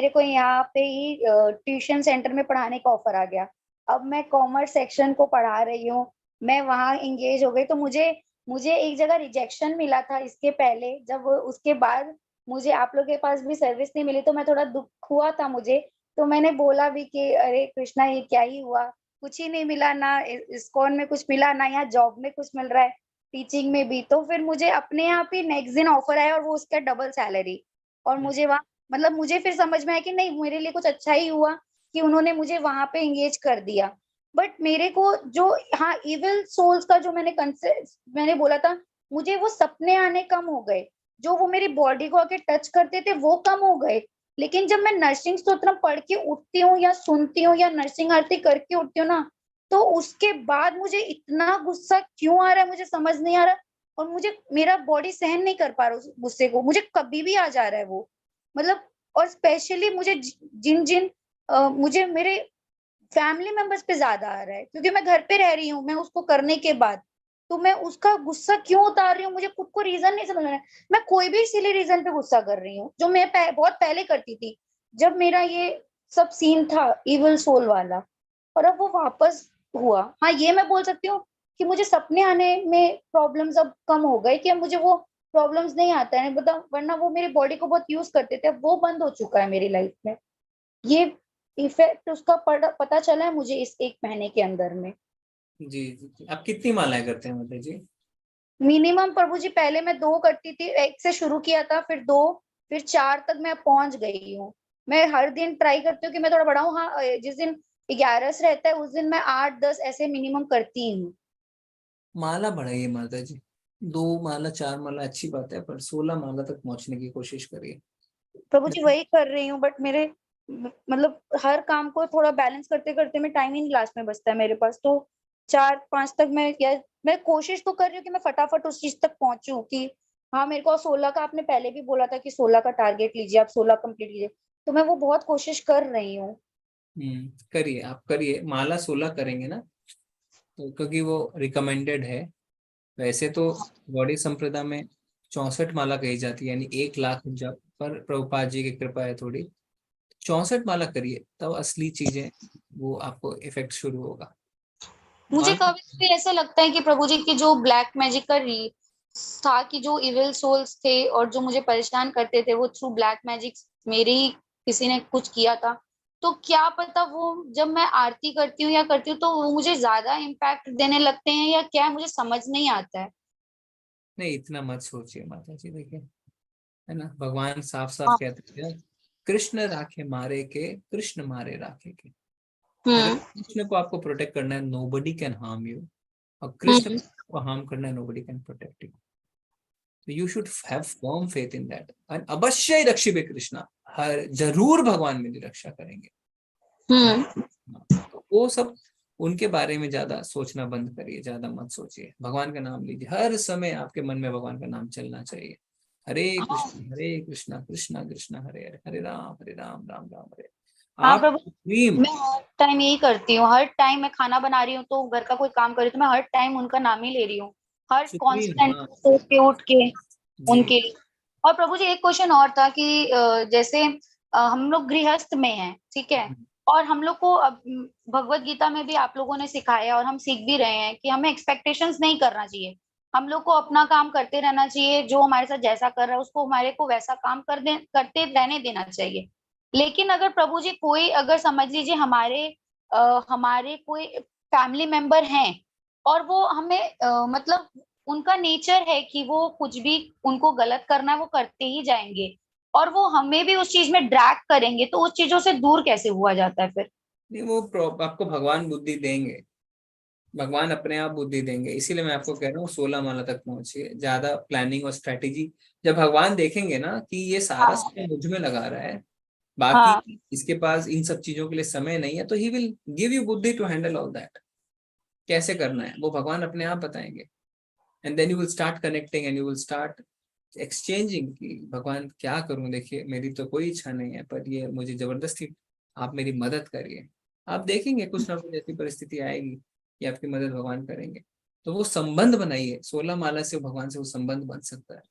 Q: को यहाँ पे ही ट्यूशन सेंटर में पढ़ाने का ऑफर आ गया। अब मैं कॉमर्स सेक्शन को पढ़ा रही हूँ, मैं वहाँ इंगेज हो गई। तो मुझे एक जगह रिजेक्शन मिला था इसके पहले, जब उसके बाद मुझे आप लोग के पास भी सर्विस नहीं मिली तो मैं थोड़ा दुख हुआ था मुझे। तो मैंने बोला भी कि अरे कृष्णा ये क्या ही हुआ, कुछ ही नहीं मिला, ना इस्कॉन में कुछ मिला, ना यहाँ जॉब में कुछ मिल रहा है, टीचिंग में भी। तो फिर मुझे अपने यहाँ पे नेक्स्ट दिन ऑफर आया और वो उसका डबल सैलरी, और मुझे वहाँ मतलब मुझे फिर समझ में आया कि नहीं मेरे लिए कुछ अच्छा ही हुआ कि उन्होंने मुझे वहां पे एंगेज कर दिया। बट मेरे को जो हाँ इविल सोल्स का जो मैंने बोला था, मुझे वो सपने आने कम हो गए, जो वो मेरी बॉडी को आके टच करते थे वो कम हो गए। लेकिन जब मैं नरसिंह स्तोत्रम पढ़ के उठती हूँ या सुनती हूँ या नरसिंह आरती करके उठती हूँ ना, तो उसके बाद मुझे इतना गुस्सा क्यों आ रहा है मुझे समझ नहीं आ रहा, और मुझे मेरा बॉडी सहन नहीं कर पा रहा उस गुस्से को, मुझे कभी भी आ जा रहा है वो मतलब। और स्पेशली मुझे मुझे मेरे फैमिली मेंबर्स पे ज्यादा आ रहा है, क्योंकि मैं घर पे रह रही हूँ मैं उसको करने के बाद, तो मैं उसका गुस्सा क्यों उतार रही हूँ मुझे खुद को रीजन नहीं समझ रहा है। मैं कोई भी सिली रीजन पे गुस्सा कर रही हूँ, जो मैं बहुत पहले करती थी जब मेरा ये सब सीन था इविल सोल वाला, और अब वो वापस हुआ। हाँ ये मैं बोल सकती हूँ कि मुझे सपने आने में प्रॉब्लम्स अब कम हो गए, कि अब मुझे वो प्रॉब्लम्स नहीं आता है, वरना वो मेरी बॉडी को बहुत यूज करते थे, अब वो बंद हो चुका है मेरी लाइफ में। ये इफेक्ट उसका पता चला है मुझे इस 1 महीने के अंदर में।
A: जी। आप कितनी मालाएं करते हैं मतलब जी?
Q: मिनिमम प्रभु जी पहले मैं 2 करती थी, 1 से शुरू किया था, फिर 2, फिर 4 तक मैं पहुंच गई हूँ। मैं हर दिन ट्राई करती हूँ कि मैं थोड़ा बढ़ाऊं। हाँ जिस दिन 11 रहता है उस दिन मैं 8-10 ऐसे मिनिमम करती हूँ।
A: माला बढ़ाइए माता जी, 2 माला 4 माला अच्छी बात है, पर 16 माला तक पहुंचने की कोशिश करिए।
Q: प्रभु जी वही कर रही हूँ, बट मेरे मतलब हर काम को थोड़ा बैलेंस करते करते मैं टाइम ही नहीं लास्ट में बचता है मेरे पास, तो 4-5 तक मैं कोशिश तो कर रही हूँ कि मैं फटाफट उस चीज तक पहुंचूं कि हाँ मेरे को 16 का आपने पहले भी बोला था कि 16 का टारगेट लीजिए, आप 16 कंप्लीट कीजिए, तो मैं वो बहुत कोशिश कर रही हूँ।
A: करिए, आप करिए, माला 16 करेंगे ना, तो क्योंकि वो रिकमेंडेड है वैसे तो गौड़ी संप्रदाय में 64 माला कही जाती है, यानी 1 लाख जप, पर प्रभुपाद जी की कृपा है थोड़ी, 64 माला करिए तब असली चीजें वो आपको इफेक्ट शुरू होगा।
R: मुझे कभी कभी ऐसा लगता है कि प्रभु जी की जो ब्लैक मैजिक का था, कि जो इविल सोल्स थे और जो मुझे परेशान करते थे वो थ्रू ब्लैक मैजिक मेरे ही किसी ने कुछ किया था। तो क्या पता वो जब मैं आरती करती हूँ या करती हूँ तो वो मुझे ज्यादा इम्पैक्ट देने लगते हैं या क्या, मुझे समझ नहीं आता है।
A: नहीं, इतना मत सोचिए माता जी, देखिए है ना, भगवान साफ साफ कहते हैं, कृष्ण राखे मारे के, कृष्ण मारे राखे के। अगर कृष्ण को आपको प्रोटेक्ट करना है, नोबडी कैन हार्म यू, और कृष्ण को हार्म करना है, नोबडी कैन प्रोटेक्ट यू। तो you should have firm faith in that, and अवश्य रक्षिबे कृष्णा, हर जरूर भगवान मेरी रक्षा करेंगे। तो वो सब उनके बारे में ज्यादा सोचना बंद करिए, ज्यादा मत सोचिए, भगवान का नाम लीजिए, हर समय आपके मन में भगवान का नाम चलना चाहिए। हरे कृष्णा कृष्णा कृष्णा हरे हरे, हरे राम राम राम हरे।
R: हाँ प्रभु, मैं हर टाइम यही करती हूँ, हर टाइम मैं खाना बना रही हूँ तो घर का कोई काम कर रही हूँ तो मैं हर टाइम उनका नाम ही ले रही हूँ, हर कॉन्स्टेंट सोच के उठ के उनके लिए। और प्रभु जी एक क्वेश्चन और था कि जैसे हम लोग गृहस्थ में हैं, ठीक है, और हम लोग को अब भगवत गीता में भी आप लोगों ने सिखाया और हम सीख भी रहे हैं कि हमें एक्सपेक्टेशंस नहीं करना चाहिए, हम लोग को अपना काम करते रहना चाहिए, जो हमारे साथ जैसा कर रहा है उसको हमारे को वैसा काम करते रहने देना चाहिए। लेकिन अगर प्रभु जी कोई, अगर समझ लीजिए हमारे कोई फैमिली मेंबर हैं और वो हमें मतलब उनका नेचर है कि वो कुछ भी उनको गलत करना है वो करते ही जाएंगे और वो हमें भी उस चीज में ड्रैग करेंगे, तो उस चीजों से दूर कैसे हुआ जाता है फिर?
A: नहीं, वो आपको भगवान बुद्धि देंगे, भगवान अपने आप बुद्धि देंगे, इसीलिए मैं आपको कह रहा हूँ 16 माला तक पहुंचिए। ज्यादा प्लानिंग और स्ट्रेटेजी जब भगवान देखेंगे ना कि ये सारा समय मुझ में लगा रहा है, बाकी इसके पास इन सब चीजों के लिए समय नहीं है, तो ही विल गिव यू बुद्धि टू हैंडल ऑल दैट। कैसे करना है वो भगवान अपने आप बताएंगे, and then you will start connecting and you will start exchanging कि भगवान क्या करूं, देखिए मेरी तो कोई इच्छा नहीं है पर ये मुझे जबरदस्ती आप मेरी मदद करिए। आप देखेंगे कुछ ना कुछ ऐसी परिस्थिति आएगी कि आपकी मदद भगवान करेंगे। तो वो संबंध बनाइए, 16 माला से भगवान से वो संबंध बन सकता है।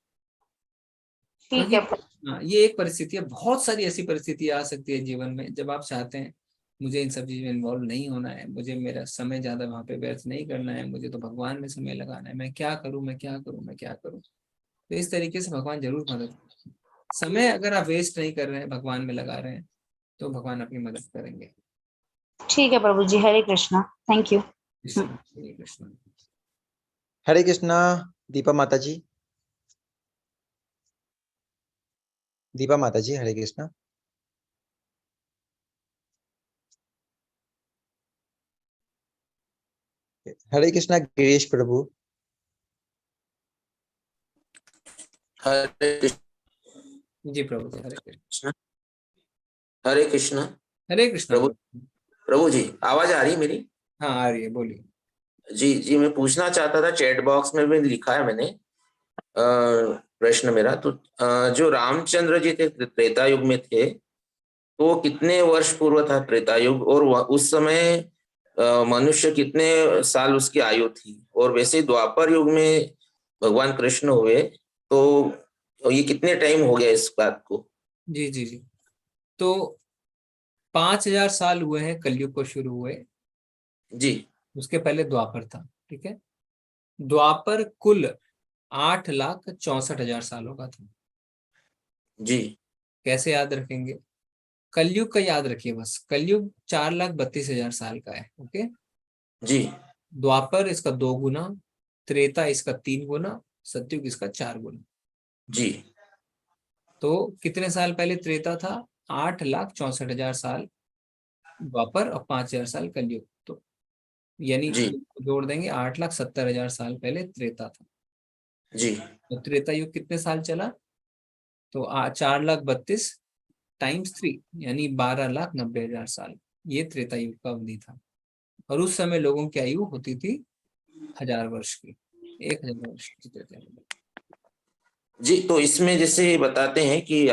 R: ठीक है।
A: हाँ, ये एक परिस्थिति है, बहुत सारी ऐसी परिस्थिति आ सकती है जीवन में जब आप चाहते हैं मुझे इन सब चीजों में इन्वॉल्व नहीं होना है, मुझे मेरा समय ज्यादा वहां पे व्यर्थ नहीं करना है, मुझे तो भगवान में समय लगाना है, मैं क्या करूं मैं क्या करूं मैं क्या करूं। तो इस तरीके से भगवान जरूर मदद करेंगे। समय अगर आप वेस्ट नहीं कर रहे हैं, भगवान में लगा रहे हैं, तो भगवान अपनी मदद करेंगे।
R: ठीक है प्रभु जी, हरे कृष्णा, थैंक यू।
A: हरे कृष्णा।
B: हरे कृष्णा। दीपा माता जी, दीपा माता जी, हरे कृष्णा। हरे कृष्णा गिरीश प्रभु।
S: हरे कृष्ण।
A: जी प्रभु जी, हरे कृष्ण।
S: हरे कृष्ण।
A: हरे कृष्ण।
S: प्रभु जी, आवाज आ रही है मेरी?
A: हाँ आ रही है, बोलिए। जी
S: जी, मैं पूछना चाहता था, चैट बॉक्स में भी लिखा है मैंने प्रश्न मेरा, तो जो रामचंद्र जी थे त्रेता युग में थे, तो कितने वर्ष पूर्व था त्रेता युग, और उस समय मनुष्य कितने साल उसकी आयु थी, और वैसे द्वापर युग में भगवान कृष्ण हुए, तो ये कितने टाइम हो गया इस बात को?
A: जी जी जी, तो 5000 साल हुए हैं कलयुग को शुरू हुए
S: जी।
A: उसके पहले द्वापर था, ठीक है। द्वापर कुल 8,64,000 सालों का था।
S: जी।
A: कैसे याद रखेंगे? कलयुग का याद रखिए बस, कलयुग 4,32,000 साल का है, ओके
S: जी।
A: द्वापर इसका 2 गुना, त्रेता इसका 3 गुना, सतयुग इसका 4 गुना।
S: जी।
A: तो कितने साल पहले त्रेता था? 8,64,000 साल द्वापर और 5,000 साल कलयुग, तो यानी जोड़ देंगे 8,70,000 साल पहले त्रेता था।
S: जी।
A: तो त्रेता युग कितने साल चला? तो 4,32,000 टाइम्स 3 यानी 12,90,000 साल, ये त्रेता युग का अवधि था। और उस समय लोगों की आयु होती थी 1000 वर्ष की, 1,000 वर्ष की त्रेता युग।
S: जी, तो इसमें जैसे बताते हैं कि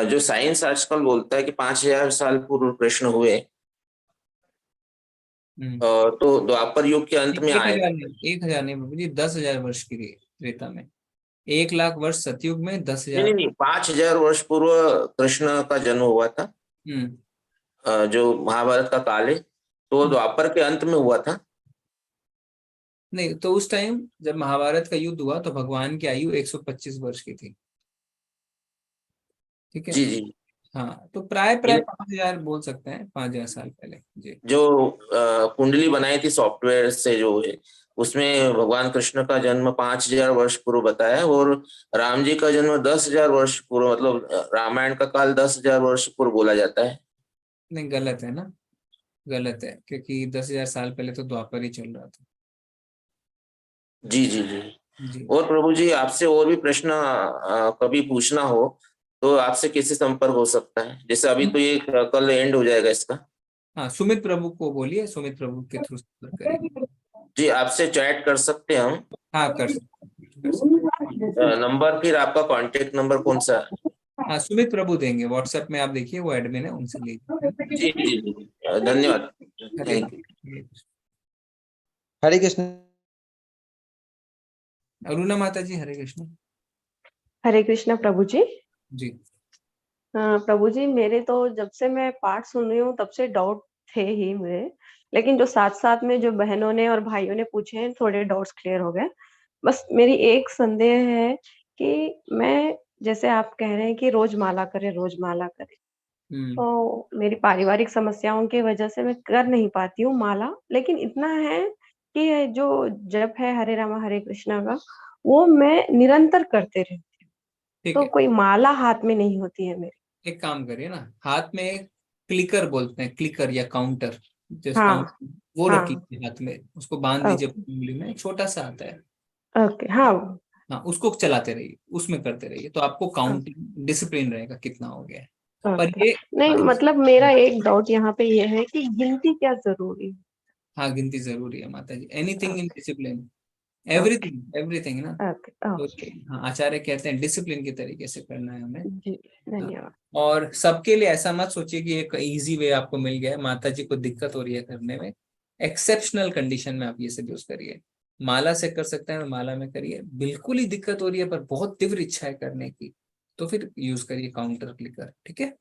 S: जो साइंस आजकल बोलता है कि 5,000 साल पूर्व कृष्ण हुए, तो द्वापर युग के अंत में आए।
A: 1,000 नहीं प्रभु जी, 10,000 वर्ष की थी त्रेता में। 1,00,000 वर्ष सतयुग में, 10,000।
S: नहीं, 5,000 वर्ष पूर्व कृष्ण का जन्म हुआ था। जो महाभारत का काल है, तो द्वापर के अंत में हुआ था।
A: नहीं, तो उस टाइम जब महाभारत का युद्ध हुआ तो भगवान की आयु 125 वर्ष की थी। ठीक है
S: जी जी।
A: हाँ, तो प्राय 5,000 बोल सकते हैं, 5,000 साल पहले। जी।
S: जो कुंडली बनाई थी सॉफ्टवेयर से जो है, उसमें भगवान कृष्ण का जन्म 5,000 वर्ष पूर्व बताया है, और राम जी का जन्म 10,000 वर्ष पूर्व, मतलब रामायण का काल 10,000 वर्ष पूर्व बोला जाता है।
A: नहीं, गलत है ना, गलत है, क्योंकि 10,000 साल पहले तो द्वापर ही चल रहा था।
S: जी जी जी। और प्रभु जी, आपसे और भी प्रश्न कभी पूछना हो तो आपसे कैसे संपर्क हो सकता है? जैसे अभी तो ये कल एंड हो जाएगा इसका।
A: हाँ, सुमित प्रभु को बोलिए, सुमित प्रभु के थ्रू संपर्क करिए।
S: जी, आपसे चैट कर सकते हैं हम?
A: हाँ, कर सकते।
S: नंबर फिर आपका कांटेक्ट नंबर कौन सा है?
A: हाँ, सुमित प्रभु देंगे, व्हाट्सएप में आप देखिए, वो एडमिन है, उनसे लीजिए।
S: जी जी जी, धन्यवाद, थैंक यू।
B: हरे कृष्ण।
A: अरुणा माता जी, हरे कृष्ण।
T: हरे कृष्ण प्रभु जी।
A: जी।
T: प्रभु जी, मेरे तो जब से मैं पाठ सुन रही हूँ तब से डाउट थे ही मुझे, लेकिन जो साथ साथ में जो बहनों ने और भाइयों ने पूछे हैं, थोड़े डाउट्स क्लियर हो गए। बस मेरी एक संदेह है कि मैं, जैसे आप कह रहे हैं कि रोज माला करें, रोज माला करें, तो मेरी पारिवारिक समस्याओं की वजह से मैं कर नहीं पाती हूँ माला, लेकिन इतना है कि जो जप है हरे रामा हरे कृष्णा का, वो मैं निरंतर करते रहती हूँ,
A: ठीक
T: तो
A: है।
T: कोई माला हाथ में नहीं होती है मेरी।
A: एक काम करिए ना, हाथ में एक क्लिकर बोलते हैं, क्लिकर या काउंटर, जैसे
T: हाँ
A: काउंटर, वो
T: हाँ
A: रखिए हाथ में, उसको बांध दीजिए उंगली में, छोटा सा आता है।
T: ओके हाँ
A: हाँ, उसको चलाते रहिए, उसमें करते रहिए, तो आपको काउंटिंग डिसिप्लिन रहेगा कितना हो गया है। पर
T: ओके।
A: ये
T: नहीं, मतलब मेरा एक डाउट यहाँ पे ये है कि गिनती क्या जरूरी है?
A: हाँ, गिनती जरूरी है माता जी, anything in discipline,
T: okay
A: everything everything ना।
T: ओके
A: तो
T: ओके
A: हाँ, आचार्य कहते हैं डिसिप्लिन की तरीके से करना है हमें।
T: जी, धन्यवाद।
A: और सबके लिए ऐसा मत सोचिए कि एक इजी वे आपको मिल गया है, माता जी को दिक्कत हो रही है करने में, एक्सेप्शनल कंडीशन में आप ये सब यूज करिए। माला से कर सकते हैं, माला में करिए। बिल्कुल ही दिक्कत हो रही है पर बहुत तीव्र इच्छा है करने की, तो फिर यूज करिए काउंटर क्लिकर। ठीक है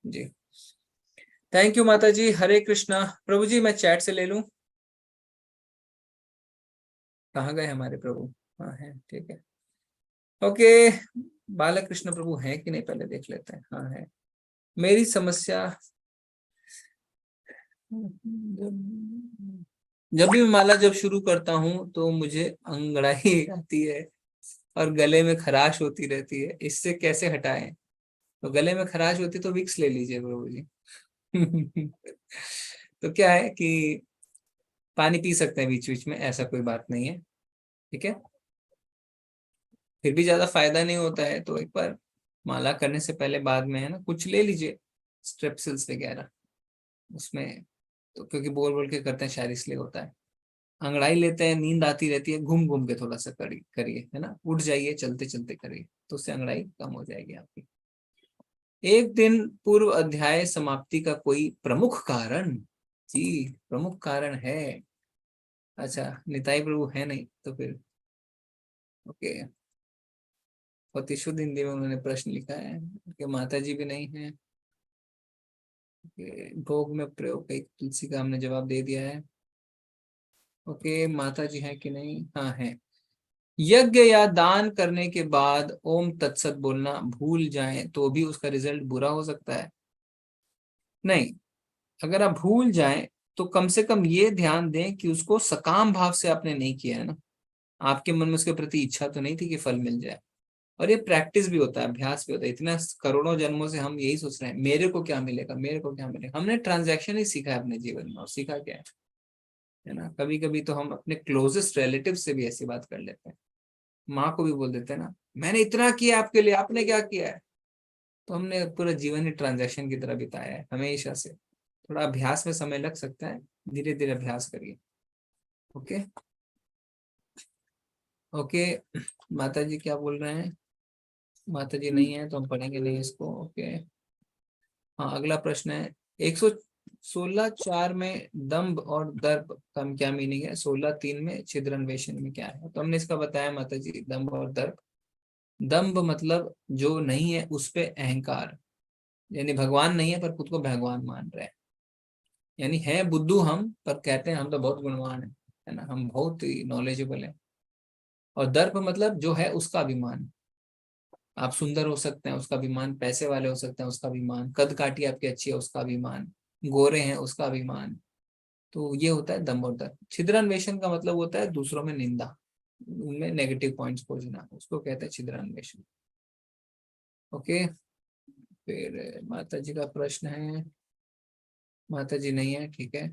A: जी, थैंक यू माता जी, हरे कृष्णा। प्रभु जी, मैं चैट से ले लूं? कहाँ गए हमारे प्रभु? हाँ है, ठीक है, ओके। बालकृष्ण प्रभु है कि नहीं, पहले देख लेते हैं। हाँ है। मेरी समस्या, जब भी मैं माला जब शुरू करता हूँ तो मुझे अंगड़ाई आती है और गले में खराश होती रहती है, इससे कैसे हटाएं? तो गले में खराश होती तो विक्स ले लीजिए प्रभु जी। तो क्या है कि पानी पी सकते हैं बीच बीच में, ऐसा कोई बात नहीं है। ठीक है, फिर भी ज्यादा फायदा नहीं होता है तो एक बार माला करने से पहले बाद में है ना, कुछ ले लीजिए, स्ट्रेप्सिल्स वगैरह उसमें, तो क्योंकि बोल बोल के करते हैं शायद इसलिए होता है। अंगड़ाई लेते हैं, नींद आती रहती है, घूम घूम के थोड़ा सा करिए, है ना, उठ जाइए, चलते चलते करिए, तो उससे अंगड़ाई कम हो जाएगी आपकी। एक दिन पूर्व अध्याय समाप्ति का कोई प्रमुख कारण? जी, प्रमुख कारण है। अच्छा, निताई प्रभु है नहीं तो फिर ओके। बहुत ही शुद्ध हिंदी में उन्होंने प्रश्न लिखा है कि माता जी भी नहीं है। भोग में प्रयोग कई तुलसी का हमने जवाब दे दिया है। ओके, माता जी है कि नहीं? हाँ है। यज्ञ या दान करने के बाद ओम तत्सत बोलना भूल जाएं तो भी उसका रिजल्ट बुरा हो सकता है? नहीं, अगर आप भूल जाएं तो कम से कम ये ध्यान दें कि उसको सकाम भाव से आपने नहीं किया है ना, आपके मन में उसके प्रति इच्छा तो नहीं थी कि फल मिल जाए। और ये प्रैक्टिस भी होता है, अभ्यास भी होता है। इतना करोड़ों जन्मों से हम यही सोच रहे हैं, मेरे को क्या मिलेगा, मेरे को क्या मिलेगा। हमने ट्रांजैक्शन ही सीखा है अपने जीवन में, और सीखा क्या है ना। कभी कभी तो हम अपने क्लोजेस्ट रिलेटिव से भी ऐसी बात कर लेते हैं, माँ को भी बोल देते हैं ना, मैंने इतना किया आपके लिए, आपने क्या किया है। तो हमने पूरा जीवन ही ट्रांजैक्शन की तरह बिताया है हमेशा से। थोड़ा अभ्यास में समय लग सकता है, धीरे धीरे अभ्यास करिए। ओके ओके, माता जी क्या बोल रहे हैं? माता जी नहीं है तो हम पढ़ेंगे नहीं इसको। ओके हाँ, अगला प्रश्न है 16:4 में दंभ और दर्प का क्या मीनिंग है, 16:3 में छिद्रन्वेषण में क्या है। तो हमने इसका बताया माता जी, दंभ और दर्प। दंभ मतलब जो नहीं है उस पे अहंकार, यानी भगवान नहीं है पर खुद को भगवान मान रहे हैं, यानी है बुद्धू हम पर कहते हैं हम तो बहुत गुणवान है ना, हम बहुत ही नॉलेजेबल है। और दर्प मतलब जो है उसका अभिमान, आप सुंदर हो सकते हैं उसका अभिमान, पैसे वाले हो सकते हैं उसका अभिमान, कद काठी आपकी अच्छी है उसका अभिमान, गोरे हैं उसका अभिमान। तो ये होता है दंभ और दर्प। छिद्रान्वेषण का मतलब होता है दूसरों में निंदा, उनमें नेगेटिव पॉइंट्स खोजना, उसको कहते हैं छिद्रान्वेषण। ओके, फिर माता जी का प्रश्न है, माता जी नहीं है, ठीक है।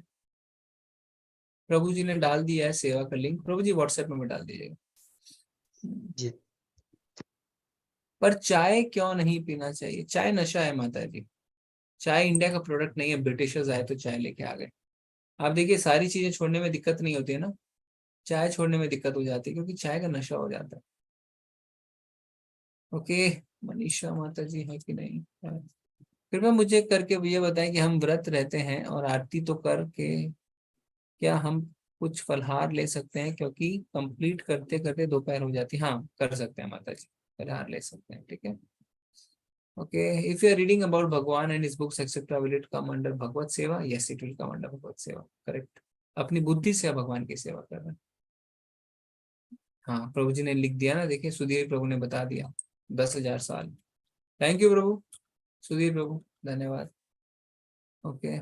A: प्रभु जी ने डाल दिया है सेवा का लिंक, प्रभु जी व्हाट्सएप में डाल दीजिएगा
B: जी।
A: पर चाय क्यों नहीं पीना चाहिए? चाय नशा है माता जी, चाय इंडिया का प्रोडक्ट नहीं है, ब्रिटिशर्स आए तो चाय लेके आ गए। आप देखिए सारी चीजें छोड़ने में दिक्कत नहीं होती है ना, चाय छोड़ने में दिक्कत हो जाती है क्योंकि चाय का नशा हो जाता है। ओके, मनीषा माता जी है कि नहीं? कृपया मुझे करके ये बताएं कि हम व्रत रहते हैं और आरती तो करके क्या हम कुछ फलहार ले सकते हैं, क्योंकि कंप्लीट करते करते दोपहर हो जाती है। हाँ कर सकते हैं माता जी, फलहार ले सकते हैं, ठीक है। Okay, if you are reading about भगवान and his books etcetera, will it come under भगवत सेवा? Yes, it will come under भगवत सेवा, करेक्ट। अपनी बुद्धि से भगवान की सेवा कर रहे हैं। हाँ प्रभु जी ने लिख दिया ना, देखिए सुधीर प्रभु ने बता दिया, 10,000 साल। थैंक यू प्रभु, सुधीर प्रभु धन्यवाद। ओके,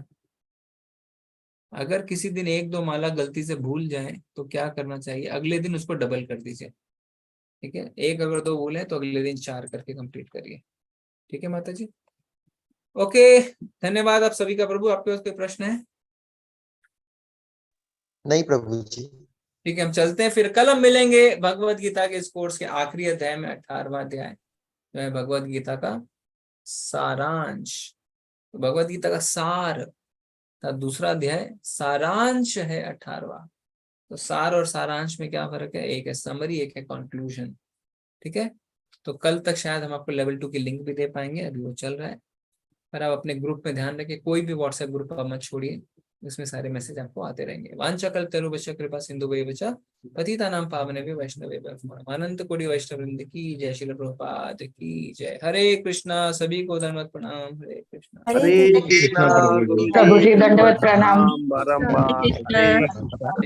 A: अगर किसी दिन 1-2 माला गलती से भूल जाए तो क्या करना चाहिए? अगले दिन उसको डबल कर दीजिए, ठीक है। 1 अगर 2 भूले तो अगले दिन 4 करके कंप्लीट करिए, ठीक है माता जी। ओके, धन्यवाद आप सभी का। प्रभु आपके पास कोई प्रश्न है?
B: नहीं प्रभु जी।
A: ठीक है, हम चलते हैं फिर। कल हम मिलेंगे भगवत गीता के इस कोर्स के आखिरी अध्याय में, 18वां अध्याय जो है भगवत गीता का सारांश। भगवत गीता का सार था दूसरा अध्याय, सारांश है 18वां। तो सार और सारांश में क्या फर्क है? एक है समरी, एक है कंक्लूजन, ठीक है। तो कल तक शायद हम आपको लेवल 2 की लिंक भी दे पाएंगे, अभी वो चल रहा है। पर आप अपने ग्रुप में ध्यान रखें, कोई भी व्हाट्सएप ग्रुप आप मत छोड़िए, इसमें सारे मैसेज आपको आते रहेंगे। वांछा कल्पतरुभ्यश्च कृपा सिंधुभ्यश्च पतितानां पावनेभ्यो वैष्णवेभ्यो नमः। अनंत कोटि वैष्णव वृंद की जय, श्रील प्रभुपाद की जय। हरे कृष्णा, सभी को धन्यवाद प्रणाम। हरे कृष्णा,
B: हरे कृष्णा।
U: प्रभु जी दंडवत प्रणाम।
B: बारंबार।